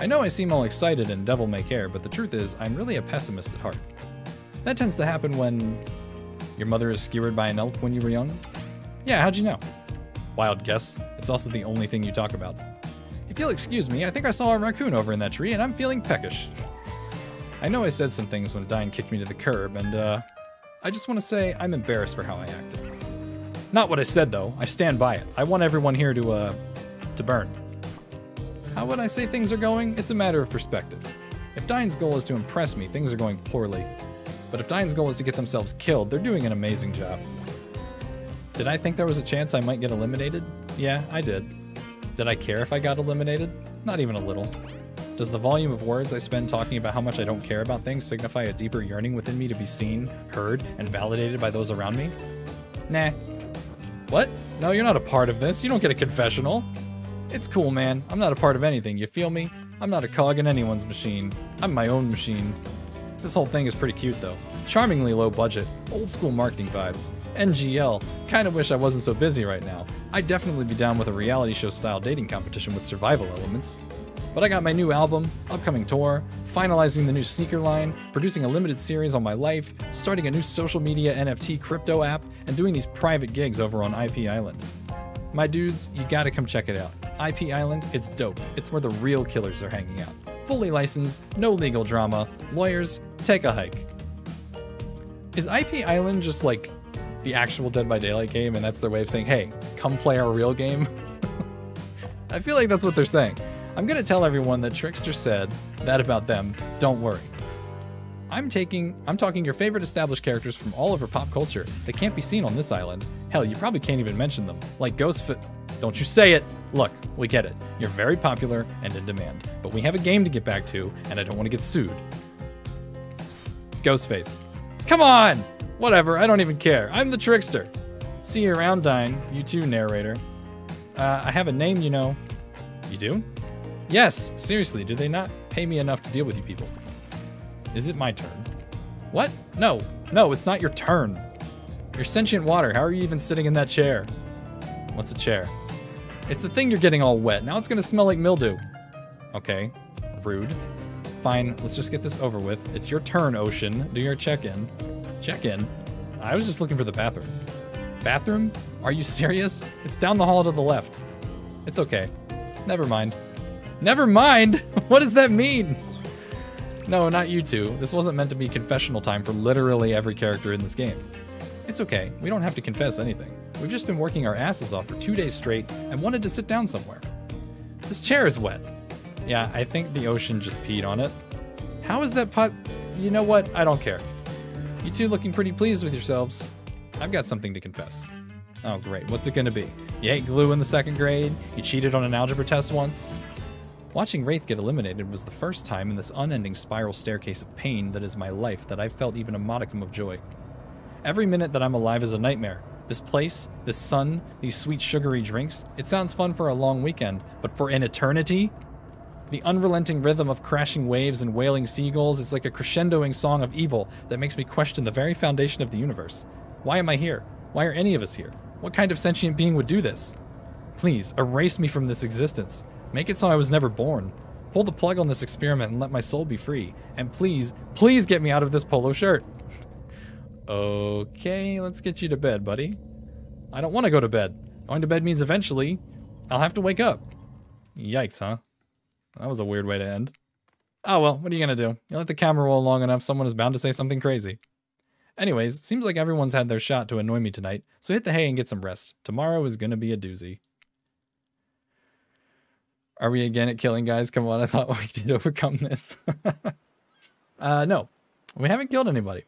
[SPEAKER 1] I know I seem all excited and devil-may-care, but the truth is, I'm really a pessimist at heart. That tends to happen when... your mother is skewered by an elk when you were young? Yeah, how'd you know? Wild guess. It's also the only thing you talk about. If you'll excuse me, I think I saw a raccoon over in that tree, and I'm feeling peckish. I know I said some things when Dine kicked me to the curb, and, I just want to say I'm embarrassed for how I acted. Not what I said, though. I stand by it. I want everyone here to burn. How would I say things are going? It's a matter of perspective. If Dine's goal is to impress me, things are going poorly. But if Dine's goal is to get themselves killed, they're doing an amazing job. Did I think there was a chance I might get eliminated? Yeah, I did. Did I care if I got eliminated? Not even a little. Does the volume of words I spend talking about how much I don't care about things signify a deeper yearning within me to be seen, heard, and validated by those around me? Nah. What? No, you're not a part of this. You don't get a confessional. It's cool, man. I'm not a part of anything, you feel me? I'm not a cog in anyone's machine. I'm my own machine. This whole thing is pretty cute, though. Charmingly low budget, old school marketing vibes. NGL, kinda wish I wasn't so busy right now. I'd definitely be down with a reality show style dating competition with survival elements. But I got my new album, upcoming tour, finalizing the new sneaker line, producing a limited series on my life, starting a new social media NFT crypto app, and doing these private gigs over on IP Island. My dudes, you gotta come check it out. IP Island, it's dope. It's where the real killers are hanging out. Fully licensed, no legal drama. Lawyers, take a hike. Is IP Island just like the actual Dead by Daylight game and that's their way of saying, hey, come play our real game? I feel like that's what they're saying. I'm gonna tell everyone that Trickster said that about them. Don't worry. I'm talking your favorite established characters from all over pop culture that can't be seen on this island. Hell, you probably can't even mention them. Like don't you say it! Look, we get it. You're very popular and in demand. But we have a game to get back to, and I don't want to get sued. Ghostface. Come on! Whatever, I don't even care. I'm the Trickster. See you around, Dine. You too, narrator. I have a name, you know. You do? Yes, seriously, do they not pay me enough to deal with you people? Is it my turn? What? No, it's not your turn. You're sentient water. How are you even sitting in that chair? What's a chair? It's the thing you're getting all wet. Now it's gonna smell like mildew. Okay, rude. Fine, let's just get this over with. It's your turn, Ocean. Do your check-in. Check-in? I was just looking for the bathroom. Bathroom? Are you serious? It's down the hall to the left. It's okay. Never mind. Never mind? What does that mean? No, not you two. This wasn't meant to be confessional time for literally every character in this game. It's okay. We don't have to confess anything. We've just been working our asses off for 2 days straight and wanted to sit down somewhere. This chair is wet. Yeah, I think the Ocean just peed on it. How is that pot? You know what? I don't care. You two looking pretty pleased with yourselves. I've got something to confess. Oh, great. What's it gonna be? You ate glue in the 2nd grade? You cheated on an algebra test once? Watching Wraith get eliminated was the first time in this unending spiral staircase of pain that is my life that I've felt even a modicum of joy. Every minute that I'm alive is a nightmare. This place, this sun, these sweet sugary drinks, it sounds fun for a long weekend, but for an eternity? The unrelenting rhythm of crashing waves and wailing seagulls is like a crescendoing song of evil that makes me question the very foundation of the universe. Why am I here? Why are any of us here? What kind of sentient being would do this? Please, erase me from this existence. Make it so I was never born. Pull the plug on this experiment and let my soul be free. And please, please get me out of this polo shirt. Okay, let's get you to bed, buddy. I don't want to go to bed. Going to bed means eventually I'll have to wake up. Yikes, huh? That was a weird way to end. Oh well, what are you gonna do? You let the camera roll long enough, someone is bound to say something crazy. Anyways, it seems like everyone's had their shot to annoy me tonight, so hit the hay and get some rest. Tomorrow is gonna be a doozy. Are we again at killing guys? Come on, I thought we did overcome this. No, we haven't killed anybody.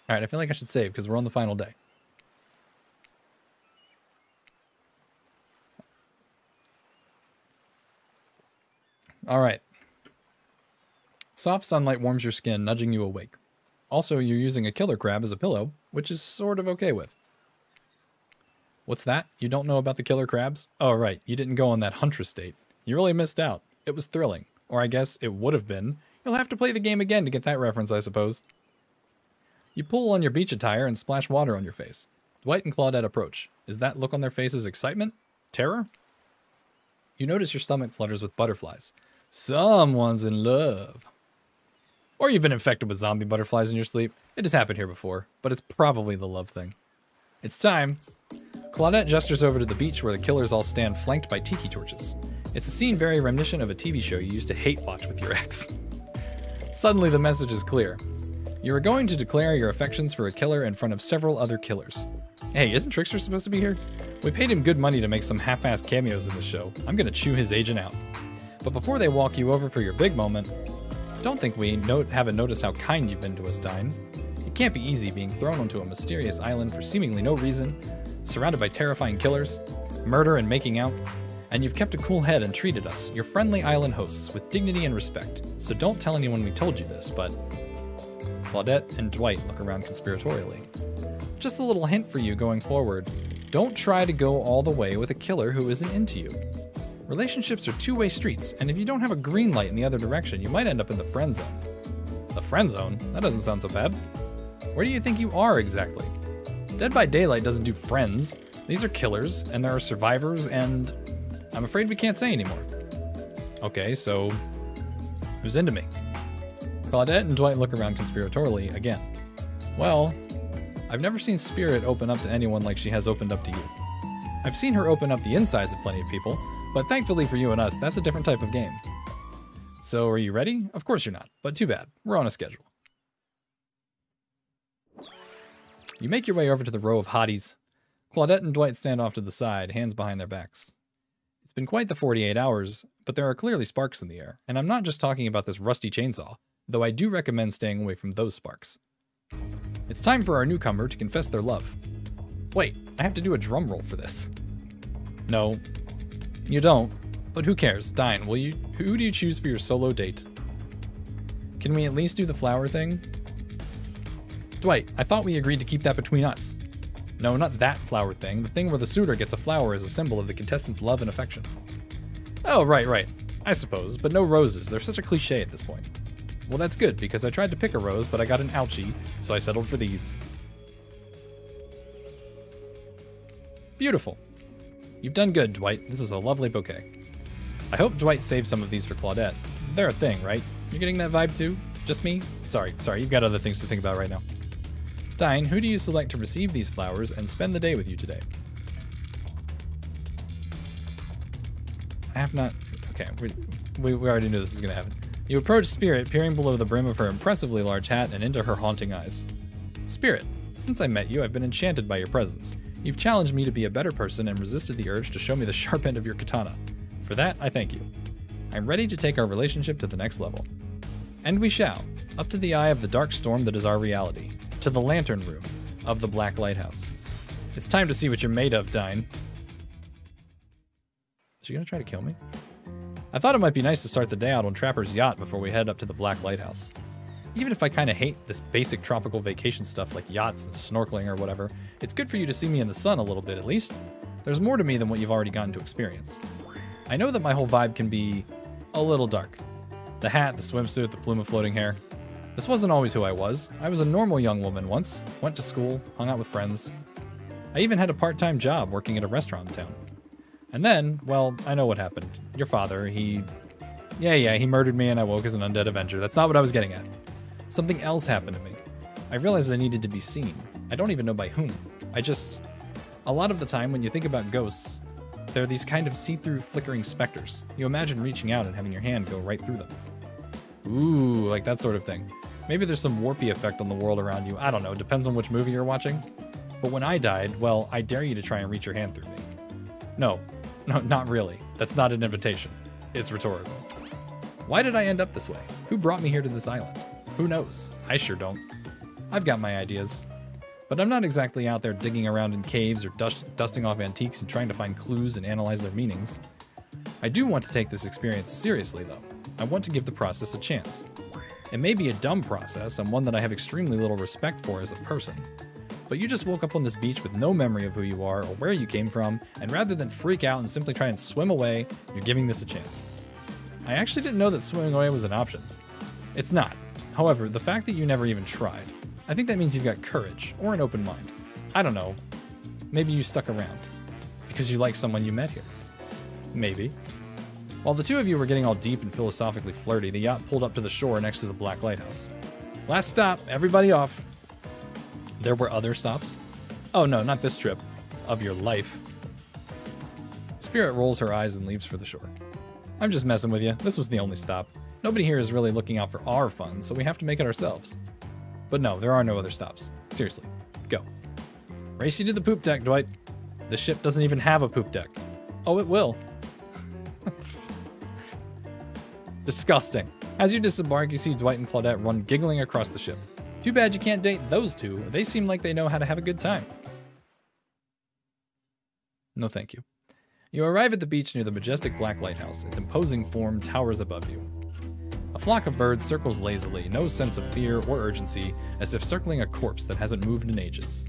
[SPEAKER 1] All right, I feel like I should save because we're on the final day. All right. Soft sunlight warms your skin, nudging you awake. Also, you're using a killer crab as a pillow, which is sort of okay with. What's that? You don't know about the killer crabs? Oh, right. You didn't go on that huntress date. You really missed out. It was thrilling. Or I guess it would have been. You'll have to play the game again to get that reference, I suppose. You pull on your beach attire and splash water on your face. Dwight and Claudette approach. Is that look on their faces excitement? Terror? You notice your stomach flutters with butterflies. Someone's in love. Or you've been infected with zombie butterflies in your sleep. It has happened here before, but it's probably the love thing. It's time. Claudette gestures over to the beach where the killers all stand flanked by tiki torches. It's a scene very reminiscent of a TV show you used to hate watch with your ex. Suddenly the message is clear. You are going to declare your affections for a killer in front of several other killers. Hey, isn't Trickster supposed to be here? We paid him good money to make some half-assed cameos in the show. I'm gonna chew his agent out. But before they walk you over for your big moment, don't think we haven't noticed how kind you've been to us, Dine. It can't be easy being thrown onto a mysterious island for seemingly no reason, surrounded by terrifying killers, murder and making out, and you've kept a cool head and treated us, your friendly island hosts, with dignity and respect. So don't tell anyone we told you this, but... Claudette and Dwight look around conspiratorially. Just a little hint for you going forward. Don't try to go all the way with a killer who isn't into you. Relationships are two-way streets, and if you don't have a green light in the other direction, you might end up in the friend zone. The friend zone? That doesn't sound so bad. Where do you think you are exactly? Dead by Daylight doesn't do friends. These are killers, and there are survivors, and I'm afraid we can't say anymore. Okay, so who's into me? Claudette and Dwight look around conspiratorially again. Well, I've never seen Spirit open up to anyone like she has opened up to you. I've seen her open up the insides of plenty of people, but thankfully for you and us, that's a different type of game. So are you ready? Of course you're not, but too bad. We're on a schedule. You make your way over to the row of hotties. Claudette and Dwight stand off to the side, hands behind their backs. It's been quite the 48 hours, but there are clearly sparks in the air, and I'm not just talking about this rusty chainsaw, though I do recommend staying away from those sparks. It's time for our newcomer to confess their love. Wait, I have to do a drum roll for this. No, you don't, but who cares? Dine, who do you choose for your solo date? Can we at least do the flower thing? Dwight, I thought we agreed to keep that between us. No, not that flower thing. The thing where the suitor gets a flower as a symbol of the contestant's love and affection. Oh, right. I suppose, but no roses. They're such a cliche at this point. Well, that's good, because I tried to pick a rose, but I got an ouchie, so I settled for these. Beautiful. You've done good, Dwight. This is a lovely bouquet. I hope Dwight saved some of these for Claudette. They're a thing, right? You're getting that vibe too? Just me? Sorry, you've got other things to think about right now. Dine, who do you select to receive these flowers and spend the day with you today? I have not... Okay, we already knew this was going to happen. You approach Spirit, peering below the brim of her impressively large hat and into her haunting eyes. Spirit, since I met you, I've been enchanted by your presence. You've challenged me to be a better person and resisted the urge to show me the sharp end of your katana. For that, I thank you. I'm ready to take our relationship to the next level. And we shall, up to the eye of the dark storm that is our reality, to the lantern room of the Black Lighthouse. It's time to see what you're made of, Dine. Is she gonna try to kill me? I thought it might be nice to start the day out on Trapper's yacht before we head up to the Black Lighthouse. Even if I kinda hate this basic tropical vacation stuff like yachts and snorkeling or whatever, it's good for you to see me in the sun a little bit at least. There's more to me than what you've already gotten to experience. I know that my whole vibe can be a little dark. The hat, the swimsuit, the plume of floating hair. This wasn't always who I was. I was a normal young woman once, went to school, hung out with friends. I even had a part-time job working at a restaurant in town. And then, well, I know what happened. Your father, he murdered me and I woke as an undead Avenger. That's not what I was getting at. Something else happened to me. I realized I needed to be seen. I don't even know by whom. A lot of the time when you think about ghosts, they're these kind of see-through flickering specters. You imagine reaching out and having your hand go right through them. Ooh, like that sort of thing. Maybe there's some warpy effect on the world around you. I don't know, depends on which movie you're watching. But when I died, well, I dare you to try and reach your hand through me. No, not really. That's not an invitation. It's rhetorical. Why did I end up this way? Who brought me here to this island? Who knows? I sure don't. I've got my ideas. But I'm not exactly out there digging around in caves or dusting off antiques and trying to find clues and analyze their meanings. I do want to take this experience seriously, though. I want to give the process a chance. It may be a dumb process and one that I have extremely little respect for as a person. But you just woke up on this beach with no memory of who you are or where you came from, and rather than freak out and simply try and swim away, you're giving this a chance. I actually didn't know that swimming away was an option. It's not. However, the fact that you never even tried, I think that means you've got courage, or an open mind. I don't know. Maybe you stuck around. Because you like someone you met here. Maybe. While the two of you were getting all deep and philosophically flirty, the yacht pulled up to the shore next to the Black Lighthouse. Last stop, everybody off. There were other stops? Oh no, not this trip. Of your life. Spirit rolls her eyes and leaves for the shore. I'm just messing with you. This was the only stop. Nobody here is really looking out for our fun, so we have to make it ourselves. But no, there are no other stops. Seriously, go. Race you to the poop deck, Dwight. The ship doesn't even have a poop deck. Oh, it will. Disgusting. As you disembark, you see Dwight and Claudette run giggling across the ship. Too bad you can't date those two. They seem like they know how to have a good time. No thank you. You arrive at the beach near the majestic Black Lighthouse. Its imposing form towers above you. A flock of birds circles lazily, no sense of fear or urgency, as if circling a corpse that hasn't moved in ages.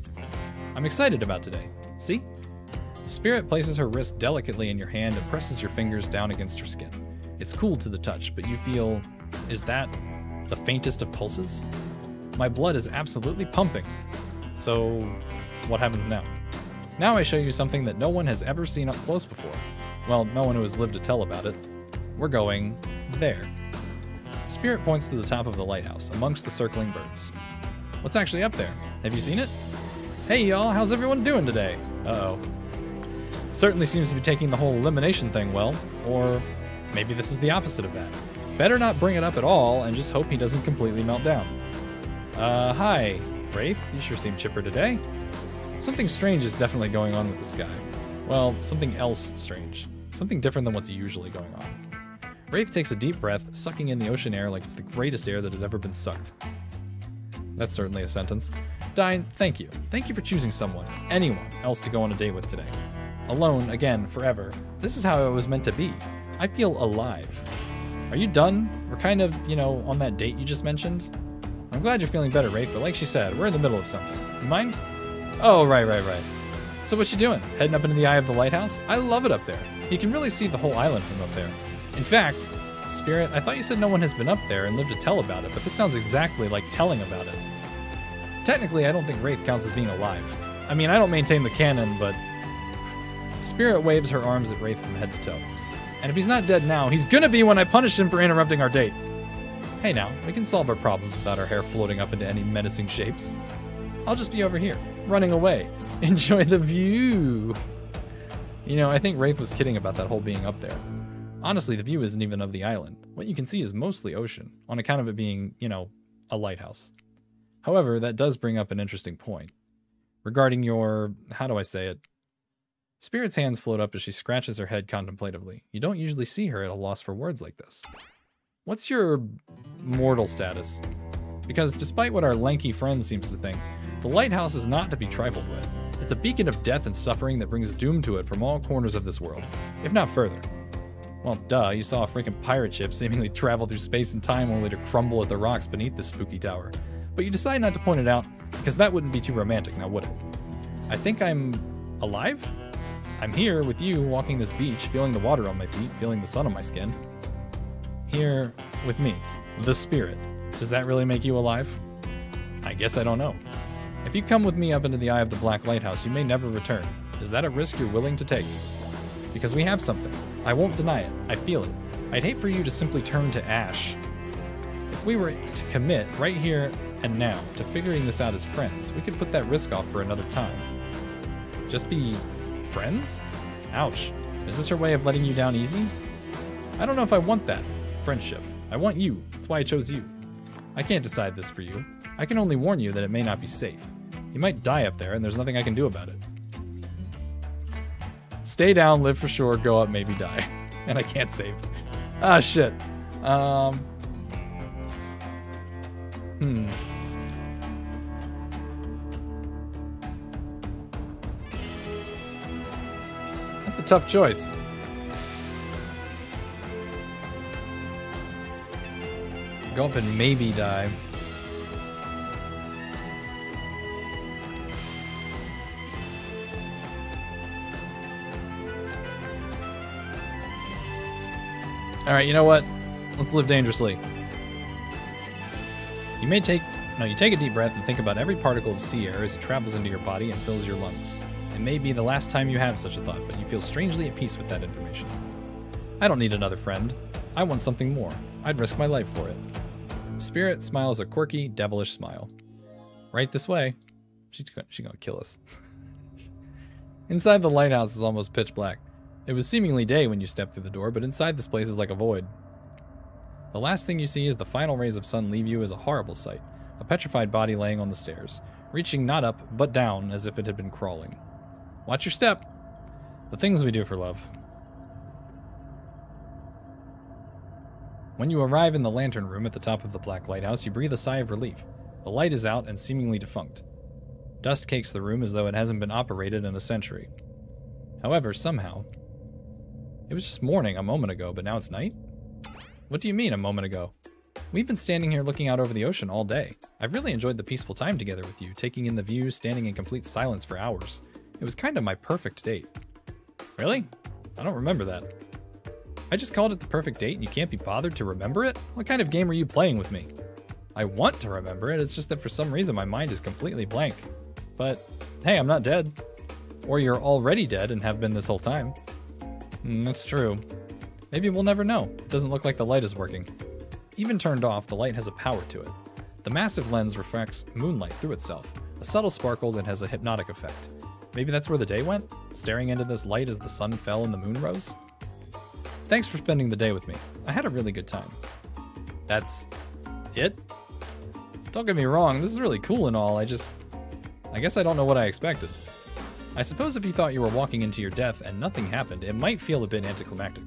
[SPEAKER 1] I'm excited about today. See? Spirit places her wrist delicately in your hand and presses your fingers down against her skin. It's cool to the touch, but you feel... Is that the faintest of pulses? My blood is absolutely pumping. So, what happens now? Now I show you something that no one has ever seen up close before. Well, no one who has lived to tell about it. We're going there. Spirit points to the top of the lighthouse, amongst the circling birds. What's actually up there? Have you seen it? Hey y'all, how's everyone doing today? Uh-oh. Certainly seems to be taking the whole elimination thing well, or maybe this is the opposite of that. Better not bring it up at all and just hope he doesn't completely melt down. Hi, Wraith. You sure seem chipper today. Something strange is definitely going on with this guy. Well, something else strange. Something different than what's usually going on. Wraith takes a deep breath, sucking in the ocean air like it's the greatest air that has ever been sucked. That's certainly a sentence. Dine, thank you. Thank you for choosing someone, anyone else to go on a date with today. Alone, again, forever. This is how it was meant to be. I feel alive. Are you done? We're kind of, on that date you just mentioned. I'm glad you're feeling better, Wraith, but like she said, we're in the middle of something. You mind? Oh, right. So what you doing? Heading up into the eye of the lighthouse? I love it up there. You can really see the whole island from up there. In fact, Spirit, I thought you said no one has been up there and lived to tell about it, but this sounds exactly like telling about it. Technically, I don't think Wraith counts as being alive. I mean, I don't maintain the canon, but... Spirit waves her arms at Wraith from head to toe. And if he's not dead now, he's gonna be when I punish him for interrupting our date. Hey now, we can solve our problems without our hair floating up into any menacing shapes. I'll just be over here, running away. Enjoy the view. I think Wraith was kidding about that whole being up there. Honestly, the view isn't even of the island. What you can see is mostly ocean, on account of it being, a lighthouse. However, that does bring up an interesting point. Regarding your, how do I say it? Spirit's hands float up as she scratches her head contemplatively. You don't usually see her at a loss for words like this. What's your mortal status? Because despite what our lanky friend seems to think, the lighthouse is not to be trifled with. It's a beacon of death and suffering that brings doom to it from all corners of this world, if not further. Well, duh, you saw a freaking pirate ship seemingly travel through space and time only to crumble at the rocks beneath this spooky tower. But you decide not to point it out, because that wouldn't be too romantic, now would it? I think I'm alive? I'm here with you, walking this beach, feeling the water on my feet, feeling the sun on my skin. Here with me, the Spirit. Does that really make you alive? I guess I don't know. If you come with me up into the eye of the Black Lighthouse, you may never return. Is that a risk you're willing to take? Because we have something. I won't deny it. I feel it. I'd hate for you to simply turn to ash. If we were to commit right here and now to figuring this out as friends, we could put that risk off for another time. Just be friends? Ouch. Is this her way of letting you down easy? I don't know if I want that. Friendship. I want you. That's why I chose you. I can't decide this for you. I can only warn you that it may not be safe. You might die up there and there's nothing I can do about it. Stay down, live for sure, go up, maybe die. And I can't save. Ah, shit. That's a tough choice. Go up and maybe die. Alright, you know what? Let's live dangerously. You take a deep breath and think about every particle of sea air as it travels into your body and fills your lungs. It may be the last time you have such a thought, but you feel strangely at peace with that information. I don't need another friend. I want something more. I'd risk my life for it. Spirit smiles a quirky, devilish smile. Right this way. She's gonna kill us. Inside the lighthouse is almost pitch black. It was seemingly day when you stepped through the door, but inside this place is like a void. The last thing you see as the final rays of sun leave you is a horrible sight. A petrified body laying on the stairs, reaching not up, but down as if it had been crawling. Watch your step. The things we do for love. When you arrive in the lantern room at the top of the Black Lighthouse, you breathe a sigh of relief. The light is out and seemingly defunct. Dust cakes the room as though it hasn't been operated in a century. However, somehow... It was just morning a moment ago, but now it's night? What do you mean, a moment ago? We've been standing here looking out over the ocean all day. I've really enjoyed the peaceful time together with you, taking in the view, standing in complete silence for hours. It was kind of my perfect date. Really? I don't remember that. I just called it the perfect date and you can't be bothered to remember it? What kind of game are you playing with me? I want to remember it, it's just that for some reason my mind is completely blank. But, hey, I'm not dead. Or you're already dead and have been this whole time. That's true. Maybe we'll never know. It doesn't look like the light is working. Even turned off, the light has a power to it. The massive lens refracts moonlight through itself, a subtle sparkle that has a hypnotic effect. Maybe that's where the day went? Staring into this light as the sun fell and the moon rose? Thanks for spending the day with me. I had a really good time. That's it? Don't get me wrong, this is really cool and all, I guess I don't know what I expected. I suppose if you thought you were walking into your death and nothing happened, it might feel a bit anticlimactic.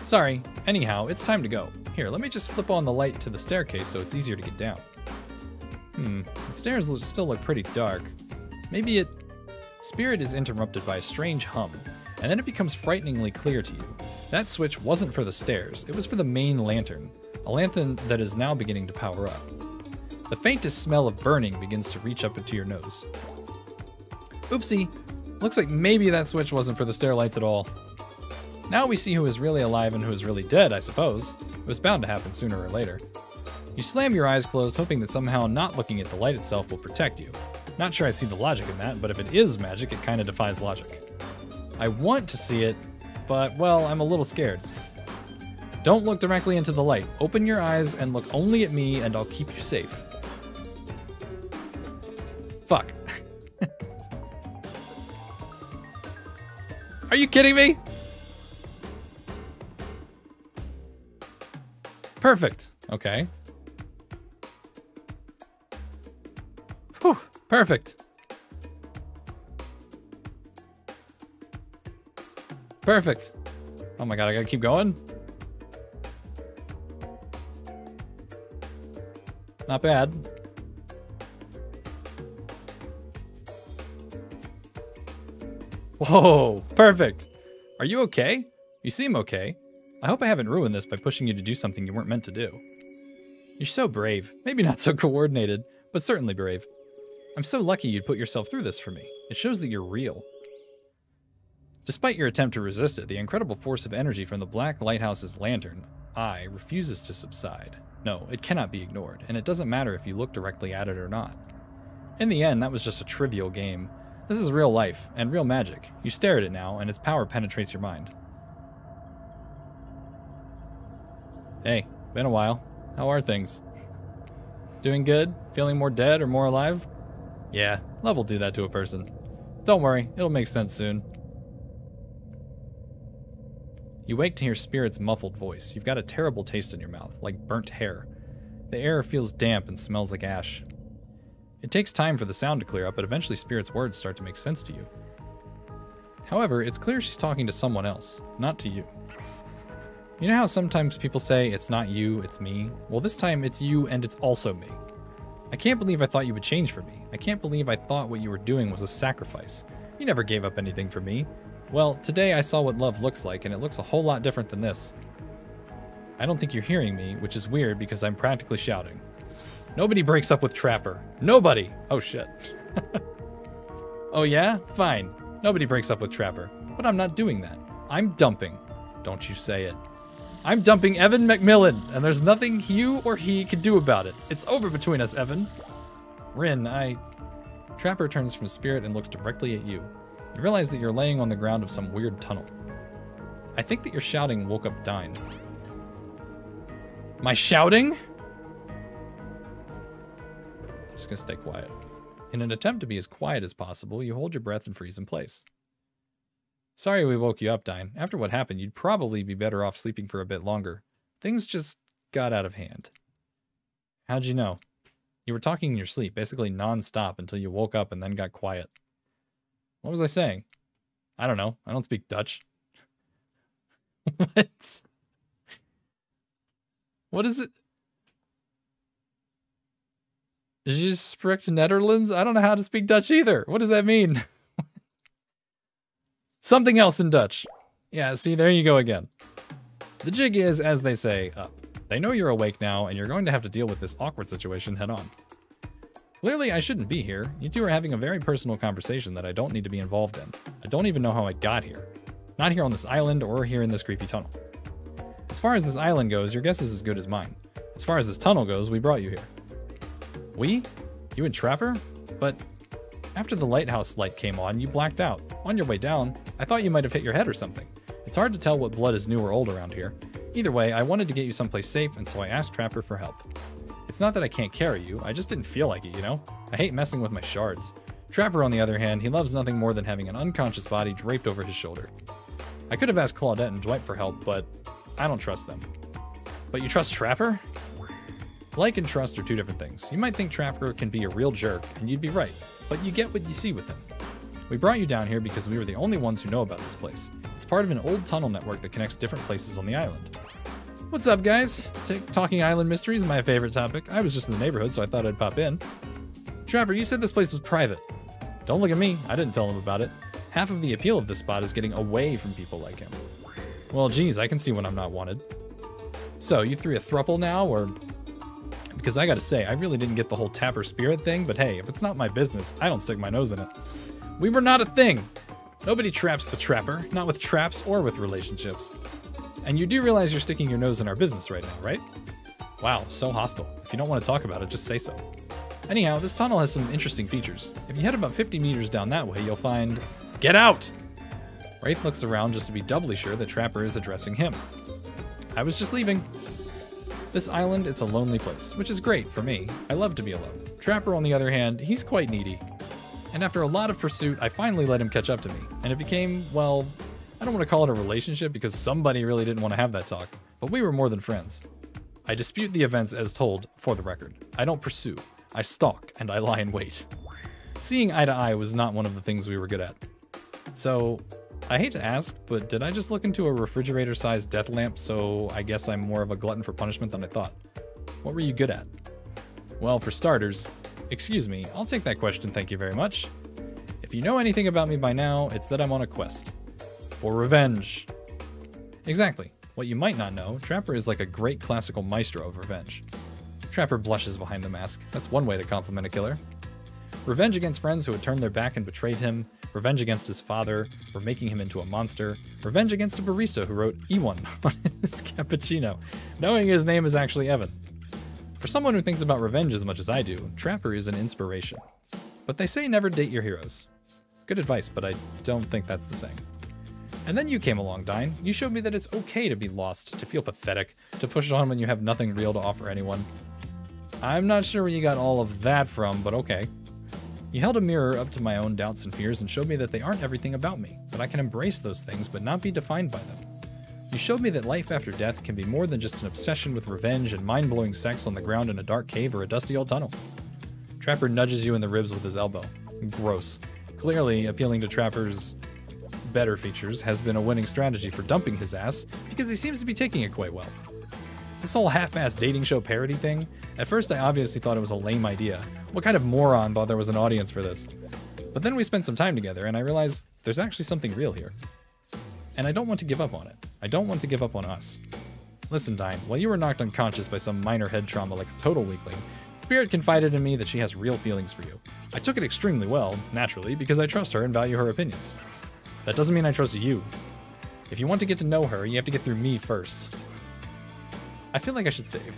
[SPEAKER 1] Sorry, anyhow, it's time to go. Here, let me just flip on the light to the staircase so it's easier to get down. The stairs still look pretty dark. Maybe Spirit is interrupted by a strange hum, and then it becomes frighteningly clear to you. That switch wasn't for the stairs, it was for the main lantern, a lantern that is now beginning to power up. The faintest smell of burning begins to reach up into your nose. Oopsie, looks like maybe that switch wasn't for the stair lights at all. Now we see who is really alive and who is really dead, I suppose. It was bound to happen sooner or later. You slam your eyes closed, hoping that somehow not looking at the light itself will protect you. Not sure I see the logic in that, but if it is magic, it kinda defies logic. I want to see it, but, well, I'm a little scared. Don't look directly into the light. Open your eyes and look only at me, and I'll keep you safe. Fuck. Are you kidding me? Perfect. Okay. Whew. Perfect. Perfect. Oh my god, I gotta keep going? Not bad. Whoa, perfect. Are you okay? You seem okay. I hope I haven't ruined this by pushing you to do something you weren't meant to do. You're so brave. Maybe not so coordinated, but certainly brave. I'm so lucky you'd put yourself through this for me. It shows that you're real. Despite your attempt to resist it, the incredible force of energy from the Black Lighthouse's lantern eye refuses to subside. No, it cannot be ignored, and it doesn't matter if you look directly at it or not. In the end, that was just a trivial game. This is real life, and real magic. You stare at it now, and its power penetrates your mind. Hey, been a while. How are things? Doing good? Feeling more dead or more alive? Yeah, love will do that to a person. Don't worry, it'll make sense soon. You wake to hear Spirit's muffled voice. You've got a terrible taste in your mouth, like burnt hair. The air feels damp and smells like ash. It takes time for the sound to clear up, but eventually Spirit's words start to make sense to you. However, it's clear she's talking to someone else, not to you. You know how sometimes people say, it's not you, it's me? Well, this time it's you and it's also me. I can't believe I thought you would change for me. I can't believe I thought what you were doing was a sacrifice. You never gave up anything for me. Well, today I saw what love looks like, and it looks a whole lot different than this. I don't think you're hearing me, which is weird because I'm practically shouting. Nobody breaks up with Trapper. Nobody! Oh shit. Oh yeah? Fine. Nobody breaks up with Trapper. But I'm not doing that. I'm dumping. Don't you say it. I'm dumping Evan McMillan, and there's nothing you or he can do about it. It's over between us, Evan. Rin, Trapper turns from Spirit and looks directly at you. You realize that you're laying on the ground of some weird tunnel. I think that your shouting woke up Dine. My shouting? I'm just gonna stay quiet. In an attempt to be as quiet as possible, you hold your breath and freeze in place. Sorry we woke you up, Dine. After what happened, you'd probably be better off sleeping for a bit longer. Things just got out of hand. How'd you know? You were talking in your sleep, basically non-stop until you woke up and then got quiet. What was I saying? I don't know. I don't speak Dutch. What? What is it? Je spreekt Netherlands? I don't know how to speak Dutch either. What does that mean? Something else in Dutch. Yeah, see, there you go again. The jig is, as they say, up. They know you're awake now, and you're going to have to deal with this awkward situation head on. Clearly, I shouldn't be here. You two are having a very personal conversation that I don't need to be involved in. I don't even know how I got here. Not here on this island or here in this creepy tunnel. As far as this island goes, your guess is as good as mine. As far as this tunnel goes, we brought you here. We? You and Trapper? But after the lighthouse light came on, you blacked out. On your way down, I thought you might have hit your head or something. It's hard to tell what blood is new or old around here. Either way, I wanted to get you someplace safe, and so I asked Trapper for help. It's not that I can't carry you, I just didn't feel like it, you know? I hate messing with my shards. Trapper, on the other hand, he loves nothing more than having an unconscious body draped over his shoulder. I could have asked Claudette and Dwight for help, but I don't trust them. But you trust Trapper? Like and trust are two different things. You might think Trapper can be a real jerk, and you'd be right, but you get what you see with him. We brought you down here because we were the only ones who know about this place. It's part of an old tunnel network that connects different places on the island. What's up, guys? Talking island mysteries is my favorite topic. I was just in the neighborhood, so I thought I'd pop in. Trapper, you said this place was private. Don't look at me. I didn't tell him about it. Half of the appeal of this spot is getting away from people like him. Well, geez, I can see when I'm not wanted. So, you three a throuple now, or... Because I gotta say, I really didn't get the whole Tapper spirit thing, but hey, if it's not my business, I don't stick my nose in it. We were not a thing! Nobody traps the Trapper, not with traps or with relationships. And you do realize you're sticking your nose in our business right now, right? Wow, so hostile. If you don't want to talk about it, just say so. Anyhow, this tunnel has some interesting features. If you head about 50 meters down that way, you'll find... Get out! Wraith looks around just to be doubly sure that Trapper is addressing him. I was just leaving. This island, it's a lonely place, which is great for me. I love to be alone. Trapper, on the other hand, he's quite needy. And after a lot of pursuit, I finally let him catch up to me. And it became, well, I don't want to call it a relationship because somebody really didn't want to have that talk. But we were more than friends. I dispute the events as told, for the record. I don't pursue. I stalk, and I lie in wait. Seeing eye to eye was not one of the things we were good at. So, I hate to ask, but did I just look into a refrigerator-sized death lamp, so I guess I'm more of a glutton for punishment than I thought? What were you good at? Well, for starters, excuse me, I'll take that question, thank you very much. If you know anything about me by now, it's that I'm on a quest. For revenge. Exactly. What you might not know, Trapper is like a great classical maestro of revenge. Trapper blushes behind the mask. That's one way to compliment a killer. Revenge against friends who had turned their back and betrayed him. Revenge against his father for making him into a monster. Revenge against a barista who wrote Ewan on his cappuccino, knowing his name is actually Evan. For someone who thinks about revenge as much as I do, Trapper is an inspiration. But they say never date your heroes. Good advice, but I don't think that's the same. And then you came along, Dine. You showed me that it's okay to be lost, to feel pathetic, to push on when you have nothing real to offer anyone. I'm not sure where you got all of that from, but okay. You held a mirror up to my own doubts and fears and showed me that they aren't everything about me, that I can embrace those things but not be defined by them. You showed me that life after death can be more than just an obsession with revenge and mind-blowing sex on the ground in a dark cave or a dusty old tunnel. Trapper nudges you in the ribs with his elbow. Gross. Clearly, appealing to Trapper's better features has been a winning strategy for dumping his ass because he seems to be taking it quite well. This whole half-assed dating show parody thing, at first I obviously thought it was a lame idea. What kind of moron thought there was an audience for this? But then we spent some time together and I realized there's actually something real here. And I don't want to give up on it. I don't want to give up on us. Listen, Dine, while you were knocked unconscious by some minor head trauma like a total weakling, Spirit confided in me that she has real feelings for you. I took it extremely well, naturally, because I trust her and value her opinions. That doesn't mean I trust you. If you want to get to know her, you have to get through me first. I feel like I should save.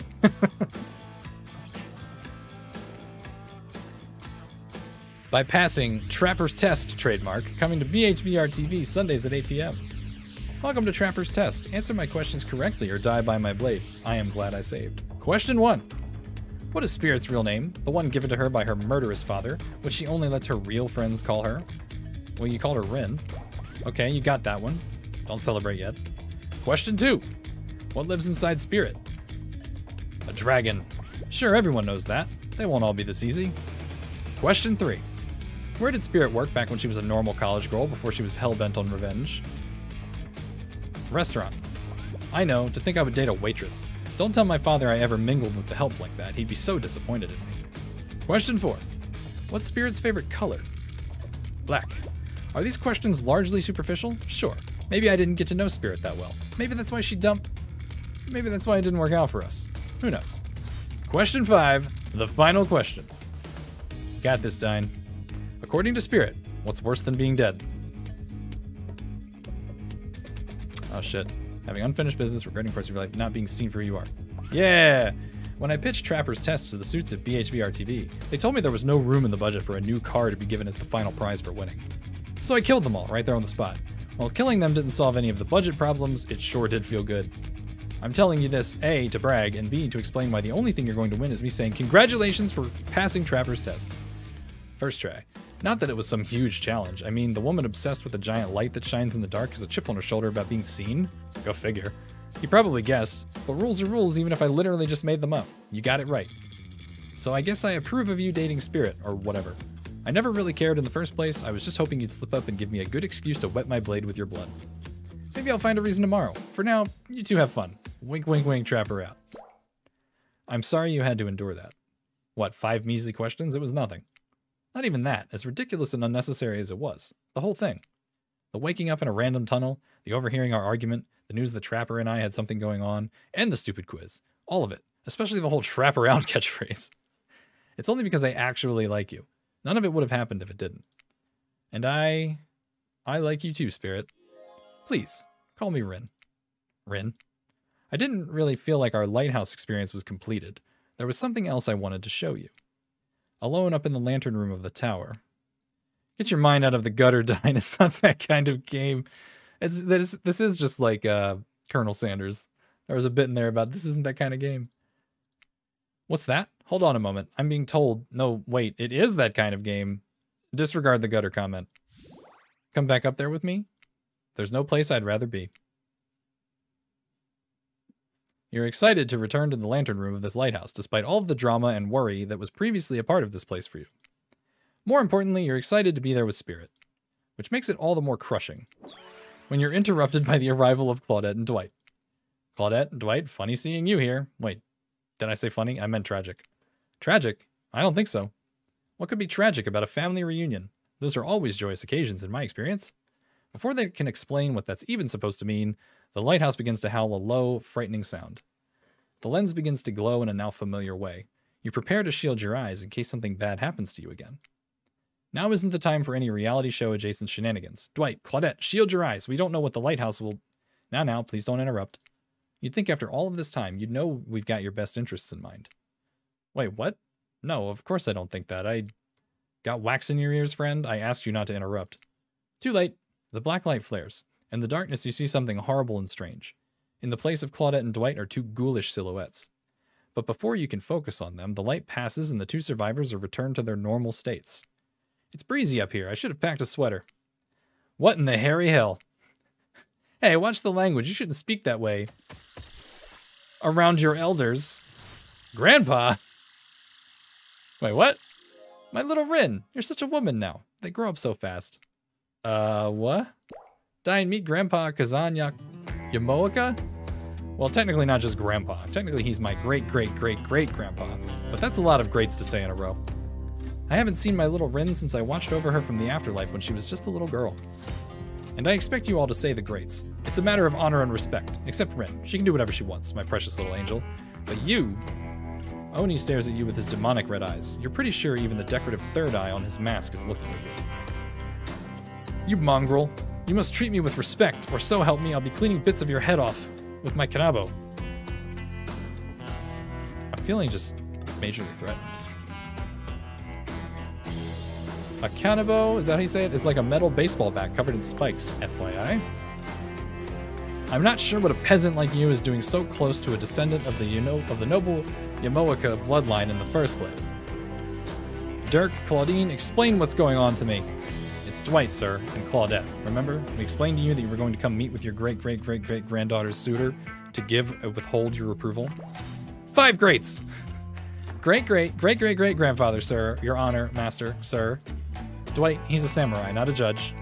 [SPEAKER 1] By passing Trapper's Test trademark, coming to BHVR TV Sundays at 8 p.m. Welcome to Trapper's Test. Answer my questions correctly or die by my blade. I am glad I saved. Question 1. What is Spirit's real name? The one given to her by her murderous father, which she only lets her real friends call her? Well, you called her Rin. Okay, you got that one. Don't celebrate yet. Question 2. What lives inside Spirit? A dragon. Sure, everyone knows that. They won't all be this easy. Question 3. Where did Spirit work back when she was a normal college girl before she was hell-bent on revenge? Restaurant. I know, to think I would date a waitress. Don't tell my father I ever mingled with the help like that. He'd be so disappointed in me. Question 4. What's Spirit's favorite color? Black. Are these questions largely superficial? Sure. Maybe I didn't get to know Spirit that well. Maybe that's why she dumped... Maybe that's why it didn't work out for us. Who knows? Question 5. The final question. Got this, Dine. According to Spirit, what's worse than being dead? Oh shit. Having unfinished business, regretting parts of your life, not being seen for who you are. Yeah! When I pitched Trapper's Test to the suits at BHVR TV, they told me there was no room in the budget for a new car to be given as the final prize for winning. So I killed them all right there on the spot. While killing them didn't solve any of the budget problems, it sure did feel good. I'm telling you this, A, to brag, and B, to explain why the only thing you're going to win is me saying congratulations for passing Trapper's Test. First try. Not that it was some huge challenge. I mean, the woman obsessed with a giant light that shines in the dark has a chip on her shoulder about being seen? Go figure. You probably guessed, but rules are rules even if I literally just made them up. You got it right. So I guess I approve of you dating Spirit, or whatever. I never really cared in the first place, I was just hoping you'd slip up and give me a good excuse to wet my blade with your blood. Maybe I'll find a reason tomorrow. For now, you two have fun. Wink, wink, wink, Trapper out. I'm sorry you had to endure that. What, 5 measly questions? It was nothing. Not even that, as ridiculous and unnecessary as it was. The whole thing. The waking up in a random tunnel, the overhearing our argument, the news that Trapper and I had something going on, and the stupid quiz. All of it. Especially the whole Trapper out catchphrase. It's only because I actually like you. None of it would have happened if it didn't. And I like you too, Spirit. Please, call me Rin. Rin? I didn't really feel like our lighthouse experience was completed. There was something else I wanted to show you. Alone up in the lantern room of the tower. Get your mind out of the gutter, Dine. It's not that kind of game. This is just like Colonel Sanders. There was a bit in there about this isn't that kind of game. What's that? Hold on a moment. I'm being told, no, wait, it is that kind of game. Disregard the gutter comment. Come back up there with me? There's no place I'd rather be. You're excited to return to the lantern room of this lighthouse, despite all of the drama and worry that was previously a part of this place for you. More importantly, you're excited to be there with Spirit, which makes it all the more crushing. When you're interrupted by the arrival of Claudette and Dwight. Claudette and Dwight, funny seeing you here. Wait, did I say funny? I meant tragic. Tragic? I don't think so. What could be tragic about a family reunion? Those are always joyous occasions in my experience. Before they can explain what that's even supposed to mean, the lighthouse begins to howl a low, frightening sound. The lens begins to glow in a now familiar way. You prepare to shield your eyes in case something bad happens to you again. Now isn't the time for any reality show adjacent shenanigans. Dwight, Claudette, shield your eyes. We don't know what the lighthouse will... Now, please don't interrupt. You'd think after all of this time, you'd know we've got your best interests in mind. Wait, what? No, of course I don't think that. I got wax in your ears, friend. I asked you not to interrupt. Too late. The black light flares. In the darkness, you see something horrible and strange. In the place of Claudette and Dwight are 2 ghoulish silhouettes. But before you can focus on them, the light passes and the 2 survivors are returned to their normal states. It's breezy up here. I should have packed a sweater. What in the hairy hell? Hey, watch the language. You shouldn't speak that way around your elders. Grandpa? Wait, what? My little Rin. You're such a woman now. They grow up so fast. What? Dine, meet Grandpa Kazanyak Yamoaka? Well, technically not just Grandpa. Technically he's my great-great-great-great-grandpa. But that's a lot of greats to say in a row. I haven't seen my little Rin since I watched over her from the afterlife when she was just a little girl. And I expect you all to say the greats. It's a matter of honor and respect. Except Rin. She can do whatever she wants, my precious little angel. But you... Oni stares at you with his demonic red eyes. You're pretty sure even the decorative third eye on his mask is looking at you. You mongrel. You must treat me with respect, or so help me, I'll be cleaning bits of your head off with my kanabo. I'm feeling just majorly threatened. A kanabo, is that how you say it? It's like a metal baseball bat covered in spikes, FYI. I'm not sure what a peasant like you is doing so close to a descendant of the noble Yamoaka bloodline in the first place. Dirk, Claudine, explain what's going on to me. It's Dwight, sir, and Claudette. Remember? We explained to you that you were going to come meet with your great-great-great-great-granddaughter's suitor to withhold your approval. 5 greats! Great-great-great-great-great-grandfather, sir, your honor, master, sir. Dwight, he's a samurai, not a judge.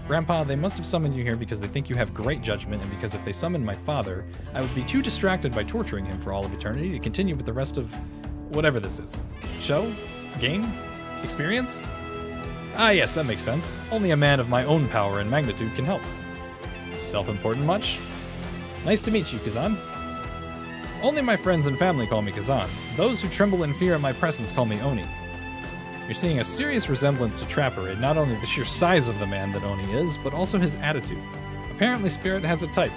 [SPEAKER 1] Grandpa, they must have summoned you here because they think you have great judgment, and because if they summoned my father, I would be too distracted by torturing him for all of eternity to continue with the rest of whatever this is. Show? Game? Experience? Ah, yes, that makes sense. Only a man of my own power and magnitude can help. Self-important much? Nice to meet you, Kazan. Only my friends and family call me Kazan. Those who tremble in fear at my presence call me Oni. You're seeing a serious resemblance to Trapper in not only the sheer size of the man that Oni is, but also his attitude. Apparently Spirit has a type.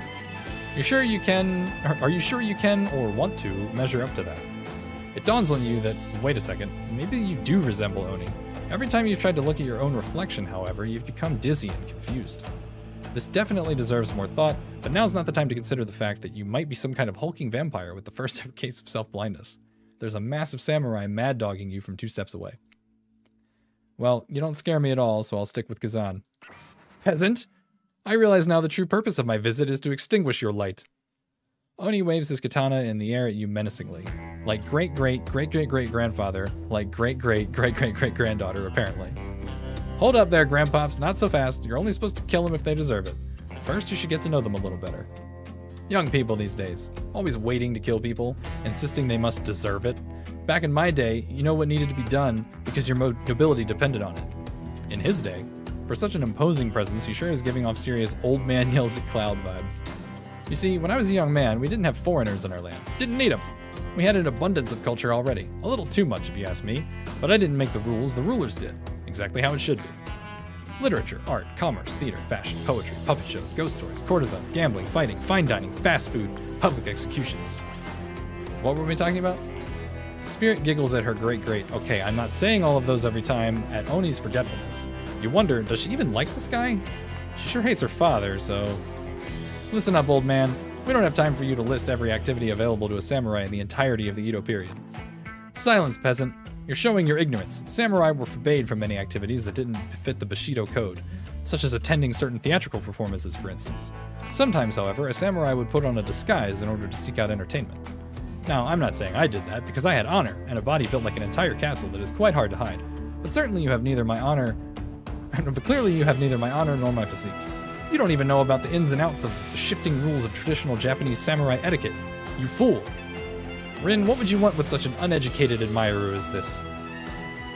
[SPEAKER 1] Are you sure you can or want to measure up to that? It dawns on you that, wait a second, maybe you do resemble Oni. Every time you've tried to look at your own reflection, however, you've become dizzy and confused. This definitely deserves more thought, but now's not the time to consider the fact that you might be some kind of hulking vampire with the first ever case of self-blindness. There's a massive samurai mad-dogging you from 2 steps away. Well, you don't scare me at all, so I'll stick with Kazan. Peasant! I realize now the true purpose of my visit is to extinguish your light. Oni waves his katana in the air at you menacingly. Like great-great-great-great-great-grandfather, like great-great-great-great-great-granddaughter, apparently. Hold up there, grandpops, not so fast. You're only supposed to kill them if they deserve it. First, you should get to know them a little better. Young people these days, always waiting to kill people, insisting they must deserve it. Back in my day, you know what needed to be done because your nobility depended on it. In his day, for such an imposing presence, he sure is giving off serious old man yells at cloud vibes. You see, when I was a young man, we didn't have foreigners in our land. Didn't need them. We had an abundance of culture already. A little too much, if you ask me. But I didn't make the rules, the rulers did. Exactly how it should be. Literature, art, commerce, theater, fashion, poetry, puppet shows, ghost stories, courtesans, gambling, fighting, fine dining, fast food, public executions. What were we talking about? Spirit giggles at her great-great. Okay, I'm not saying all of those every time at Oni's forgetfulness. You wonder, does she even like this guy? She sure hates her father, so... Listen up, old man. We don't have time for you to list every activity available to a samurai in the entirety of the Edo period. Silence, peasant. You're showing your ignorance. Samurai were forbade from many activities that didn't fit the Bushido code, such as attending certain theatrical performances, for instance. Sometimes, however, a samurai would put on a disguise in order to seek out entertainment. Now, I'm not saying I did that, because I had honor, and a body built like an entire castle that is quite hard to hide. But certainly you have neither my honor... but clearly you have neither my honor nor my physique. You don't even know about the ins and outs of the shifting rules of traditional Japanese samurai etiquette. You fool! Rin, what would you want with such an uneducated admirer as this?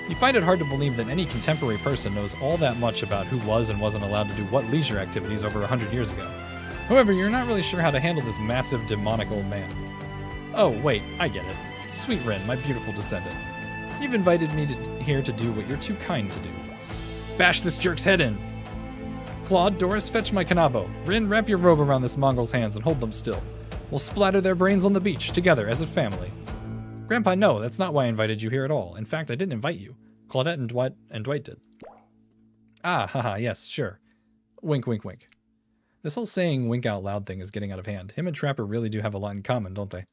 [SPEAKER 1] You find it hard to believe that any contemporary person knows all that much about who was and wasn't allowed to do what leisure activities over 100 years ago. However, you're not really sure how to handle this massive demonic old man. Oh, wait, I get it. Sweet Rin, my beautiful descendant. You've invited me here to do what you're too kind to do. Bash this jerk's head in! Claude, Doris, fetch my kanabo. Rin, wrap your robe around this Mongol's hands and hold them still. We'll splatter their brains on the beach, together, as a family. Grandpa, no, that's not why I invited you here at all. In fact, I didn't invite you. Claudette and Dwight did. Ah, haha, yes, sure. Wink, wink, wink. This whole saying wink out loud thing is getting out of hand. Him and Trapper really do have a lot in common, don't they?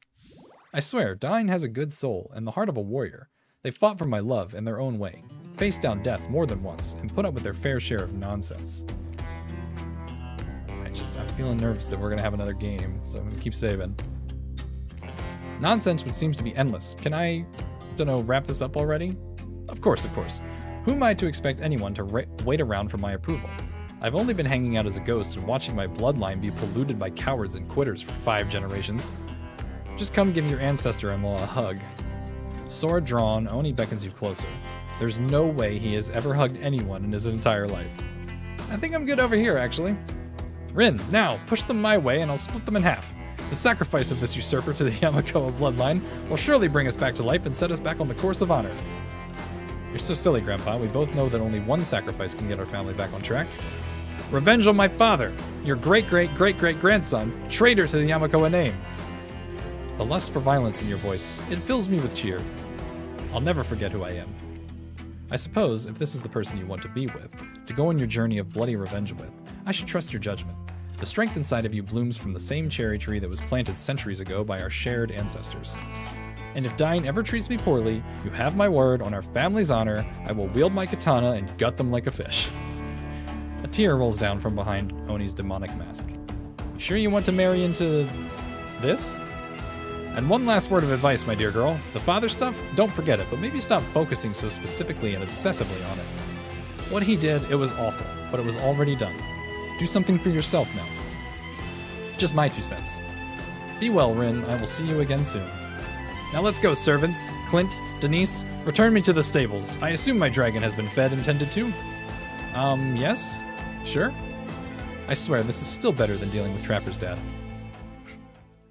[SPEAKER 1] I swear, Dine has a good soul and the heart of a warrior. They fought for my love in their own way, faced down death more than once, and put up with their fair share of nonsense. I'm feeling nervous that we're going to have another game, so I'm going to keep saving. Nonsense, which seems to be endless. Can I, don't know, wrap this up already? Of course, of course. Who am I to expect anyone to wait around for my approval? I've only been hanging out as a ghost and watching my bloodline be polluted by cowards and quitters for 5 generations. Just come give your ancestor-in-law a hug. Sword drawn, Oni beckons you closer. There's no way he has ever hugged anyone in his entire life. I think I'm good over here, actually. Rin, now, push them my way and I'll split them in half. The sacrifice of this usurper to the Yamakoa bloodline will surely bring us back to life and set us back on the course of honor. You're so silly, Grandpa. We both know that only one sacrifice can get our family back on track. Revenge on my father, your great-great-great-great-grandson, traitor to the Yamakoa name. The lust for violence in your voice, it fills me with cheer. I'll never forget who I am. I suppose, if this is the person you want to be with, to go on your journey of bloody revenge with, I should trust your judgment. The strength inside of you blooms from the same cherry tree that was planted centuries ago by our shared ancestors. And if Dine ever treats me poorly, you have my word on our family's honor, I will wield my katana and gut them like a fish. A tear rolls down from behind Oni's demonic mask. You sure you want to marry into this? And one last word of advice, my dear girl. The father stuff, don't forget it, but maybe stop focusing so specifically and obsessively on it. What he did, it was awful, but it was already done. Do something for yourself now. Just my 2 cents. Be well, Rin. I will see you again soon. Now let's go, servants. Clint, Denise, return me to the stables. I assume my dragon has been fed and tended to? Yes? Sure? I swear, this is still better than dealing with Trapper's dad.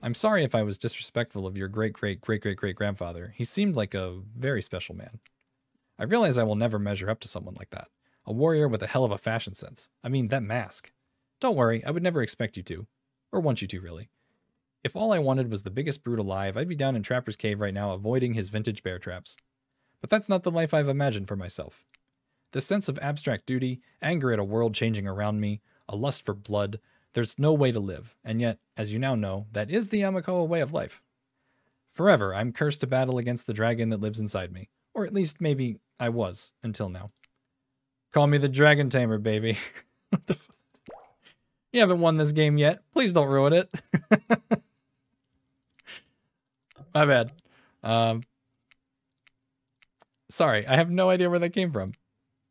[SPEAKER 1] I'm sorry if I was disrespectful of your great-great-great-great-great-grandfather. He seemed like a very special man. I realize I will never measure up to someone like that. A warrior with a hell of a fashion sense. I mean, that mask. Don't worry, I would never expect you to. Or want you to, really. If all I wanted was the biggest brute alive, I'd be down in Trapper's Cave right now avoiding his vintage bear traps. But that's not the life I've imagined for myself. This sense of abstract duty, anger at a world changing around me, a lust for blood, there's no way to live, and yet, as you now know, that is the Yamakoa way of life. Forever, I'm cursed to battle against the dragon that lives inside me. Or at least, maybe, I was, until now. Call me the Dragon Tamer, baby. What the fuck? You haven't won this game yet. Please don't ruin it. My bad. Sorry, I have no idea where that came from.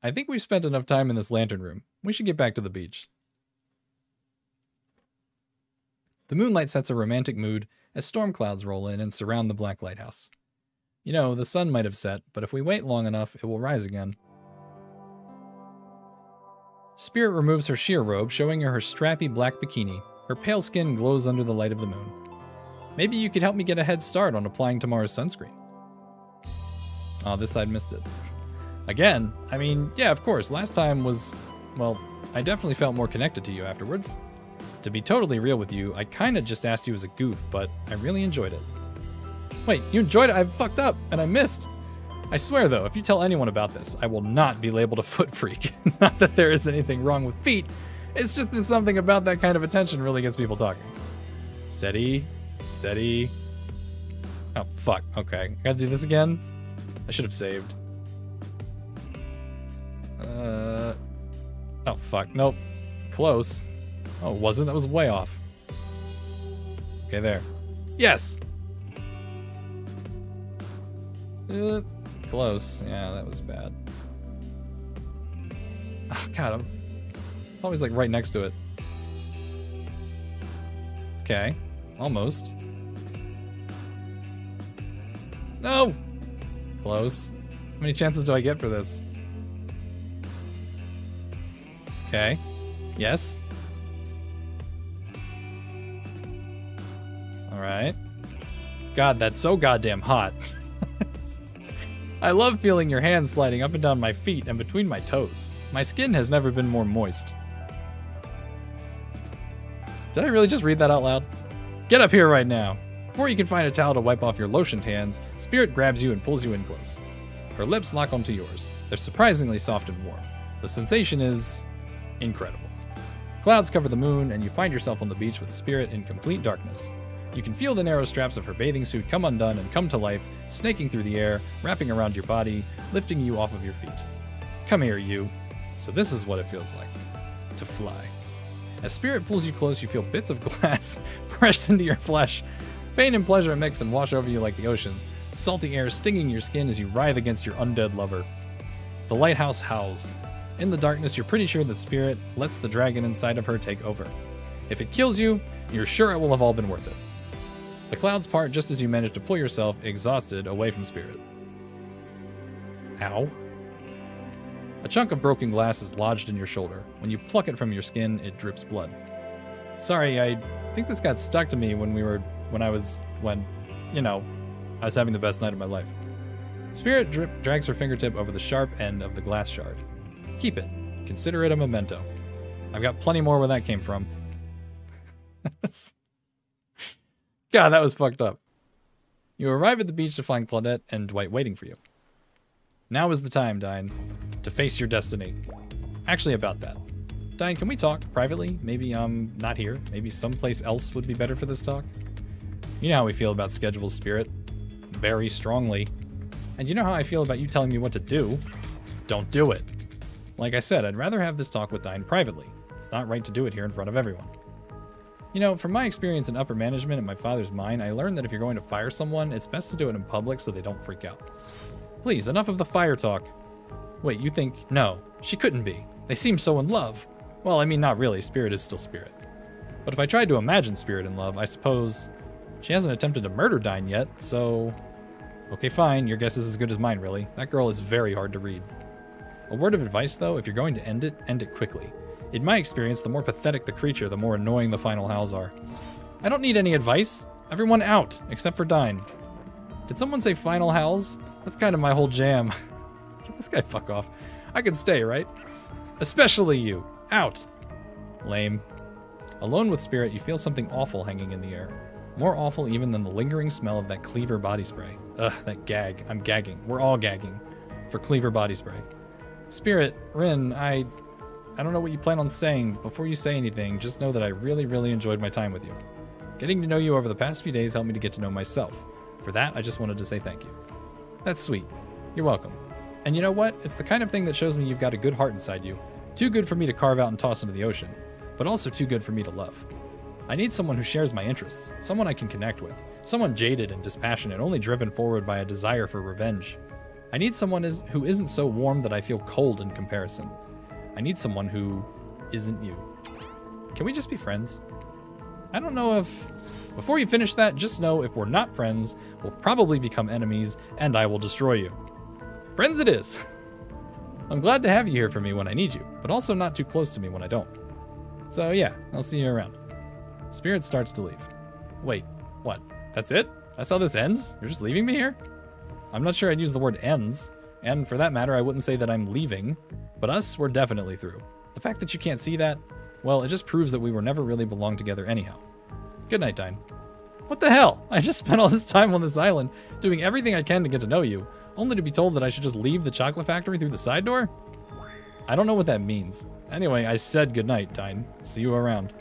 [SPEAKER 1] I think we've spent enough time in this lantern room. We should get back to the beach. The moonlight sets a romantic mood as storm clouds roll in and surround the black lighthouse. You know, the sun might have set, but if we wait long enough, it will rise again. Spirit removes her sheer robe, showing her strappy black bikini. Her pale skin glows under the light of the moon. Maybe you could help me get a head start on applying tomorrow's sunscreen. Oh, this side missed it. Again? I mean, yeah, of course. Last time was... well, I definitely felt more connected to you afterwards. To be totally real with you, I kinda just asked you as a goof, but I really enjoyed it. Wait, you enjoyed it? I fucked up, and I missed. I swear, though, if you tell anyone about this, I will not be labeled a foot freak. Not that there is anything wrong with feet. It's just that something about that kind of attention really gets people talking. Steady. Steady. Oh, fuck. Okay. I gotta do this again? I should have saved. Oh, fuck. Nope. Close. Oh, it wasn't? That was way off. Okay, there. Yes! Close. Yeah, that was bad. Oh, God. It's always, like, right next to it. Okay. Almost. No! Close. How many chances do I get for this? Okay. Yes. Alright. God, that's so goddamn hot. I love feeling your hands sliding up and down my feet and between my toes. My skin has never been more moist. Did I really just read that out loud? Get up here right now. Before you can find a towel to wipe off your lotioned hands, Spirit grabs you and pulls you in close. Her lips lock onto yours. They're surprisingly soft and warm. The sensation is incredible. Clouds cover the moon, and you find yourself on the beach with Spirit in complete darkness. You can feel the narrow straps of her bathing suit come undone and come to life, snaking through the air, wrapping around your body, lifting you off of your feet. Come here, you. So this is what it feels like to fly. As Spirit pulls you close, you feel bits of glass pressed into your flesh. Pain and pleasure mix and wash over you like the ocean. Salty air stinging your skin as you writhe against your undead lover. The lighthouse howls. In the darkness, you're pretty sure that Spirit lets the dragon inside of her take over. If it kills you, you're sure it will have all been worth it. The clouds part just as you manage to pull yourself, exhausted, away from Spirit. Ow. A chunk of broken glass is lodged in your shoulder. When you pluck it from your skin, it drips blood. Sorry, I think this got stuck to me when I was having the best night of my life. Spirit drags her fingertip over the sharp end of the glass shard. Keep it. Consider it a memento. I've got plenty more where that came from. God, that was fucked up. You arrive at the beach to find Claudette and Dwight waiting for you. Now is the time, Dine, to face your destiny. Actually, about that. Dine, can we talk privately? Maybe not here. Maybe someplace else would be better for this talk. You know how we feel about schedules, Spirit. Very strongly. And you know how I feel about you telling me what to do. Don't do it. Like I said, I'd rather have this talk with Dine privately. It's not right to do it here in front of everyone. You know, from my experience in upper management at my father's mine, I learned that if you're going to fire someone, it's best to do it in public so they don't freak out. Please, enough of the fire talk. Wait, you think, no, she couldn't be. They seem so in love. Well, I mean, not really. Spirit is still Spirit. But if I tried to imagine Spirit in love, I suppose she hasn't attempted to murder Dine yet, so... Okay, fine. Your guess is as good as mine, really. That girl is very hard to read. A word of advice, though, if you're going to end it quickly. In my experience, the more pathetic the creature, the more annoying the final howls are. I don't need any advice. Everyone out, except for Dine. Did someone say final howls? That's kind of my whole jam. Can this guy fuck off? I can stay, right? Especially you. Out. Lame. Alone with Spirit, you feel something awful hanging in the air. More awful even than the lingering smell of that Cleaver body spray. Ugh, that gag. I'm gagging. We're all gagging. For Cleaver body spray. Spirit, Rin, I don't know what you plan on saying. Before you say anything, just know that I really, really enjoyed my time with you. Getting to know you over the past few days helped me to get to know myself. For that, I just wanted to say thank you. That's sweet. You're welcome. And you know what? It's the kind of thing that shows me you've got a good heart inside you. Too good for me to carve out and toss into the ocean, but also too good for me to love. I need someone who shares my interests, someone I can connect with, someone jaded and dispassionate, only driven forward by a desire for revenge. I need someone who isn't so warm that I feel cold in comparison. I need someone who isn't you. Can we just be friends? I don't know if... Before you finish that, just know if we're not friends, we'll probably become enemies, and I will destroy you. Friends it is! I'm glad to have you here for me when I need you, but also not too close to me when I don't. So yeah, I'll see you around. Spirit starts to leave. Wait, what? That's it? That's how this ends? You're just leaving me here? I'm not sure I'd use the word ends, and for that matter, I wouldn't say that I'm leaving, but us, we're definitely through. The fact that you can't see that, well, it just proves that we were never really belonged together anyhow. Good night, Dine. What the hell? I just spent all this time on this island, doing everything I can to get to know you, only to be told that I should just leave the chocolate factory through the side door? I don't know what that means. Anyway, I said goodnight, Dine. See you around.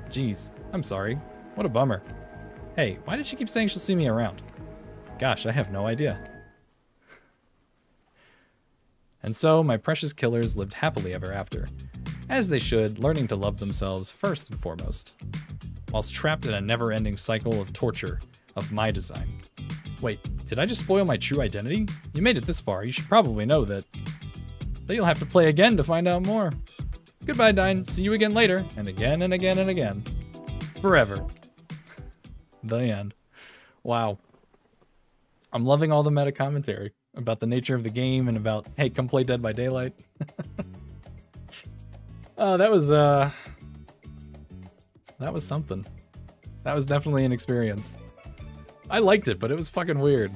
[SPEAKER 1] Jeez, I'm sorry. What a bummer. Hey, why did she keep saying she'll see me around? Gosh, I have no idea. And so, my precious killers lived happily ever after. As they should, learning to love themselves first and foremost. Whilst trapped in a never-ending cycle of torture of my design. Wait, did I just spoil my true identity? You made it this far, you should probably know that you'll have to play again to find out more. Goodbye, Dine. See you again later, and again and again and again. Forever. The end. Wow. I'm loving all the meta commentary about the nature of the game and about, hey, come play Dead by Daylight. Oh, that was something. That was definitely an experience. I liked it, but it was fucking weird.